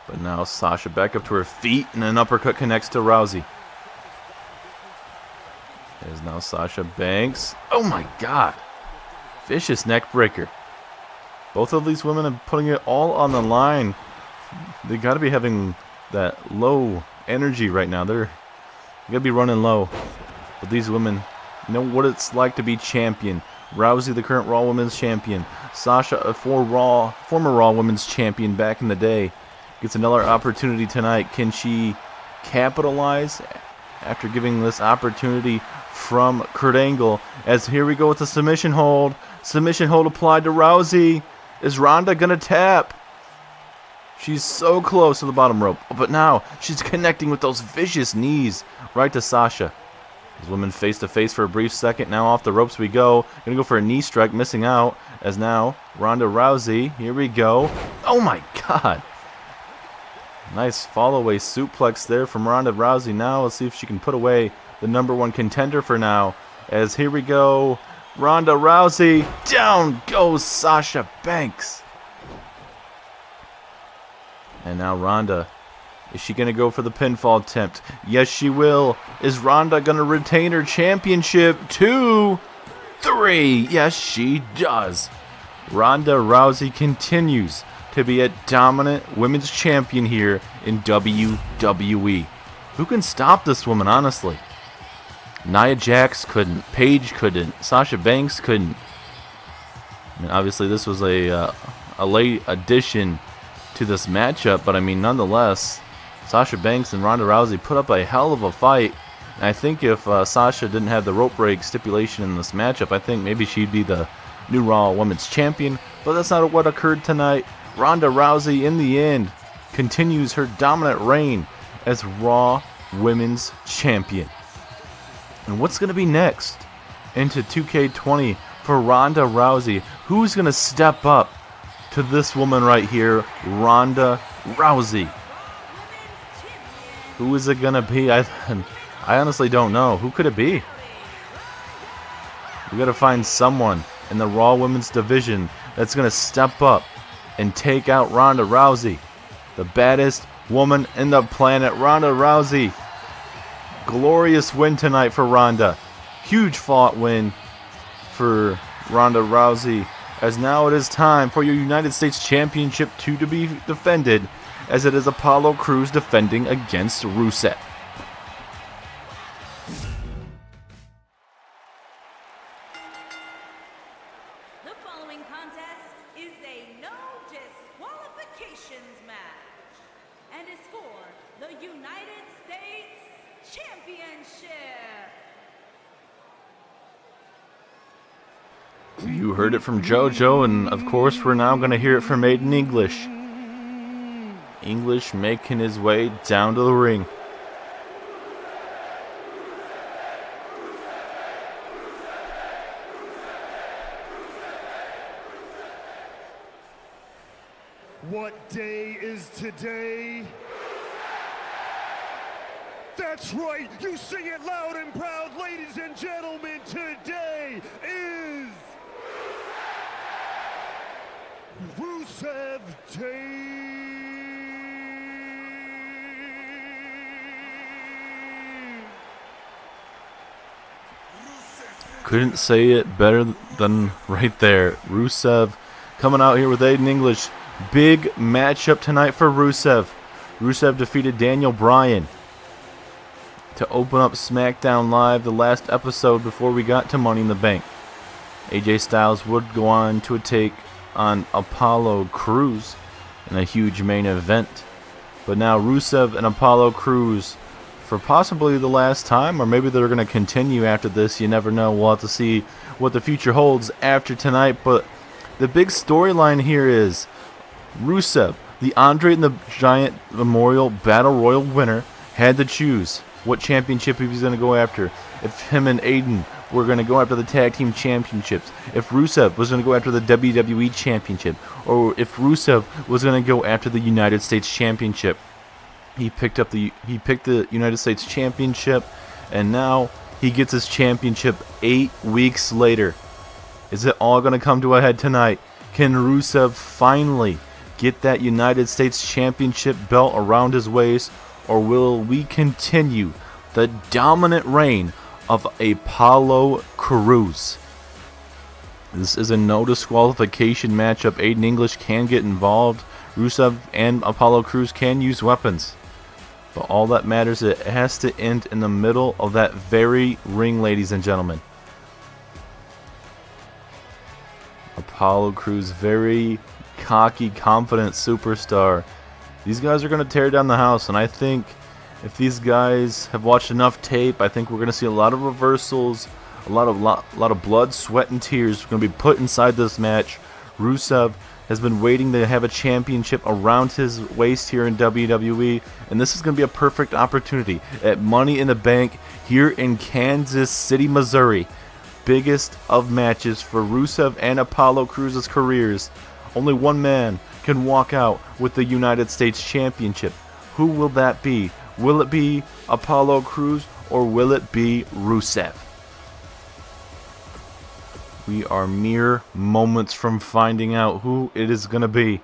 But now Sasha back up to her feet, and an uppercut connects to Rousey. There's now Sasha Banks. Oh my God. Vicious neck breaker. Both of these women are putting it all on the line. They got to be having that low energy right now. They got to be running low. But these women know what it's like to be champion. Rousey, the current Raw Women's Champion. Sasha, a former Raw Women's Champion back in the day, gets another opportunity tonight. Can she capitalize after giving this opportunity from Kurt Angle? As here we go with the submission hold. Submission hold applied to Rousey. Is Ronda going to tap? She's so close to the bottom rope. But now she's connecting with those vicious knees right to Sasha. These women face to face for a brief second. Now off the ropes we go. Going to go for a knee strike, missing out. As now Ronda Rousey. Here we go. Oh my God. Nice fall-away suplex there from Ronda Rousey. Now let's see if she can put away the #1 contender for now. As here we go. Ronda Rousey. Down goes Sasha Banks. And now Ronda. Is she going to go for the pinfall attempt? Yes, she will. Is Ronda going to retain her championship? 2, 3. Yes, she does. Ronda Rousey continues to be a dominant women's champion here in WWE. Who can stop this woman, honestly? Nia Jax couldn't. Paige couldn't. Sasha Banks couldn't. I mean, obviously, this was a late addition to this matchup, but I mean, nonetheless, Sasha Banks and Ronda Rousey put up a hell of a fight. And I think if Sasha didn't have the rope break stipulation in this matchup, I think maybe she'd be the new Raw Women's Champion. But that's not what occurred tonight. Ronda Rousey, in the end, continues her dominant reign as Raw Women's Champion. And what's going to be next into 2K20 for Ronda Rousey? Who's going to step up to this woman right here, Ronda Rousey? Who is it going to be? I honestly don't know. Who could it be? We got to find someone in the Raw Women's division that's going to step up and take out Ronda Rousey. The baddest woman in the planet, Ronda Rousey. Glorious win tonight for Ronda. Huge fought win for Ronda Rousey as now it is time for your United States Championship to be defended, as it is Apollo Crews defending against Rusev. The following contest is a no disqualifications match and is for the United States Championship. You heard it from JoJo, and of course we're now going to hear it from Aiden English. English making his way down to the ring. What day is today? That's right, you sing it loud and proud, ladies and gentlemen. Today is Rusev Day. Couldn't say it better than right there. Rusev coming out here with Aiden English. Big matchup tonight for Rusev. Rusev defeated Daniel Bryan to open up SmackDown Live, the last episode before we got to Money in the Bank. AJ Styles would go on to take on Apollo Crews in a huge main event. But now Rusev and Apollo Crews for possibly the last time, or maybe they're going to continue after this. You never know. We'll have to see what the future holds after tonight. But the big storyline here is Rusev, the Andre the Giant Memorial Battle Royal winner, had to choose what championship he was going to go after. If him and Aiden were going to go after the Tag Team Championships, if Rusev was going to go after the WWE Championship, or if Rusev was going to go after the United States Championship. He picked the United States Championship, and now he gets his championship 8 weeks later. Is it all going to come to a head tonight? Can Rusev finally get that United States Championship belt around his waist, or will we continue the dominant reign of Apollo Crews? This is a no disqualification matchup. Aiden English can get involved. Rusev and Apollo Crews can use weapons. But all that matters, it has to end in the middle of that very ring, ladies and gentlemen. Apollo Crews, very cocky, confident superstar. These guys are going to tear down the house, and I think if these guys have watched enough tape, I think we're going to see a lot of reversals, a lot of blood, sweat, and tears going to be put inside this match. Rusev has been waiting to have a championship around his waist here in WWE, and this is going to be a perfect opportunity at Money in the Bank here in Kansas City, Missouri. Biggest of matches for Rusev and Apollo Crews' careers. Only one man can walk out with the United States Championship. Who will that be? Will it be Apollo Crews, or will it be Rusev? We are mere moments from finding out who it is going to be,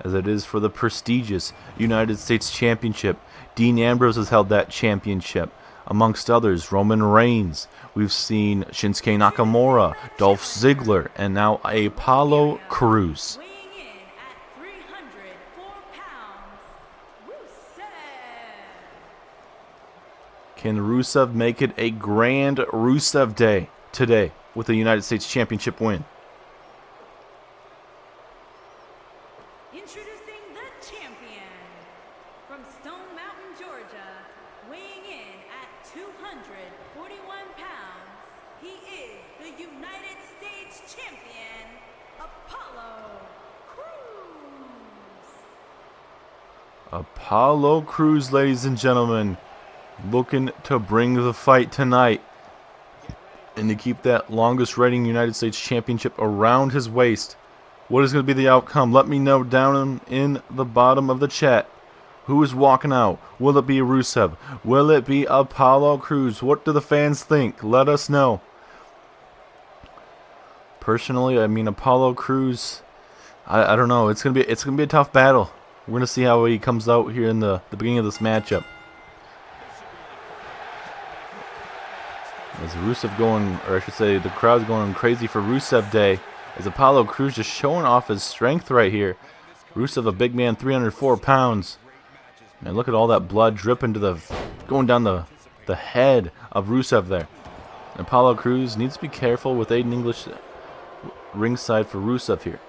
as it is for the prestigious United States Championship. Dean Ambrose has held that championship, amongst others Roman Reigns. We've seen Shinsuke Nakamura, Dolph Ziggler, and now Apollo Crews. Weighing in at 304 pounds, Rusev. Can Rusev make it a grand Rusev Day today with a United States Championship win? Introducing the champion from Stone Mountain, Georgia, weighing in at 241 pounds. He is the United States champion, Apollo Crews. Apollo Crews, ladies and gentlemen, looking to bring the fight tonight and to keep that longest reigning United States Championship around his waist. What is going to be the outcome? Let me know down in the bottom of the chat. Who is walking out? Will it be Rusev? Will it be Apollo Crews? What do the fans think? Let us know. Personally, I mean, Apollo Crews, I don't know. It's gonna be a tough battle. We're gonna see how he comes out here in the beginning of this matchup. As Rusev going, or I should say, the crowd's going crazy for Rusev Day. As Apollo Crews just showing off his strength right here. Rusev, a big man, 304 pounds. And look at all that blood dripping going down the head of Rusev there. And Apollo Crews needs to be careful with Aiden English ringside for Rusev here.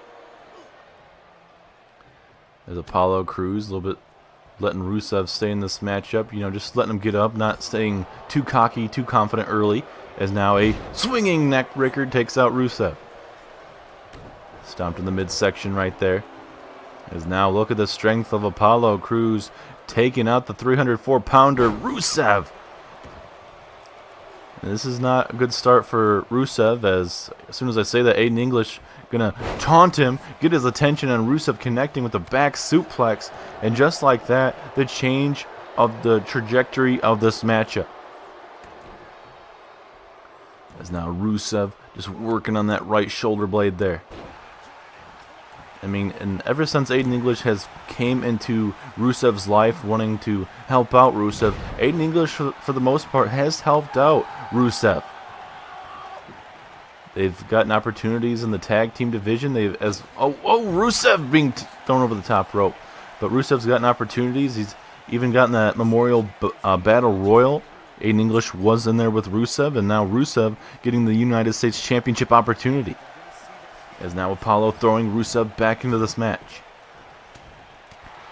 As Apollo Crews a little bit letting Rusev stay in this matchup, you know, just letting him get up, not staying too cocky, too confident early. As now a swinging neck breaker takes out Rusev. Stomped in the midsection right there. As now look at the strength of Apollo Crews taking out the 304-pounder Rusev. And this is not a good start for Rusev, as soon as I say that, Aiden English gonna taunt him, get his attention on Rusev, connecting with the back suplex, and just like that, the change of the trajectory of this matchup. As now Rusev just working on that right shoulder blade there. I mean, and ever since Aiden English has came into Rusev's life, wanting to help out Rusev, Aiden English, for the most part, has helped out Rusev. They've gotten opportunities in the tag team division. Rusev being thrown over the top rope, but Rusev's gotten opportunities. He's even gotten that Memorial Battle Royal. Aiden English was in there with Rusev, and now Rusev getting the United States Championship opportunity. As now Apollo throwing Rusev back into this match.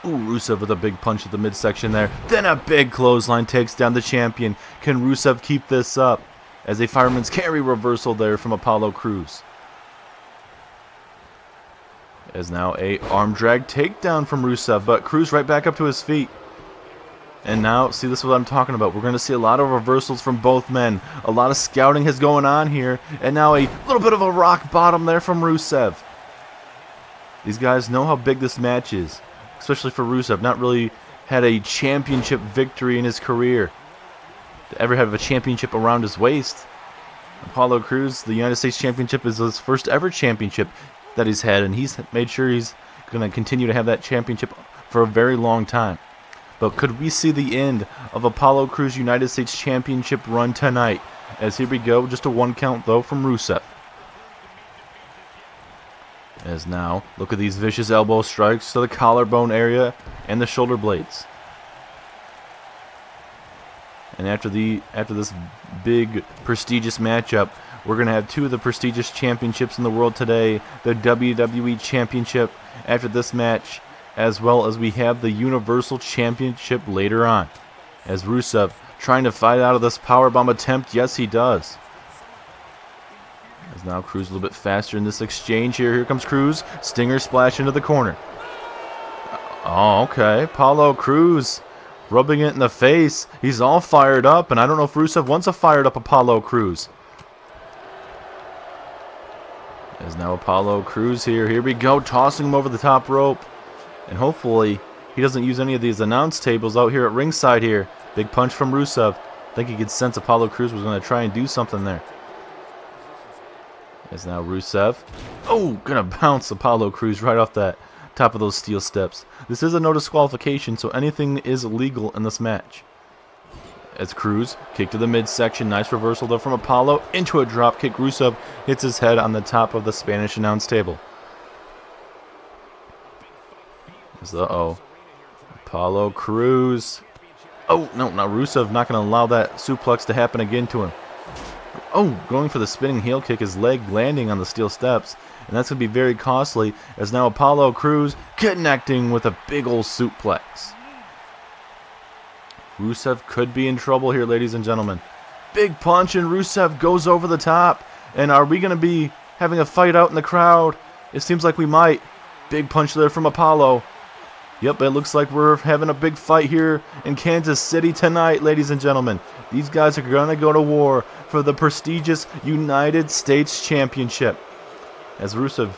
Ooh, Rusev with a big punch at the midsection there. Then a big clothesline takes down the champion. Can Rusev keep this up? As a fireman's carry reversal there from Apollo Crews. As now a arm drag takedown from Rusev, but Crews right back up to his feet. And now, see, this is what I'm talking about. We're going to see a lot of reversals from both men. A lot of scouting is going on here. And now a little bit of a rock bottom there from Rusev. These guys know how big this match is, especially for Rusev. Not really had a championship victory in his career. To ever have a championship around his waist. Apollo Crews, the United States Championship, is his first ever championship that he's had. And he's made sure he's going to continue to have that championship for a very long time. But could we see the end of Apollo Crews' United States Championship run tonight? As here we go, just a 1 count though from Rusev. As now, look at these vicious elbow strikes to the collarbone area and the shoulder blades. And after this big prestigious matchup, we're going to have two of the prestigious championships in the world today. The WWE Championship after this match, as well as we have the Universal Championship later on. As Rusev trying to fight out of this powerbomb attempt. Yes, he does. As now Crews a little bit faster in this exchange here. Here comes Crews. Stinger splash into the corner. Oh, okay. Apollo Crews rubbing it in the face. He's all fired up, and I don't know if Rusev wants a fired up Apollo Crews. As now Apollo Crews here. Here we go. Tossing him over the top rope. And hopefully he doesn't use any of these announce tables out here at ringside here. Big punch from Rusev. I think he could sense Apollo Crews was going to try and do something there. As now Rusev. Oh, going to bounce Apollo Crews right off that top of those steel steps. This is a no disqualification, so anything is legal in this match. As Crews kick to the midsection. Nice reversal though from Apollo into a drop kick. Rusev hits his head on the top of the Spanish announce table. Uh-oh. Apollo Crews. Oh, no, now Rusev not going to allow that suplex to happen again to him. Oh, going for the spinning heel kick, his leg landing on the steel steps. And that's going to be very costly, as now Apollo Crews connecting with a big old suplex. Rusev could be in trouble here, ladies and gentlemen. Big punch, and Rusev goes over the top. And are we going to be having a fight out in the crowd? It seems like we might. Big punch there from Apollo. Yep, it looks like we're having a big fight here in Kansas City tonight, ladies and gentlemen. These guys are going to go to war for the prestigious United States Championship. As Rusev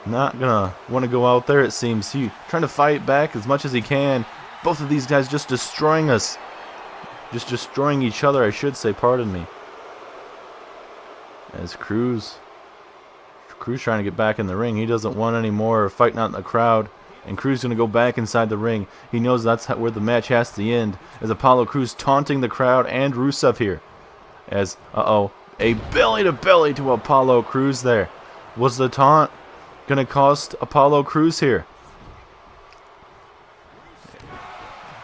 not going to want to go out there, it seems. He trying to fight back as much as he can. Both of these guys just destroying us. Just destroying each other, I should say, pardon me. As Crews trying to get back in the ring. He doesn't want any more fighting out in the crowd. And Crews going to go back inside the ring. He knows that's where the match has to end. As Apollo Crews taunting the crowd and Rusev here. As, a belly to belly to Apollo Crews there. Was the taunt going to cost Apollo Crews here?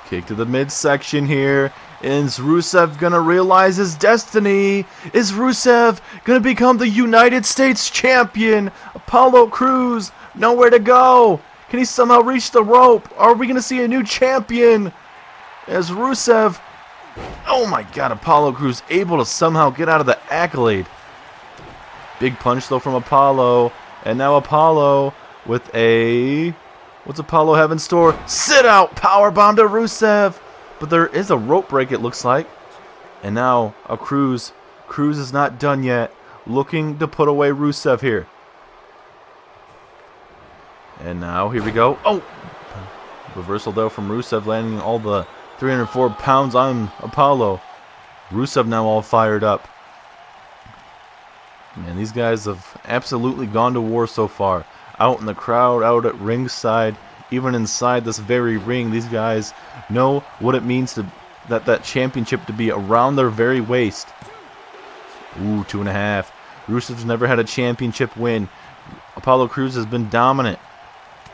Kick to the midsection here. Is Rusev going to realize his destiny? Is Rusev going to become the United States champion? Apollo Crews, nowhere to go. Can he somehow reach the rope? Are we going to see a new champion? As Rusev, oh my god, Apollo Crews able to somehow get out of the accolade. Big punch though from Apollo. And now Apollo with a... What's Apollo have in store? Sit out! Powerbomb to Rusev! But there is a rope break, it looks like. And now a Crews. Crews is not done yet. Looking to put away Rusev here. And now, here we go. Oh! Reversal though from Rusev, landing all the 304 pounds on Apollo. Rusev now all fired up. Man, these guys have absolutely gone to war so far. Out in the crowd, out at ringside, even inside this very ring, these guys know what it means to that championship to be around their very waist. Ooh, 2.5. Rusev's never had a championship win. Apollo Crews has been dominant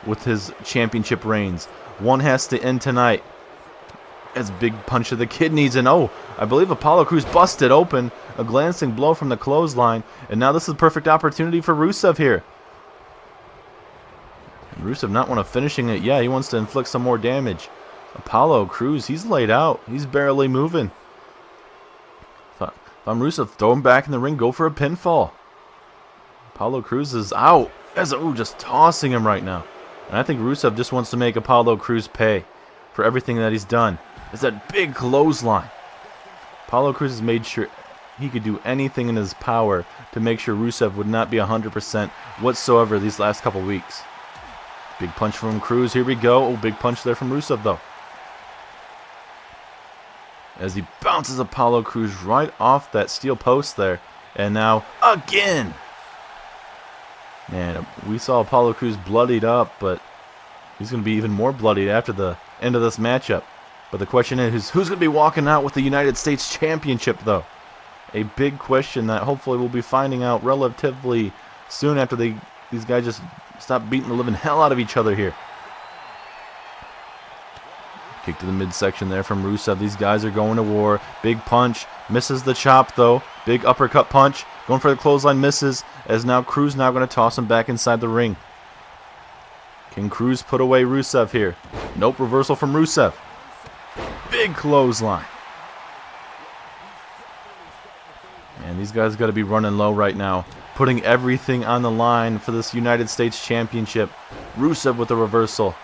with his championship reigns. One has to end tonight. As big punch of the kidneys, and oh, I believe Apollo Crews busted open. A glancing blow from the clothesline, and now this is a perfect opportunity for Rusev here. And Rusev not want to finishing it. Yeah, he wants to inflict some more damage. Apollo Crews, he's laid out. He's barely moving. If I'm Rusev, throw him back in the ring. Go for a pinfall. Apollo Crews is out. Just tossing him right now. And I think Rusev just wants to make Apollo Crews pay for everything that he's done. It's that big clothesline. Apollo Crews has made sure he could do anything in his power to make sure Rusev would not be 100% whatsoever these last couple weeks. Big punch from Crews. Here we go. Oh, big punch there from Rusev, though. As he bounces Apollo Crews right off that steel post there. And now, again! Man, we saw Apollo Crews bloodied up, but he's going to be even more bloodied after the end of this matchup. But the question is, who's going to be walking out with the United States Championship, though? A big question that hopefully we'll be finding out relatively soon after these guys just stop beating the living hell out of each other here. Kick to the midsection there from Rusev. These guys are going to war. Big punch. Misses the chop, though. Big uppercut punch. Going for the clothesline. Misses. As now Crews now going to toss him back inside the ring. Can Crews put away Rusev here? Nope. Reversal from Rusev. Big clothesline. And these guys got to be running low right now. Putting everything on the line for this United States Championship. Rusev with the reversal.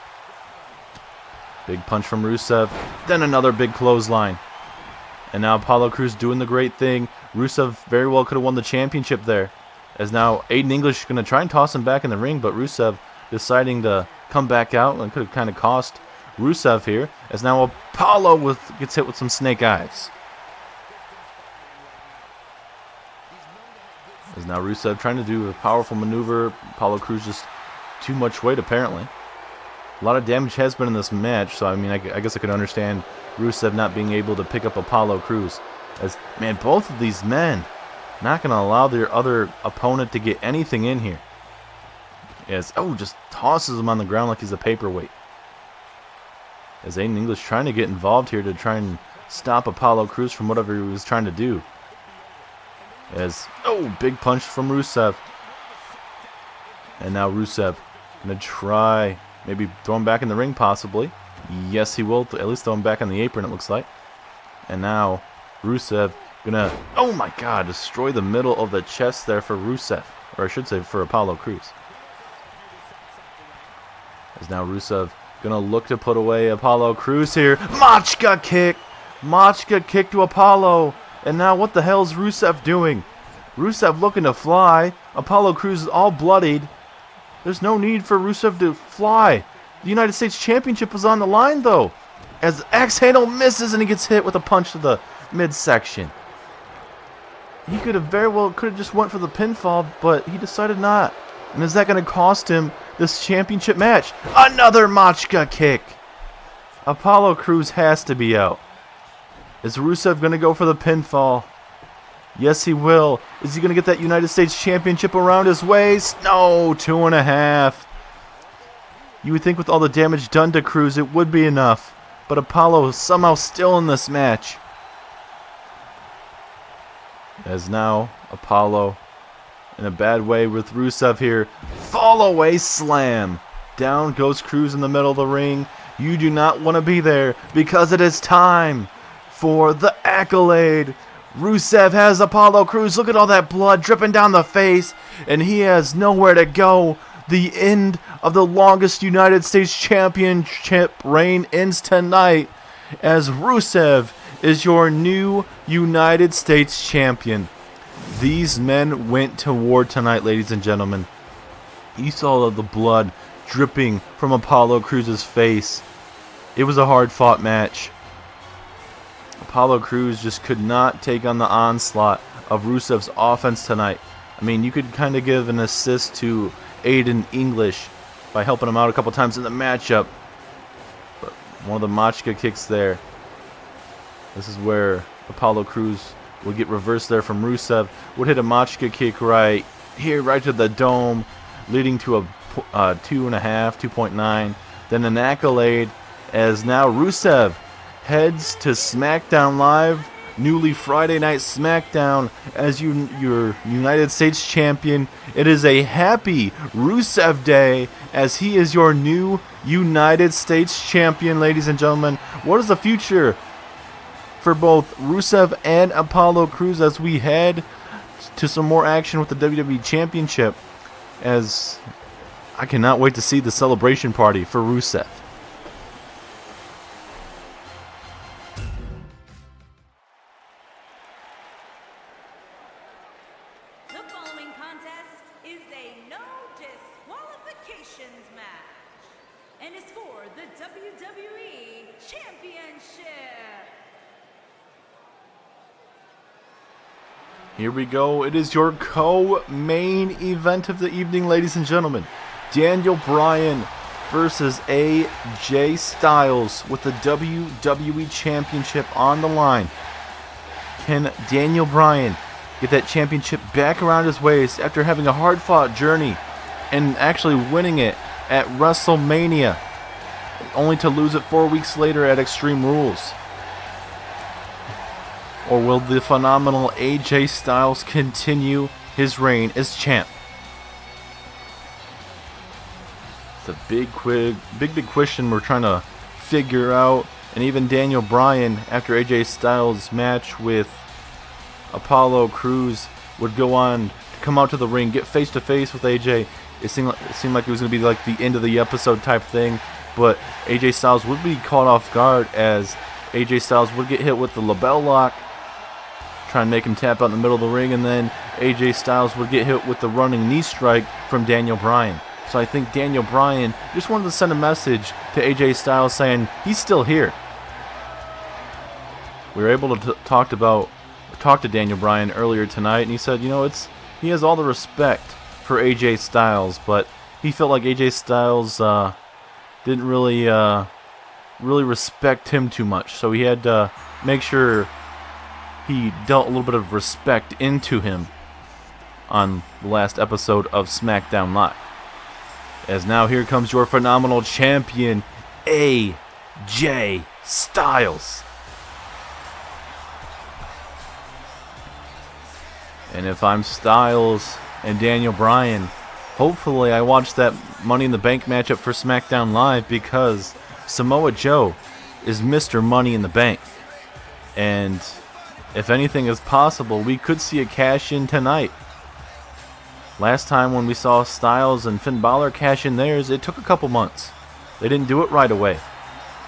Big punch from Rusev. Then another big clothesline. And now Apollo Crews doing the great thing. Rusev very well could have won the championship there. As now Aiden English is going to try and toss him back in the ring. But Rusev deciding to come back out. And could have kind of cost Rusev here. As now Apollo gets hit with some snake eyes. As now Rusev trying to do a powerful maneuver. Apollo Crews just too much weight apparently. A lot of damage has been in this match, so I mean, I guess I could understand Rusev not being able to pick up Apollo Crews. As, man, both of these men not going to allow their other opponent to get anything in here. As, just tosses him on the ground like he's a paperweight. As Aiden English trying to get involved here to try and stop Apollo Crews from whatever he was trying to do. As, big punch from Rusev. And now Rusev going to try, maybe throw him back in the ring possibly. Yes, he will. At least throw him back on the apron, it looks like. And now Rusev going to, oh my god, destroy the middle of the chest there for Rusev. Or I should say for Apollo Crews. As now Rusev going to look to put away Apollo Crews here. Machka kick! Machka kick to Apollo. And now what the hell is Rusev doing? Rusev looking to fly. Apollo Crews is all bloodied. There's no need for Rusev to fly. The United States Championship was on the line, though. As axe handle misses and he gets hit with a punch to the midsection. He could have just went for the pinfall, but he decided not. And is that going to cost him this championship match? Another Machka kick. Apollo Crews has to be out. Is Rusev going to go for the pinfall? Yes, he will. Is he going to get that United States Championship around his waist? No, 2.5. You would think with all the damage done to Cruz, it would be enough. But Apollo is somehow still in this match. As now, Apollo, in a bad way with Rusev here. Fall away slam. Down goes Cruz in the middle of the ring. You do not want to be there because it is time for the accolade. Rusev has Apollo Crews. Look at all that blood dripping down the face, and he has nowhere to go. The end of the longest United States Championship reign ends tonight as Rusev is your new United States Champion. These men went to war tonight, ladies and gentlemen. You saw the blood dripping from Apollo Crews' face. It was a hard-fought match. Apollo Crews just could not take on the onslaught of Rusev's offense tonight. I mean, you could kind of give an assist to Aiden English by helping him out a couple times in the matchup. But one of the Machka kicks there. This is where Apollo Crews would get reversed there from Rusev. Would hit a Machka kick right here, right to the dome, leading to a 2.5, 2.9. Then an accolade as now Rusev heads to SmackDown Live, newly Friday Night SmackDown, as your United States Champion. It is a happy Rusev Day as he is your new United States Champion, ladies and gentlemen. What is the future for both Rusev and Apollo Crews as we head to some more action with the WWE Championship? As I cannot wait to see the celebration party for Rusev. The following contest is a no disqualifications match and is for the WWE Championship. Here we go. It is your co-main event of the evening, ladies and gentlemen. Daniel Bryan versus AJ Styles with the WWE Championship on the line. Can Daniel Bryan get that championship back around his waist after having a hard-fought journey and actually winning it at WrestleMania, only to lose it 4 weeks later at Extreme Rules? Or will the phenomenal AJ Styles continue his reign as champ? It's a big question we're trying to figure out. And even Daniel Bryan, after AJ Styles' match with Apollo Crews, would go on to come out to the ring, get face to face with AJ. It seemed like it was going to be like the end of the episode type thing, but AJ Styles would be caught off guard as AJ Styles would get hit with the label lock, try and make him tap out in the middle of the ring, and then AJ Styles would get hit with the running knee strike from Daniel Bryan. So I think Daniel Bryan just wanted to send a message to AJ Styles saying he's still here. We were able to talk to Daniel Bryan earlier tonight, and he said, he has all the respect for AJ Styles, but he felt like AJ Styles didn't really respect him too much, so he had to make sure he dealt a little bit of respect into him on the last episode of SmackDown Live. As now here comes your phenomenal champion, AJ Styles. And if I'm Styles and Daniel Bryan, hopefully I watch that Money in the Bank matchup for SmackDown Live, because Samoa Joe is Mr. Money in the Bank. And if anything is possible, we could see a cash-in tonight. Last time when we saw Styles and Finn Balor cash in theirs, it took a couple months. They didn't do it right away.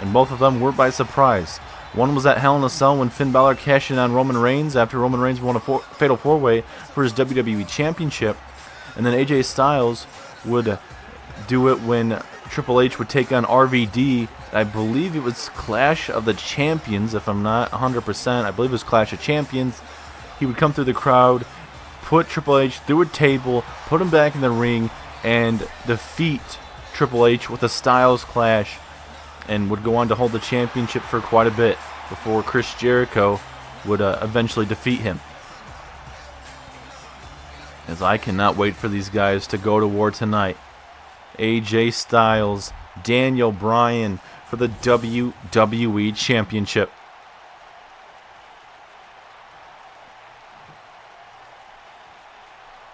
And both of them were by surprise. One was at Hell in a Cell when Finn Balor cashed in on Roman Reigns after Roman Reigns won a fatal four-way for his WWE Championship. And then AJ Styles would do it when Triple H would take on RVD. I believe it was Clash of the Champions, if I'm not 100%. I believe it was Clash of Champions. He would come through the crowd, put Triple H through a table, put him back in the ring, and defeat Triple H with a Styles Clash, and would go on to hold the championship for quite a bit before Chris Jericho would eventually defeat him. as I cannot wait for these guys to go to war tonight. AJ Styles, Daniel Bryan for the WWE Championship.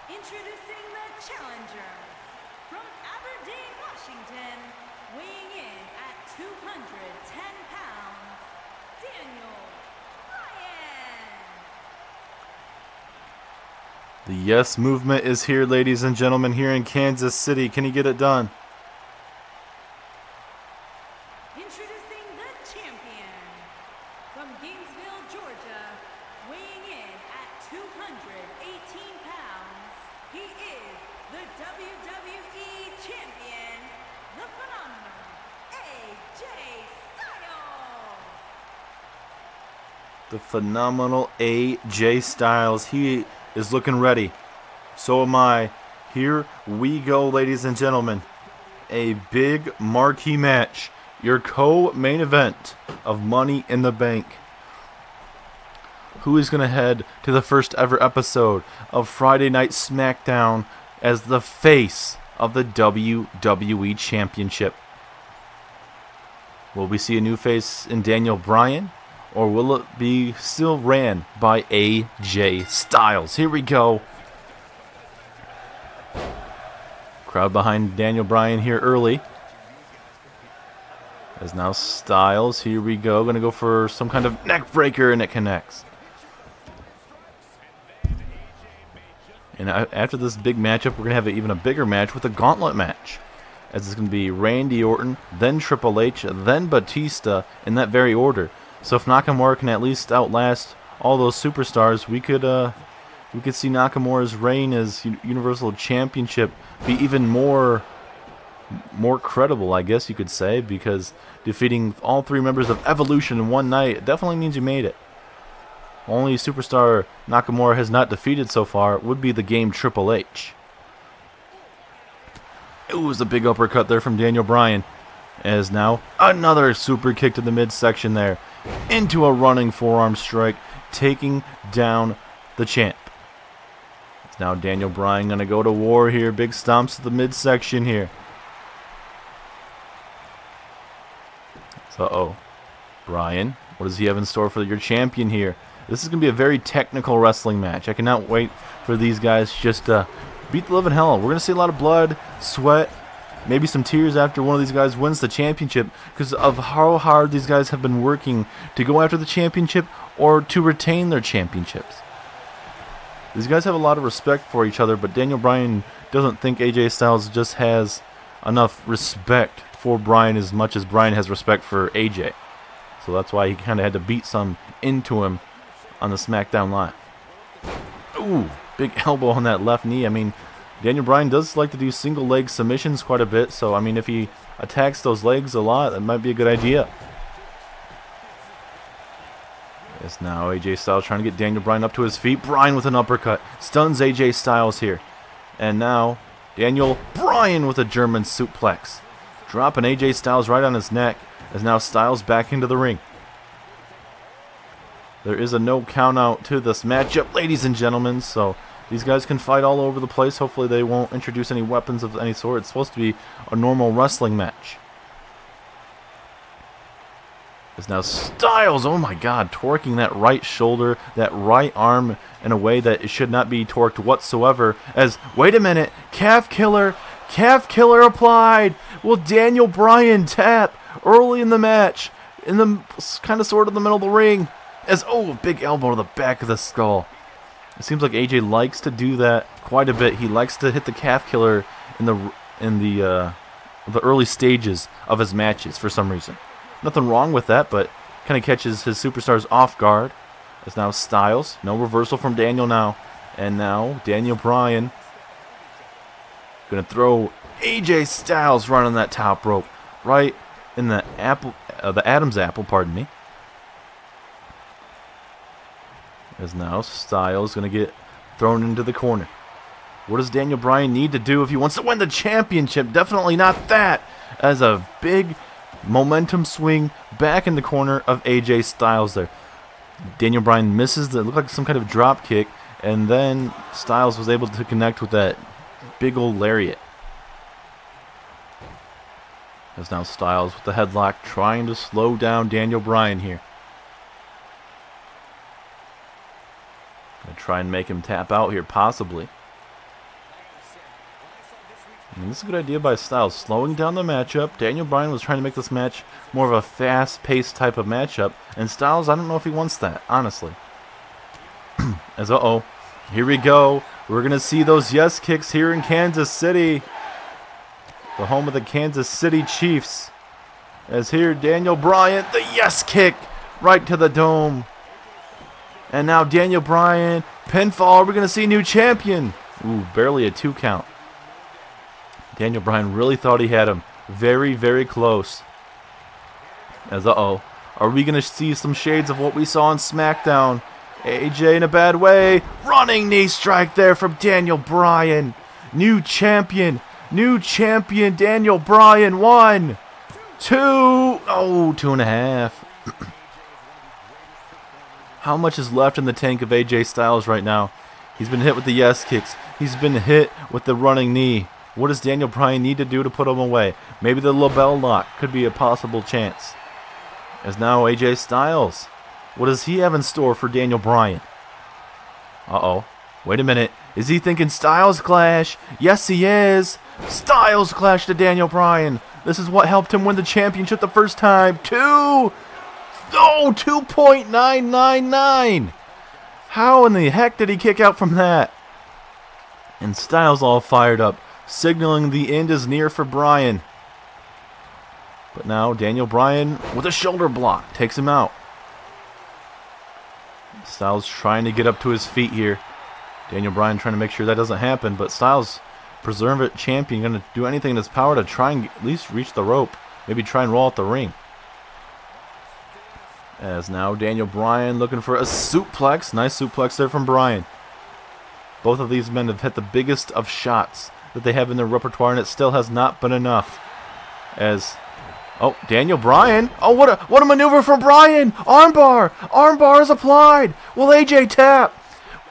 Introducing the challenger from Aberdeen, Washington, weighing in at 210 pounds, Daniel Bryan. The Yes Movement is here, ladies and gentlemen, here in Kansas City. Can he get it done? Introducing the champion from Gainesville, Georgia, weighing in at 218 pounds, he is the WWE Champion, the phenomenal AJ Styles. The phenomenal AJ Styles. He is looking ready. So am I. Here we go, ladies and gentlemen. A big marquee match. Your co-main event of Money in the Bank. Who is going to head to the first ever episode of Friday Night SmackDown as the face of the WWE Championship? Will we see a new face in Daniel Bryan? Or will it be still ran by AJ Styles? Here we go. Crowd behind Daniel Bryan here early. As now Styles, here we go. Going to go for some kind of neck breaker, and it connects. And after this big matchup, we're going to have even a bigger match with a Gauntlet Match. As it's going to be Randy Orton, then Triple H, then Batista, in that very order. So if Nakamura can at least outlast all those superstars, we could see Nakamura's reign as Universal Championship be even more credible, I guess you could say, because defeating all three members of Evolution in one night definitely means you made it. Only superstar Nakamura has not defeated so far would be the game Triple H. It was a big uppercut there from Daniel Bryan. As now another super kick to the midsection there. Into a running forearm strike, taking down the champ. It's now Daniel Bryan going to go to war here. Big stomps to the midsection here. Uh-oh. Bryan, what does he have in store for your champion here? This is going to be a very technical wrestling match. I cannot wait for these guys just to beat the living hell. We're going to see a lot of blood, sweat, maybe some tears after one of these guys wins the championship because of how hard these guys have been working to go after the championship or to retain their championships. These guys have a lot of respect for each other, but Daniel Bryan doesn't think AJ Styles just has enough respect for Bryan as much as Bryan has respect for AJ. So that's why he kind of had to beat some into him on the SmackDown Live. Ooh, big elbow on that left knee. I mean, Daniel Bryan does like to do single leg submissions quite a bit, so I mean, if he attacks those legs a lot, that might be a good idea. Yes, now AJ Styles trying to get Daniel Bryan up to his feet. Bryan with an uppercut. Stuns AJ Styles here. And now Daniel Bryan with a German suplex. Dropping AJ Styles right on his neck. As now Styles back into the ring. There is a no count out to this matchup, ladies and gentlemen, so these guys can fight all over the place. Hopefully they won't introduce any weapons of any sort. It's supposed to be a normal wrestling match. It's now Styles, oh my god, torquing that right shoulder, that right arm in a way that it should not be torqued whatsoever. As, wait a minute, calf killer applied. Will Daniel Bryan tap early in the match, in the kind of sort of the middle of the ring? As, oh, a big elbow to the back of the skull. It seems like AJ likes to do that quite a bit. He likes to hit the calf killer in the early stages of his matches for some reason. Nothing wrong with that, but kind of catches his superstars off guard. As now Styles, no reversal from Daniel now, and now Daniel Bryan gonna throw AJ Styles right on that top rope, right in the Adam's apple. Pardon me. As now Styles going to get thrown into the corner. What does Daniel Bryan need to do if he wants to win the championship? Definitely not that. As a big momentum swing back in the corner of AJ Styles there. Daniel Bryan misses the look like some kind of drop kick And then Styles was able to connect with that big old lariat. As now Styles with the headlock trying to slow down Daniel Bryan here. Gonna try and make him tap out here, possibly. And this is a good idea by Styles, slowing down the matchup. Daniel Bryan was trying to make this match more of a fast-paced type of matchup, and Styles, I don't know if he wants that, honestly. As here we go. We're gonna see those yes kicks here in Kansas City, the home of the Kansas City Chiefs. As here, Daniel Bryan, the yes kick right to the dome. And now Daniel Bryan, pinfall. We're going to see new champion. Ooh, barely a 2 count. Daniel Bryan really thought he had him. Very, very close. As are we going to see some shades of what we saw on SmackDown? AJ in a bad way. Running knee strike there from Daniel Bryan. New champion. New champion Daniel Bryan. 1, 2. Oh, 2.5. How much is left in the tank of AJ Styles right now? He's been hit with the yes kicks. He's been hit with the running knee. What does Daniel Bryan need to do to put him away? Maybe the label lock could be a possible chance. As now AJ Styles. What does he have in store for Daniel Bryan? Wait a minute. Is he thinking Styles Clash? Yes, he is. Styles Clash to Daniel Bryan. This is what helped him win the championship the first time. 2. Oh, 2.999. How in the heck did he kick out from that? And Styles all fired up, signaling the end is near for Bryan. But now Daniel Bryan with a shoulder block takes him out. Styles trying to get up to his feet here. Daniel Bryan trying to make sure that doesn't happen, but Styles, preserve it champion, going to do anything in his power to try and at least reach the rope. Maybe try and roll out the ring. As now Daniel Bryan looking for a suplex. Nice suplex there from Bryan. Both of these men have hit the biggest of shots that they have in their repertoire, and it still has not been enough. As Daniel Bryan. What a maneuver from Bryan. Armbar. Armbar is applied. Will AJ tap?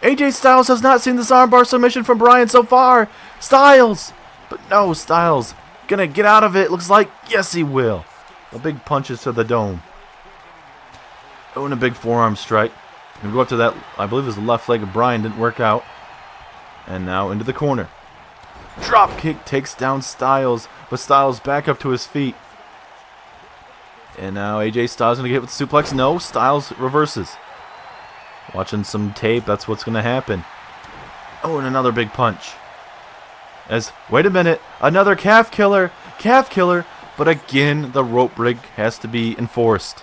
AJ Styles has not seen this armbar submission from Bryan so far. Styles. But no, Styles gonna get out of it. Looks like yes he will. The big punches to the dome. And a big forearm strike. And go up to that, I believe it was the left leg of Bryan, didn't work out. And now into the corner. Drop kick takes down Styles, but Styles back up to his feet. And now AJ Styles going to get hit with the suplex. No, Styles reverses. Watching some tape, that's what's going to happen. Oh, and another big punch. Wait a minute, another calf killer. Calf killer, but again, the rope break has to be enforced.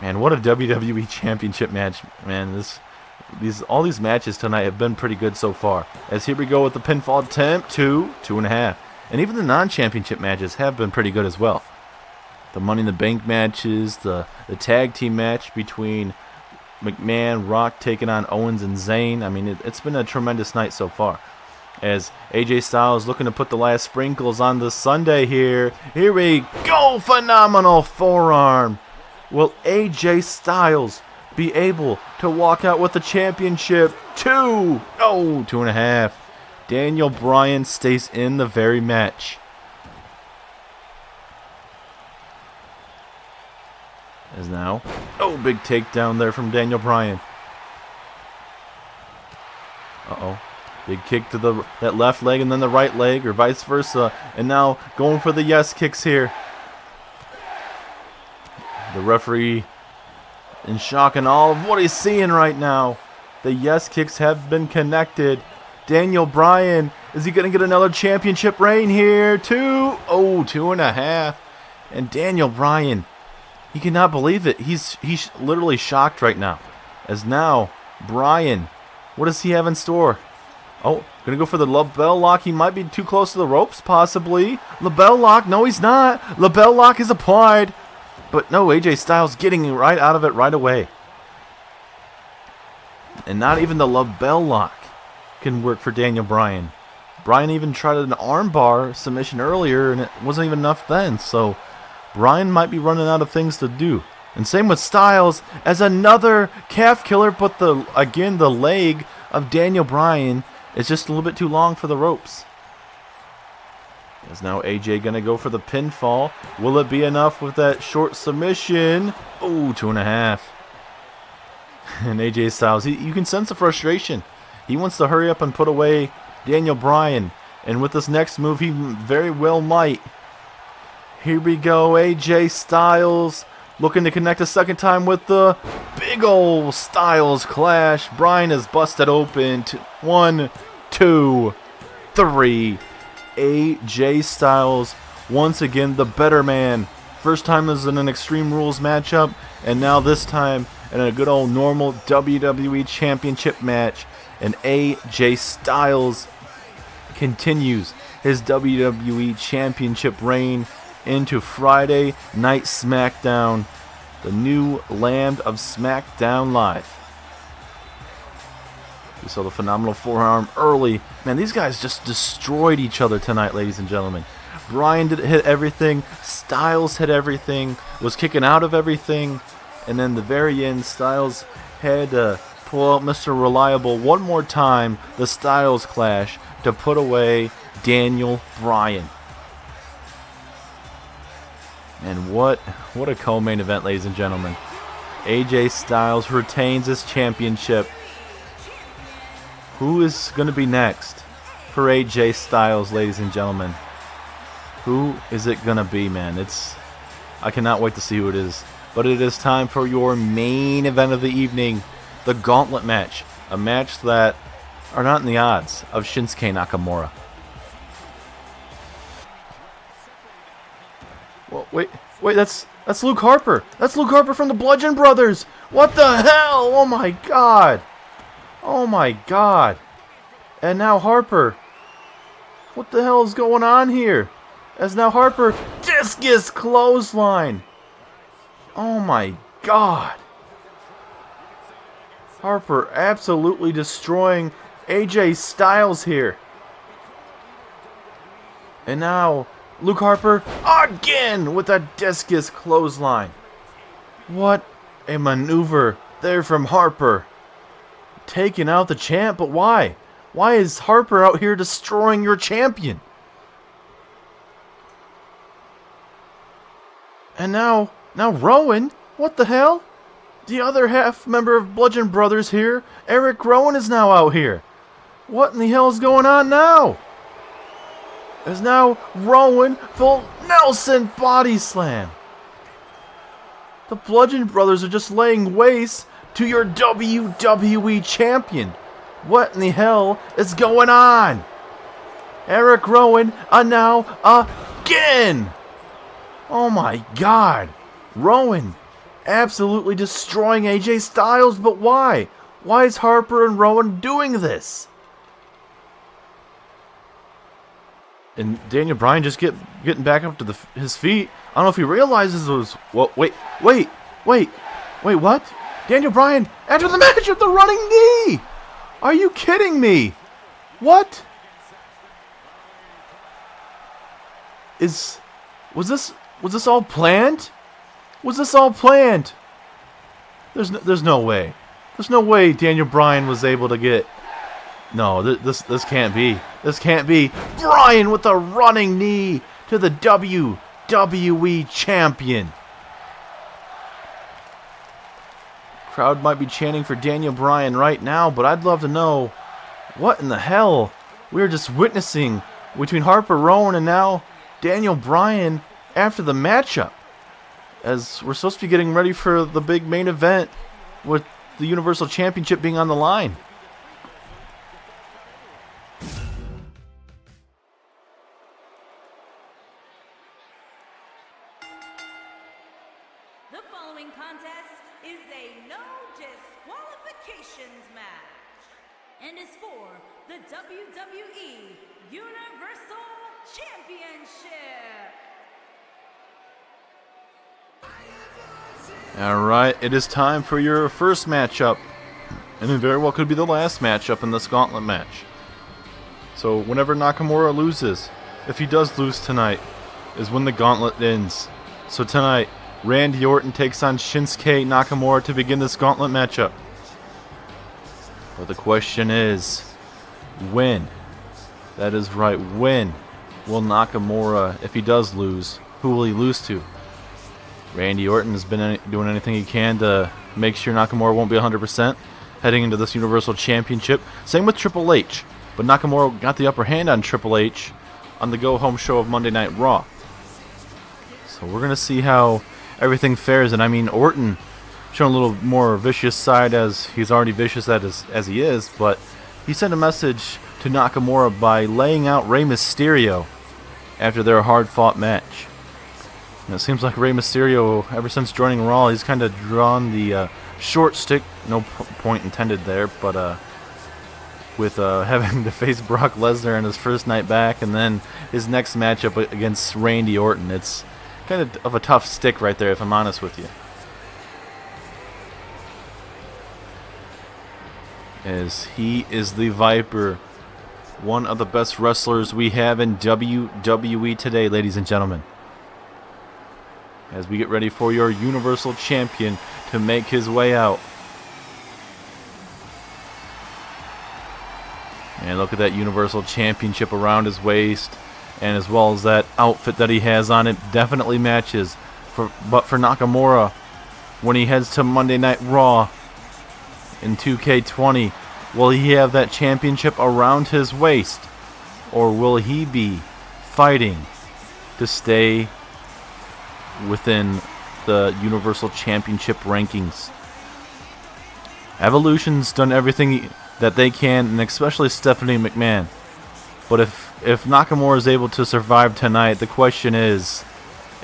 Man, what a WWE Championship match, man. All these matches tonight have been pretty good so far. As here we go with the pinfall attempt, 2.5. And even the non-championship matches have been pretty good as well. The Money in the Bank matches, the tag team match between McMahon, Rock taking on Owens and Zayn. I mean, it's been a tremendous night so far. As AJ Styles looking to put the last sprinkles on the Sunday here. Here we go, phenomenal forearm. Will AJ Styles be able to walk out with the championship? 2.5. Daniel Bryan stays in the very match. As now, big takedown there from Daniel Bryan. Big kick to that left leg and then the right leg, or vice versa. And now going for the yes kicks here. The referee in shock and all of what he's seeing right now. The yes kicks have been connected. Daniel Bryan, is he going to get another championship reign here? 2.5. And Daniel Bryan, he cannot believe it. He's literally shocked right now. As now, Bryan, what does he have in store? Going to go for the label lock. He might be too close to the ropes, possibly. Label lock. No, he's not. Label lock is applied. But no, AJ Styles getting right out of it right away. And not even the label lock can work for Daniel Bryan. Bryan even tried an armbar submission earlier, and it wasn't even enough then. So Bryan might be running out of things to do. And same with Styles as another calf killer, but again the leg of Daniel Bryan is just a little bit too long for the ropes. Is now AJ going to go for the pinfall? Will it be enough with that short submission? Oh, 2.5. And AJ Styles, you can sense the frustration. He wants to hurry up and put away Daniel Bryan. And with this next move, he very well might. Here we go, AJ Styles looking to connect a second time with the big ol' Styles clash. Bryan is busted open. 1, 2, 3. AJ Styles, once again the better man. First time is in an Extreme Rules matchup, and now this time in a good old normal WWE Championship match. And AJ Styles continues his WWE Championship reign into Friday Night SmackDown, the new land of SmackDown Live. We saw the phenomenal forearm early. Man, these guys just destroyed each other tonight, ladies and gentlemen. Bryan did hit everything. Styles hit everything. Was kicking out of everything. And then the very end, Styles had to pull out Mr. Reliable one more time. The Styles clash to put away Daniel Bryan. And what a co-main event, ladies and gentlemen. AJ Styles retains his championship. Who is going to be next for AJ Styles, ladies and gentlemen? Who is it going to be, man? I cannot wait to see who it is. But it is time for your main event of the evening, the Gauntlet Match. A match that are not in the odds of Shinsuke Nakamura. Well, wait, that's Luke Harper. That's Luke Harper from the Bludgeon Brothers. What the hell? Oh my God. Oh my God. And now Harper. What the hell is going on here? As now Harper, discus clothesline. Oh my God. Harper absolutely destroying AJ Styles here. And now Luke Harper again with a discus clothesline. What a maneuver there from Harper. Taking out the champ, but why? Why is Harper out here destroying your champion? And now Rowan, what the hell? The other half member of Bludgeon Brothers here, Eric Rowan, is now out here. What in the hell is going on now? As now Rowan full Nelson body slam. The Bludgeon Brothers are just laying waste to your WWE champion. What in the hell is going on? Eric Rowan now again. Oh my God. Rowan absolutely destroying AJ Styles, but why? Why is Harper and Rowan doing this? And Daniel Bryan just getting back up to his feet. I don't know if he realizes it was... Well, wait, what? Daniel Bryan, after the match with the running knee! Are you kidding me? What? Was this all planned? Was this all planned? There's no way. There's no way Daniel Bryan was able to get... No, this can't be. This can't be. Bryan with a running knee to the WWE champion. Crowd might be chanting for Daniel Bryan right now, but I'd love to know what in the hell we're just witnessing between Harper Rowan and now Daniel Bryan after the matchup. As we're supposed to be getting ready for the big main event with the Universal Championship being on the line. The following contest is a no disqualifications match and is for the WWE Universal Championship. Alright, it is time for your first matchup. And it very well could be the last matchup in this Gauntlet match. So whenever Nakamura loses, if he does lose tonight, is when the Gauntlet ends. So tonight, Randy Orton takes on Shinsuke Nakamura to begin this gauntlet matchup. But the question is, when? That is right, when will Nakamura, if he does lose, who will he lose to? Randy Orton has been doing anything he can to make sure Nakamura won't be 100% heading into this Universal Championship. Same with Triple H, but Nakamura got the upper hand on Triple H on the go-home show of Monday Night Raw. So we're going to see how everything fares, and I mean, Orton showing a little more vicious side, as he's already vicious as he is, but he sent a message to Nakamura by laying out Rey Mysterio after their hard-fought match. And it seems like Rey Mysterio, ever since joining Raw, he's kind of drawn the short stick, no point intended there, but with having to face Brock Lesnar in his first night back, and then his next matchup against Randy Orton. It's kind of a tough stick right there, if I'm honest with you. As he is the Viper, one of the best wrestlers we have in WWE today, ladies and gentlemen. As we get ready for your Universal Champion to make his way out. And look at that Universal Championship around his waist, and as well as that outfit that he has on, it definitely matches. But for Nakamura, when he heads to Monday Night Raw in 2K20, will he have that championship around his waist, or will he be fighting to stay within the Universal Championship rankings? Evolution's done everything that they can, and especially Stephanie McMahon. But if Nakamura is able to survive tonight, the question is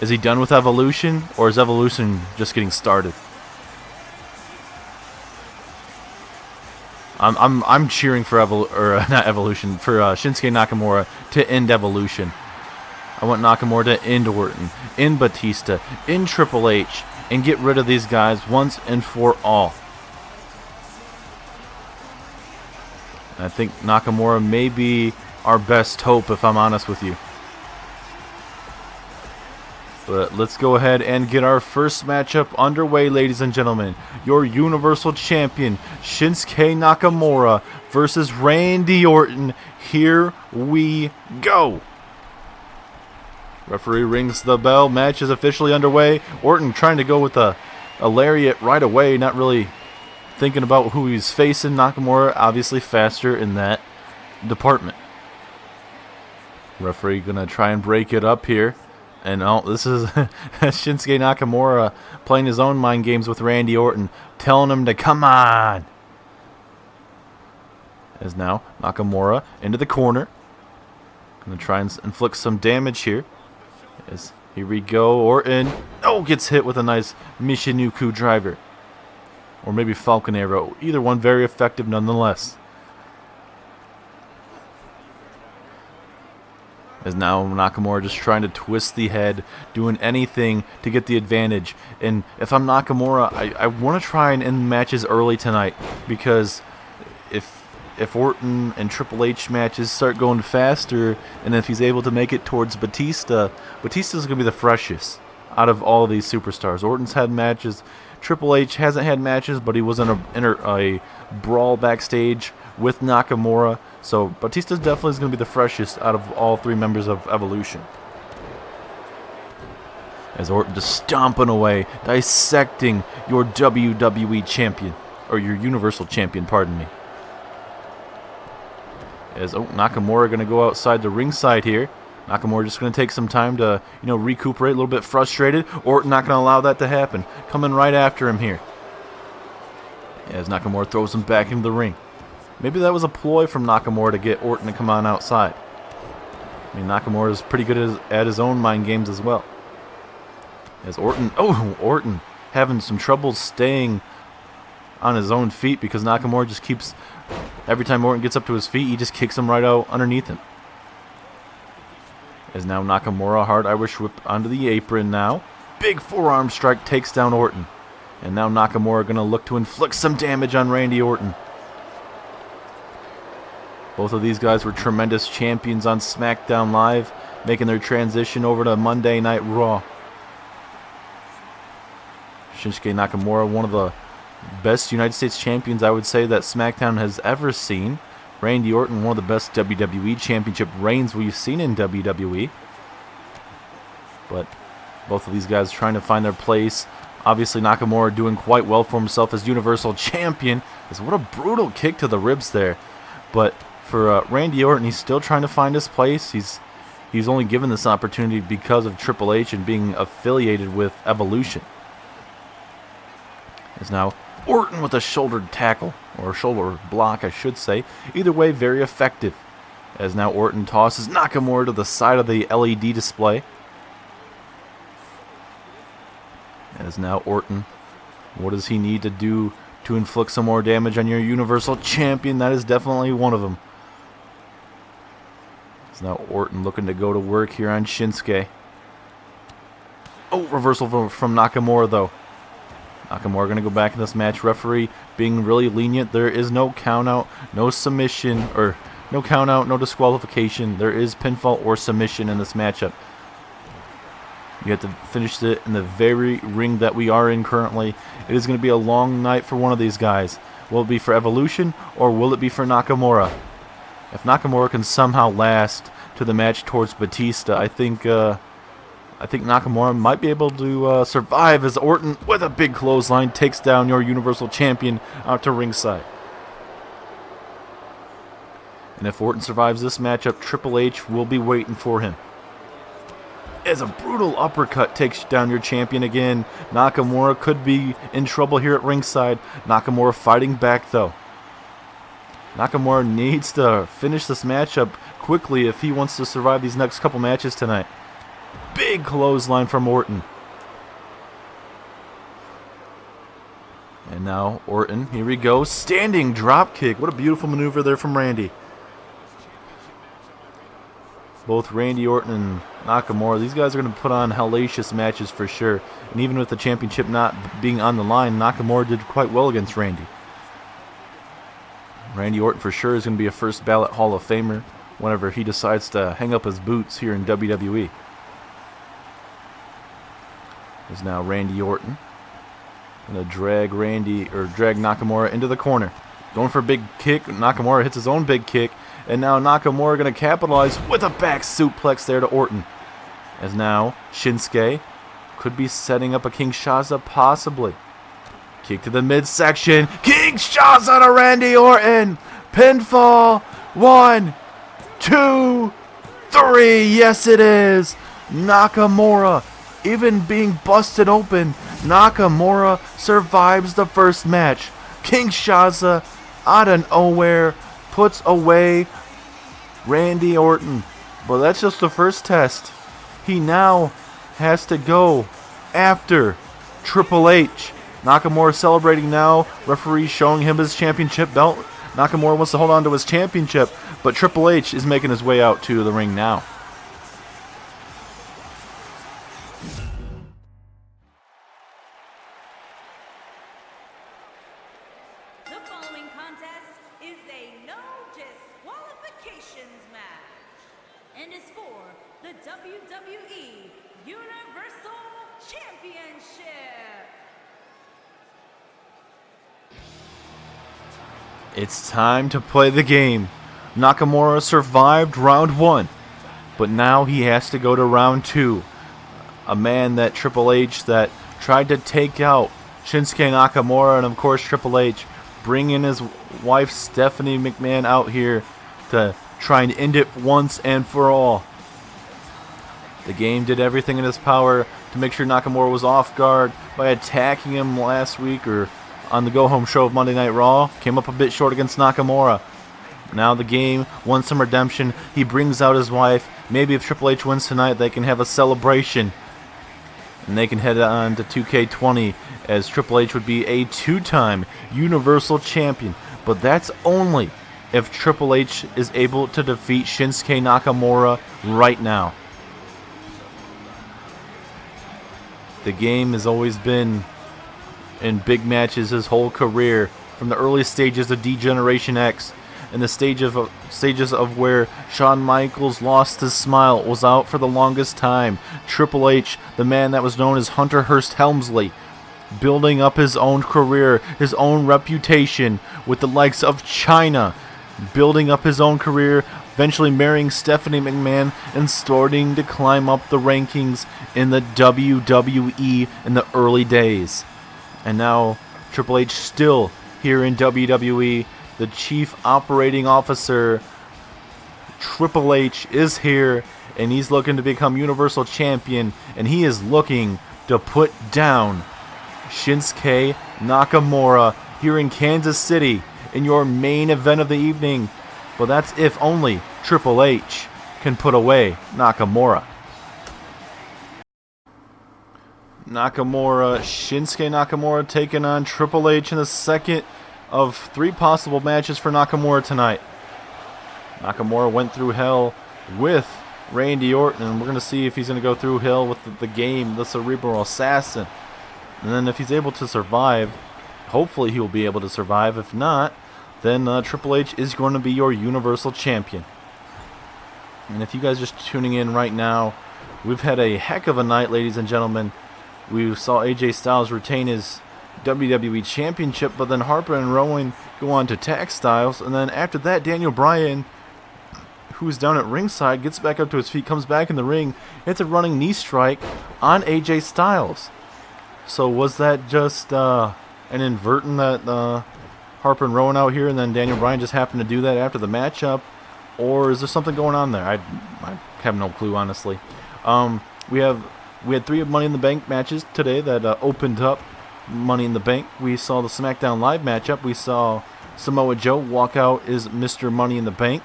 he done with Evolution, or is Evolution just getting started? I'm cheering for Shinsuke Nakamura to end Evolution. I want Nakamura to end Orton, end Batista, end Triple H, and get rid of these guys once and for all. I think Nakamura may be our best hope, if I'm honest with you. But let's go ahead and get our first matchup underway, ladies and gentlemen. Your Universal Champion, Shinsuke Nakamura, versus Randy Orton. Here we go. Referee rings the bell. Match is officially underway. Orton trying to go with a lariat right away, not really thinking about who he's facing. Nakamura obviously faster in that department. Referee gonna try and break it up here. And this is Shinsuke Nakamura playing his own mind games with Randy Orton, telling him to come on. As now Nakamura into the corner. Gonna try and inflict some damage here. As here we go, Orton. Oh, gets hit with a nice Michinoku driver. Or maybe Falcon Arrow. Either one very effective nonetheless. As now Nakamura just trying to twist the head, doing anything to get the advantage. And if I'm Nakamura, I want to try and end matches early tonight, because if Orton and Triple H matches start going faster, and if he's able to make it towards Batista's going to be the freshest out of all of these superstars. Orton's had matches. Triple H hasn't had matches, but he was in a brawl backstage with Nakamura. So Batista definitely is going to be the freshest out of all three members of Evolution. As Orton just stomping away, dissecting your WWE champion, or your Universal champion, pardon me. As Nakamura going to go outside the ringside here. Nakamura just going to take some time to, recuperate, a little bit frustrated. Orton not going to allow that to happen. Coming right after him here. As Nakamura throws him back into the ring. Maybe that was a ploy from Nakamura to get Orton to come on outside. I mean, Nakamura is pretty good at his own mind games as well. As Orton having some trouble staying on his own feet, because Nakamura just keeps, every time Orton gets up to his feet, he just kicks him right out underneath him. As now Nakamura, hard Irish whip onto the apron now. Big forearm strike takes down Orton. And now Nakamura going to look to inflict some damage on Randy Orton. Both of these guys were tremendous champions on SmackDown Live, making their transition over to Monday Night Raw. Shinsuke Nakamura, one of the best United States champions I would say that SmackDown has ever seen. Randy Orton, one of the best WWE Championship reigns we've seen in WWE. But both of these guys trying to find their place. Obviously Nakamura doing quite well for himself as Universal Champion. What a brutal kick to the ribs there. But for Randy Orton, he's still trying to find his place. He's only given this opportunity because of Triple H and being affiliated with Evolution. Is now Orton with a shoulder tackle, or shoulder block, I should say. Either way, very effective. As now Orton tosses Nakamura to the side of the LED display. As now Orton, what does he need to do to inflict some more damage on your Universal Champion? That is definitely one of them. As now Orton looking to go to work here on Shinsuke. Oh, reversal from Nakamura though. Nakamura going to go back in this match. Referee being really lenient. There is no count out, no submission, or no count out, no disqualification. There is pinfall or submission in this matchup. You have to finish it in the very ring that we are in currently. It is going to be a long night for one of these guys. Will it be for Evolution or will it be for Nakamura? If Nakamura can somehow last to the match towards Batista, I think Nakamura might be able to survive as Orton, with a big clothesline, takes down your Universal Champion out to ringside. And if Orton survives this matchup, Triple H will be waiting for him. As a brutal uppercut takes down your champion again. Nakamura could be in trouble here at ringside. Nakamura fighting back though. Nakamura needs to finish this matchup quickly if he wants to survive these next couple matches tonight. Big clothesline from Orton. And now Orton, here we go. Standing drop kick. What a beautiful maneuver there from Randy. Both Randy Orton and Nakamura, these guys are going to put on hellacious matches for sure. And even with the championship not being on the line, Nakamura did quite well against Randy. Randy Orton for sure is going to be a first ballot Hall of Famer whenever he decides to hang up his boots here in WWE. Is now Randy Orton. Going to drag Nakamura into the corner. Going for a big kick. Nakamura hits his own big kick. And now Nakamura going to capitalize with a back suplex there to Orton. As now Shinsuke could be setting up a Kinshasa possibly. Kick to the midsection. Kinshasa to Randy Orton. Pinfall. 1, 2, 3. Yes, it is. Nakamura, even being busted open, Nakamura survives the first match. Kinshasa out of nowhere puts away Randy Orton. But that's just the first test. He now has to go after Triple H. Nakamura celebrating now. Referee showing him his championship belt. Nakamura wants to hold on to his championship, but Triple H is making his way out to the ring now. The following contest is a no disqualifications match and is for the WWE Universal Championship. It's time to play the game. Nakamura survived round 1, but now he has to go to round 2. A man that Triple H that tried to take out Shinsuke Nakamura, and of course Triple H bringing his wife Stephanie McMahon out here to try and end it once and for all. The game did everything in its power to make sure Nakamura was off guard by attacking him last week or on the go-home show of Monday Night Raw. Came up a bit short against Nakamura. Now the game wants some redemption. He brings out his wife. Maybe if Triple H wins tonight, they can have a celebration. And they can head on to 2K20 as Triple H would be a 2-time Universal Champion. But that's only if Triple H is able to defeat Shinsuke Nakamura right now. The game has always been in big matches his whole career, from the early stages of D-Generation X and the stages of where Shawn Michaels lost his smile, was out for the longest time. Triple H, the man that was known as Hunter Hearst Helmsley, building up his own career, his own reputation with the likes of China, building up his own career, eventually marrying Stephanie McMahon and starting to climb up the rankings in the WWE in the early days. And now Triple H still here in WWE, the Chief Operating Officer. Triple H is here, and he's looking to become Universal Champion, and he is looking to put down Shinsuke Nakamura here in Kansas City in your main event of the evening. But that's if only Triple H can put away Nakamura. Shinsuke Nakamura taking on Triple H in the second of 3 possible matches for Nakamura tonight. Nakamura went through hell with Randy Orton, and we're going to see if he's going to go through hell with the game, the Cerebral Assassin. And then if he's able to survive, hopefully he will be able to survive. If not, then Triple H is going to be your Universal Champion. And if you guys are just tuning in right now, we've had a heck of a night, ladies and gentlemen. We saw AJ Styles retain his WWE Championship, but then Harper and Rowan go on to tag Styles, and then after that, Daniel Bryan, who's down at ringside, gets back up to his feet, comes back in the ring, hits a running knee strike on AJ Styles. So was that just an inverting that Harper and Rowan out here, and then Daniel Bryan just happened to do that after the matchup, or is there something going on there? I have no clue, honestly. We had 3 Money in the Bank matches today that opened up Money in the Bank. We saw the SmackDown Live matchup. We saw Samoa Joe walk out as Mr. Money in the Bank.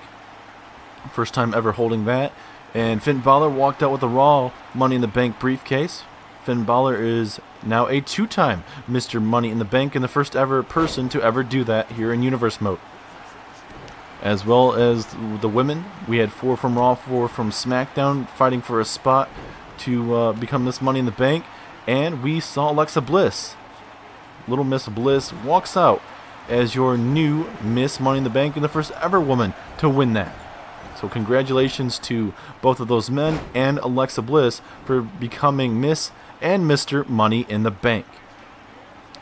First time ever holding that. And Finn Balor walked out with the Raw Money in the Bank briefcase. Finn Balor is now a 2-time Mr. Money in the Bank and the first ever person to ever do that here in Universe Mode. As well as the women, we had 4 from Raw, 4 from SmackDown fighting for a spot to become Miss Money in the Bank. And we saw Alexa Bliss. Little Miss Bliss walks out as your new Miss Money in the Bank and the first ever woman to win that. So congratulations to both of those men and Alexa Bliss for becoming Miss and Mr. Money in the Bank.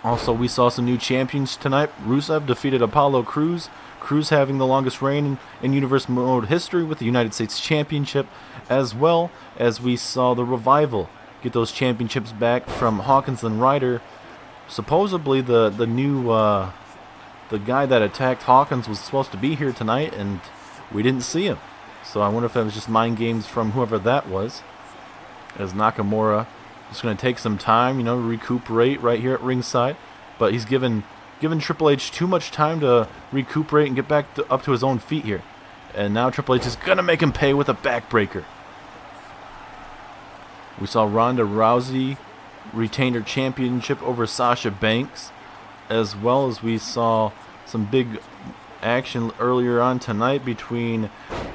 Also, we saw some new champions tonight. Rusev defeated Apollo Crews. Crews having the longest reign in Universe Mode history with the United States Championship, as well as we saw the Revival get those championships back from Hawkins and Ryder. Supposedly the new the guy that attacked Hawkins was supposed to be here tonight, and we didn't see him. So I wonder if that was just mind games from whoever that was. As Nakamura is going to take some time, recuperate right here at ringside. But he's given Triple H too much time to recuperate and get back up to his own feet here. And now Triple H is going to make him pay with a backbreaker. We saw Ronda Rousey retain her championship over Sasha Banks, as well as we saw some big action earlier on tonight between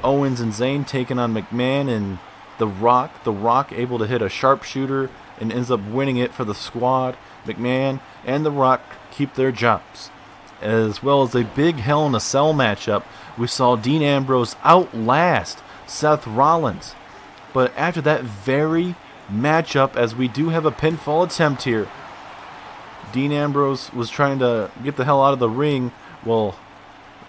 Owens and Zayn taking on McMahon and The Rock. The Rock able to hit a sharpshooter and ends up winning it for the squad. McMahon and The Rock keep their jobs. As well as a big Hell in a Cell matchup, we saw Dean Ambrose outlast Seth Rollins. But after that very matchup, as we do have a pinfall attempt here, Dean Ambrose was trying to get the hell out of the ring. Well,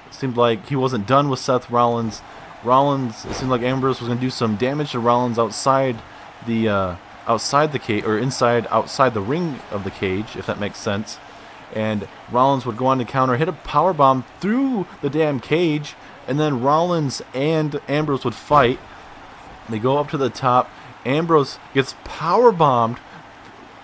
it seemed like he wasn't done with Seth Rollins. It seemed like Ambrose was going to do some damage to Rollins outside the cage, or outside the ring of the cage, if that makes sense. And Rollins would go on to counter, hit a powerbomb through the damn cage, and then Rollins and Ambrose would fight. They go up to the top. Ambrose gets powerbombed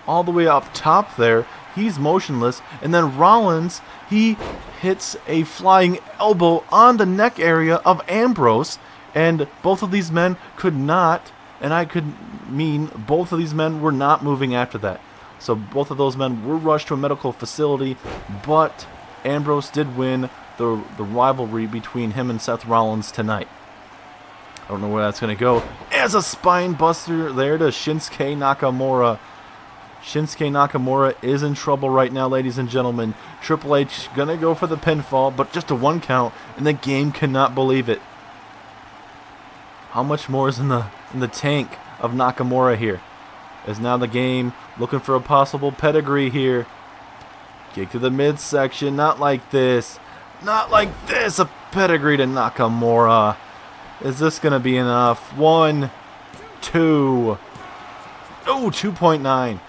all the way up top there. He's motionless. And then Rollins, he hits a flying elbow on the neck area of Ambrose. And both of these men could not, and I could mean both of these men were not moving after that. So both of those men were rushed to a medical facility, but Ambrose did win the rivalry between him and Seth Rollins tonight. I don't know where that's going to go. As a spine buster there to Shinsuke Nakamura. Shinsuke Nakamura is in trouble right now, ladies and gentlemen. Triple H going to go for the pinfall, but just a 1 count, and the game cannot believe it. How much more is in the tank of Nakamura here? As now the game looking for a possible pedigree here. Kick to the midsection. Not like this. Not like this. A pedigree to Nakamura. Is this going to be enough? 1, 2. Oh, 2.9.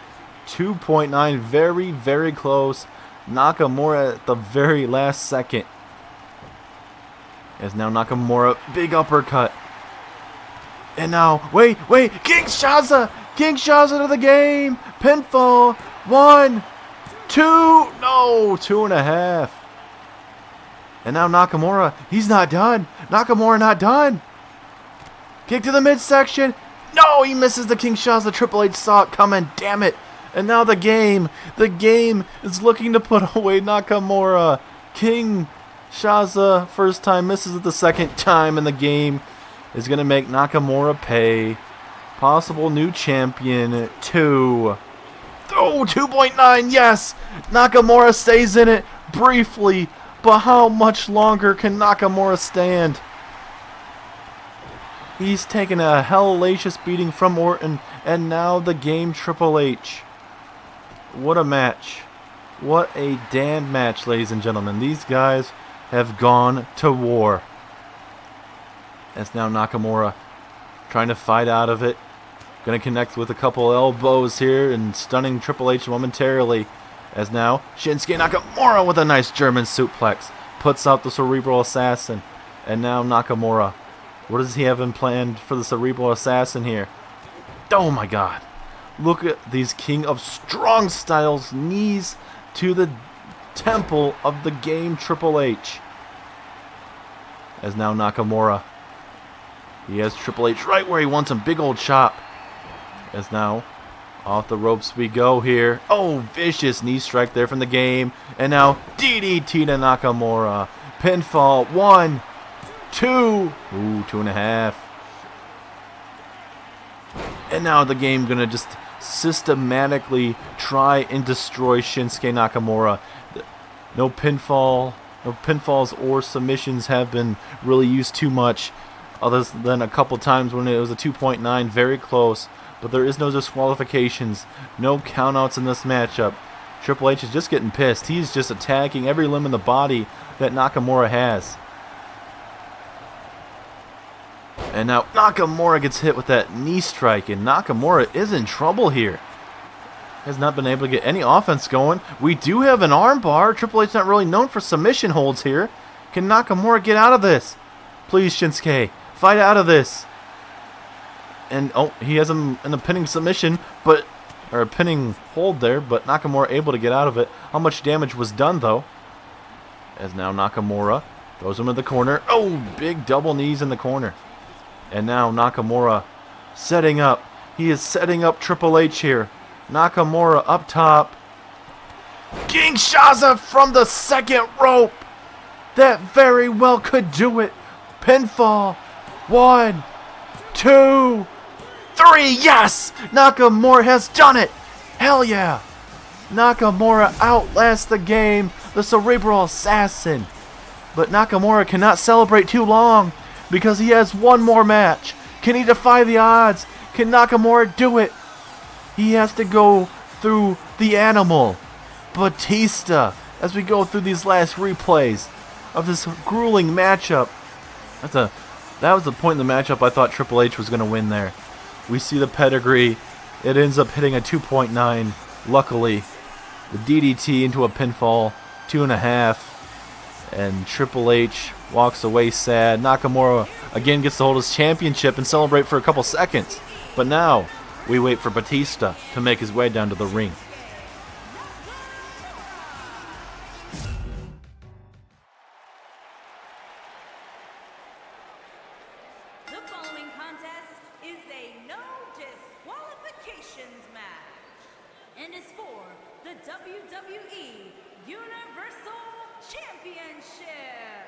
2.9. Very, very close. Nakamura at the very last second. As now Nakamura, big uppercut. And now, wait, Kinshasa! Kinshasa to the game! Pinfall! 1, 2, no, 2.5. And now Nakamura, he's not done. Nakamura not done. Kick to the midsection. No, he misses the Kinshasa. Triple H saw it coming, damn it. And now the game is looking to put away Nakamura. Kinshasa, first time, misses it the second time, and the game is going to make Nakamura pay. Possible new champion, 2. Oh, 2.9, yes! Nakamura stays in it briefly, but how much longer can Nakamura stand? He's taken a hellacious beating from Orton, and now the game Triple H. What a match. What a damn match, ladies and gentlemen. These guys have gone to war. As now Nakamura trying to fight out of it. Going to connect with a couple elbows here and stunning Triple H momentarily. As now Shinsuke Nakamura with a nice German suplex. Puts out the Cerebral Assassin. And now Nakamura. What does he have in planned for the Cerebral Assassin here? Oh my god. Look at these King of Strong Styles knees to the temple of the game Triple H. As now Nakamura. He has Triple H right where he wants him. Big old chop. As now off the ropes we go here. Oh, vicious knee strike there from the game. And now DDT to Nakamura. Pinfall. 1, 2. Ooh, 2.5. And now the game gonna just systematically try and destroy Shinsuke Nakamura. No pinfalls or submissions have been really used too much, other than a couple times when it was a 2.9, very close. But there is no disqualifications, no countouts in this matchup. Triple H is just getting pissed. He's just attacking every limb in the body that Nakamura has. And now Nakamura gets hit with that knee strike, and Nakamura is in trouble here. Has not been able to get any offense going. We do have an armbar. Triple H not really known for submission holds here. Can Nakamura get out of this? Please, Shinsuke, fight out of this. And oh, he has him in a pinning submission, or a pinning hold there, but Nakamura able to get out of it. How much damage was done though? As now Nakamura throws him in the corner. Oh, big double knees in the corner. And now Nakamura setting up. He is setting up Triple H here. Nakamura up top. Kinshasa from the second rope. That very well could do it. Pinfall. 1, 2, 3. Yes! Nakamura has done it. Hell yeah. Nakamura outlasts the game. The Cerebral Assassin. But Nakamura cannot celebrate too long, because he has one more match. Can he defy the odds? Can Nakamura do it? He has to go through the animal, Batista, as we go through these last replays of this grueling matchup. That was the point in the matchup I thought Triple H was going to win there. We see the pedigree. It ends up hitting a 2.9. Luckily, the DDT into a pinfall, 2.5. And Triple H walks away sad. Nakamura again gets to hold his championship and celebrate for a couple seconds. But now, we wait for Batista to make his way down to the ring. The following contest is a no disqualifications match and is for the WWE Universal Championship.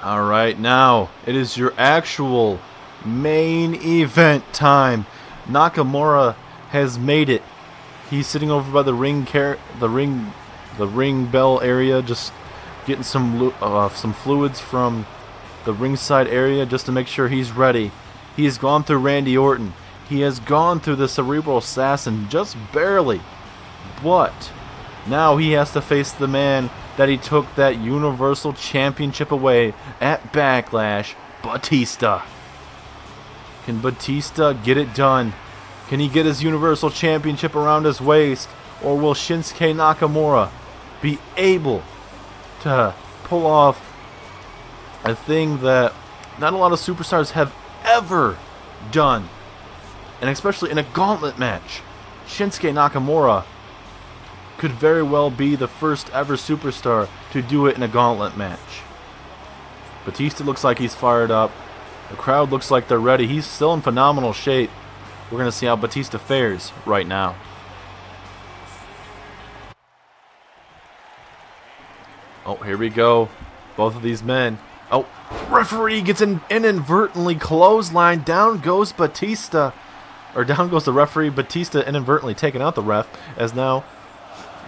Alright, now it is your actual main event time. Nakamura has made it. He's sitting over by the ring bell area, just getting some fluids from the ringside area just to make sure he's ready. He has gone through Randy Orton. He has gone through the Cerebral Assassin just barely. But now he has to face the man that he took that Universal Championship away at Backlash, Batista. Can Batista get it done? Can he get his Universal Championship around his waist? Or will Shinsuke Nakamura be able to pull off a thing that not a lot of superstars have ever done? And especially in a gauntlet match. Shinsuke Nakamura could very well be the first ever superstar to do it in a gauntlet match. Batista looks like he's fired up. The crowd looks like they're ready. He's still in phenomenal shape. We're going to see how Batista fares right now. Oh, here we go. Both of these men. Oh, referee gets inadvertently clothesline. Down goes Batista. Or down goes the referee. Batista inadvertently taking out the ref. As now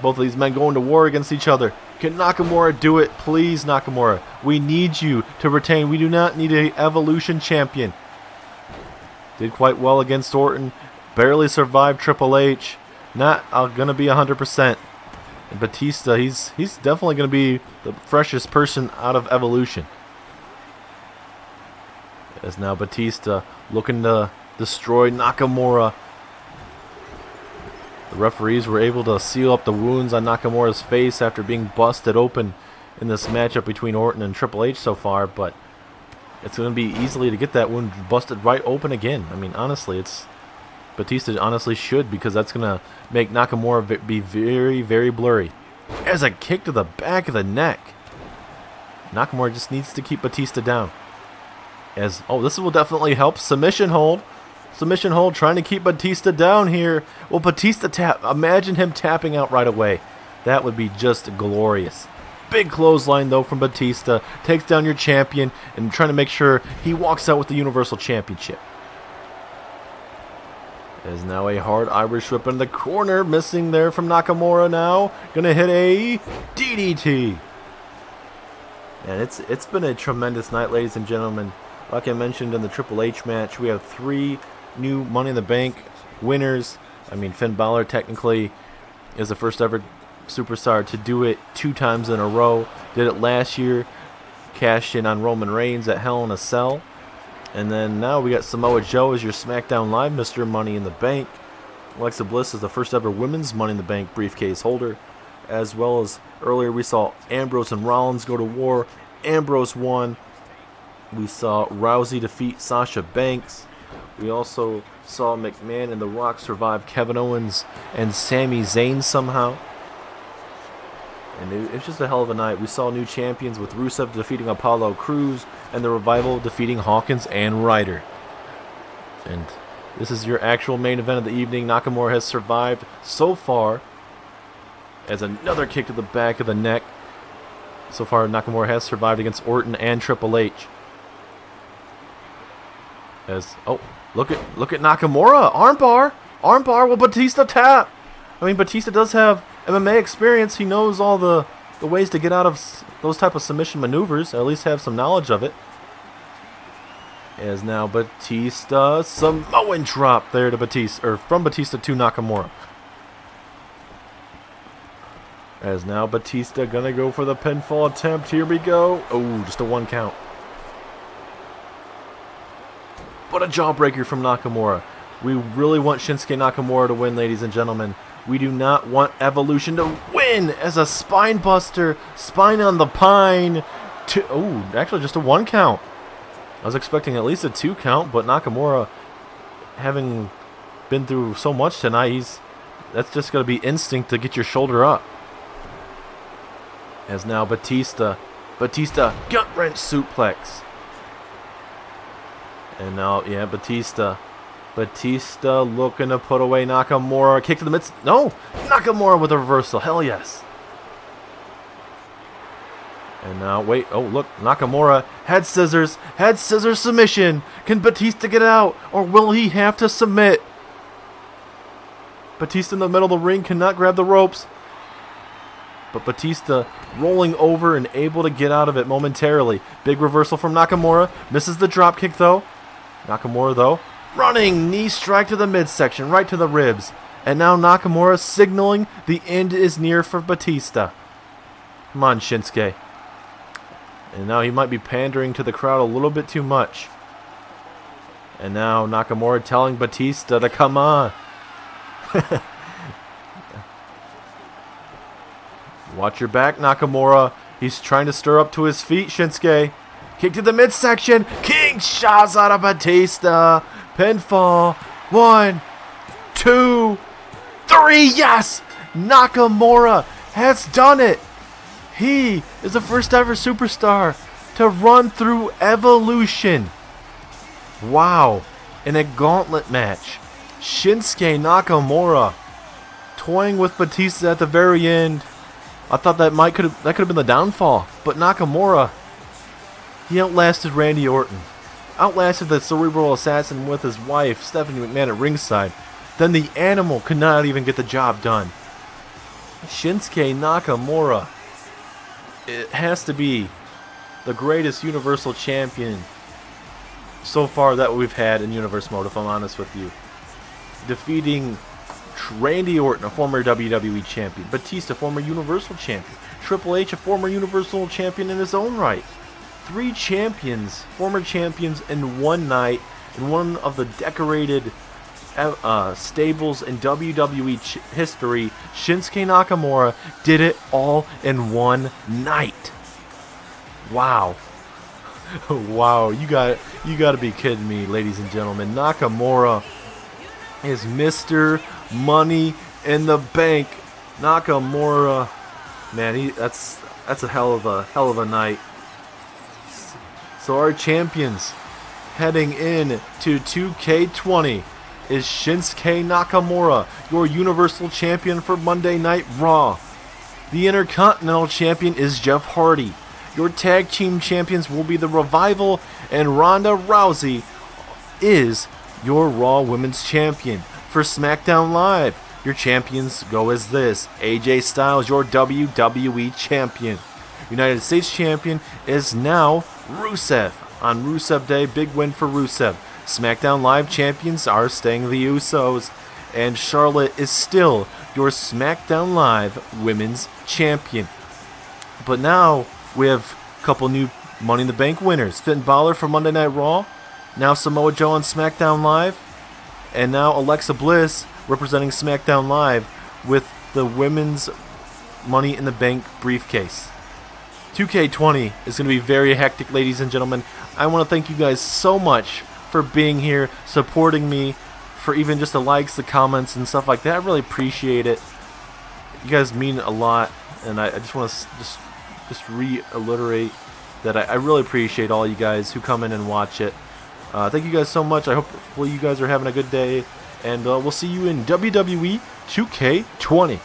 both of these men going to war against each other. Can Nakamura do it? Please, Nakamura. We need you to retain. We do not need an Evolution champion. Did quite well against Orton. Barely survived Triple H. Not going to be 100%. And Batista, he's definitely going to be the freshest person out of Evolution. As now Batista looking to destroy Nakamura. The referees were able to seal up the wounds on Nakamura's face after being busted open in this matchup between Orton and Triple H so far, but it's going to be easily to get that wound busted right open again. I mean, honestly, Batista honestly should, because that's going to make Nakamura be very, very blurry. As a kick to the back of the neck. Nakamura just needs to keep Batista down. This will definitely help. Submission hold. Submission hold, trying to keep Batista down here. Well, Batista tap. Imagine him tapping out right away. That would be just glorious. Big clothesline, though, from Batista. Takes down your champion and trying to make sure he walks out with the Universal Championship. There's now a hard Irish whip in the corner. Missing there from Nakamura now. Gonna hit a DDT. And it's been a tremendous night, ladies and gentlemen. Like I mentioned in the Triple H match, we have 3 new Money in the Bank winners. I mean, Finn Balor technically is the first ever superstar to do it 2 times in a row. Did it last year, cashed in on Roman Reigns at Hell in a Cell. And then now we got Samoa Joe as your SmackDown Live Mr. Money in the Bank. Alexa Bliss is the first ever women's Money in the Bank briefcase holder. As well as earlier we saw Ambrose and Rollins go to war. Ambrose won. We saw Rousey defeat Sasha Banks. We also saw McMahon and The Rock survive Kevin Owens and Sami Zayn somehow. And it's just a hell of a night. We saw new champions with Rusev defeating Apollo Crews and the Revival defeating Hawkins and Ryder. And this is your actual main event of the evening. Nakamura has survived so far as another kick to the back of the neck. So far, Nakamura has survived against Orton and Triple H. Look at Nakamura, armbar. Will Batista tap? I mean, Batista does have MMA experience. He knows all the ways to get out of those type of submission maneuvers. At least have some knowledge of it. As now Batista, Samoan drop there to Batista, or from Batista to Nakamura. As now Batista gonna go for the pinfall attempt. Here we go. Oh, just a 1 count. But a jawbreaker from Nakamura. We really want Shinsuke Nakamura to win, ladies and gentlemen. We do not want Evolution to win as a spine buster. Spine on the pine. Actually just a 1 count. I was expecting at least a 2 count, but Nakamura, having been through so much tonight, that's just going to be instinct to get your shoulder up. As now Batista gut-wrench suplex. And now, Batista looking to put away Nakamura. Kick to the midst. No! Nakamura with a reversal. Hell yes. And now, look. Nakamura. Head scissors submission. Can Batista get out? Or will he have to submit? Batista in the middle of the ring cannot grab the ropes. But Batista rolling over and able to get out of it momentarily. Big reversal from Nakamura. Misses the dropkick though. Nakamura, though, running knee strike to the midsection, right to the ribs. And now Nakamura signaling the end is near for Batista. Come on, Shinsuke. And now he might be pandering to the crowd a little bit too much. And now Nakamura telling Batista to come on. Watch your back, Nakamura. He's trying to stir up to his feet, Shinsuke. Kick to the midsection. King shots out of Batista. Pinfall. 1, 2, 3. Yes! Nakamura has done it. He is the first ever superstar to run through Evolution. Wow. In a gauntlet match. Shinsuke Nakamura toying with Batista at the very end. I thought that could have been the downfall, but Nakamura, he outlasted Randy Orton, outlasted the cerebral assassin with his wife Stephanie McMahon at ringside. Then the Animal could not even get the job done. Shinsuke Nakamura, it has to be the greatest Universal Champion so far that we've had in Universe Mode, if I'm honest with you. Defeating Randy Orton, a former WWE Champion. Batista, former Universal Champion. Triple H, a former Universal Champion in his own right. 3 champions, former champions in one night, in one of the decorated stables in WWE history. Shinsuke Nakamura did it all in one night. Wow. Wow, you got to be kidding me, ladies and gentlemen. Nakamura is Mr. Money in the Bank. Nakamura, man, that's a hell of a night. So our champions heading in to 2K20 is Shinsuke Nakamura, your Universal Champion for Monday Night Raw. The Intercontinental Champion is Jeff Hardy. Your Tag Team Champions will be The Revival, and Ronda Rousey is your Raw Women's Champion. For SmackDown Live, your champions go as this. AJ Styles, your WWE Champion. United States Champion is now Rusev. On Rusev Day, big win for Rusev. SmackDown Live champions are staying the Usos. And Charlotte is still your SmackDown Live Women's Champion. But now we have a couple new Money in the Bank winners. Finn Balor for Monday Night Raw. Now Samoa Joe on SmackDown Live. And now Alexa Bliss representing SmackDown Live with the Women's Money in the Bank briefcase. 2K20 is going to be very hectic, ladies and gentlemen. I want to thank you guys so much for being here, supporting me, for even just the likes, the comments, and stuff like that. I really appreciate it. You guys mean a lot, and I just want to just reiterate that I really appreciate all you guys who come in and watch it. Thank you guys so much. I hope you guys are having a good day, and we'll see you in WWE 2K20.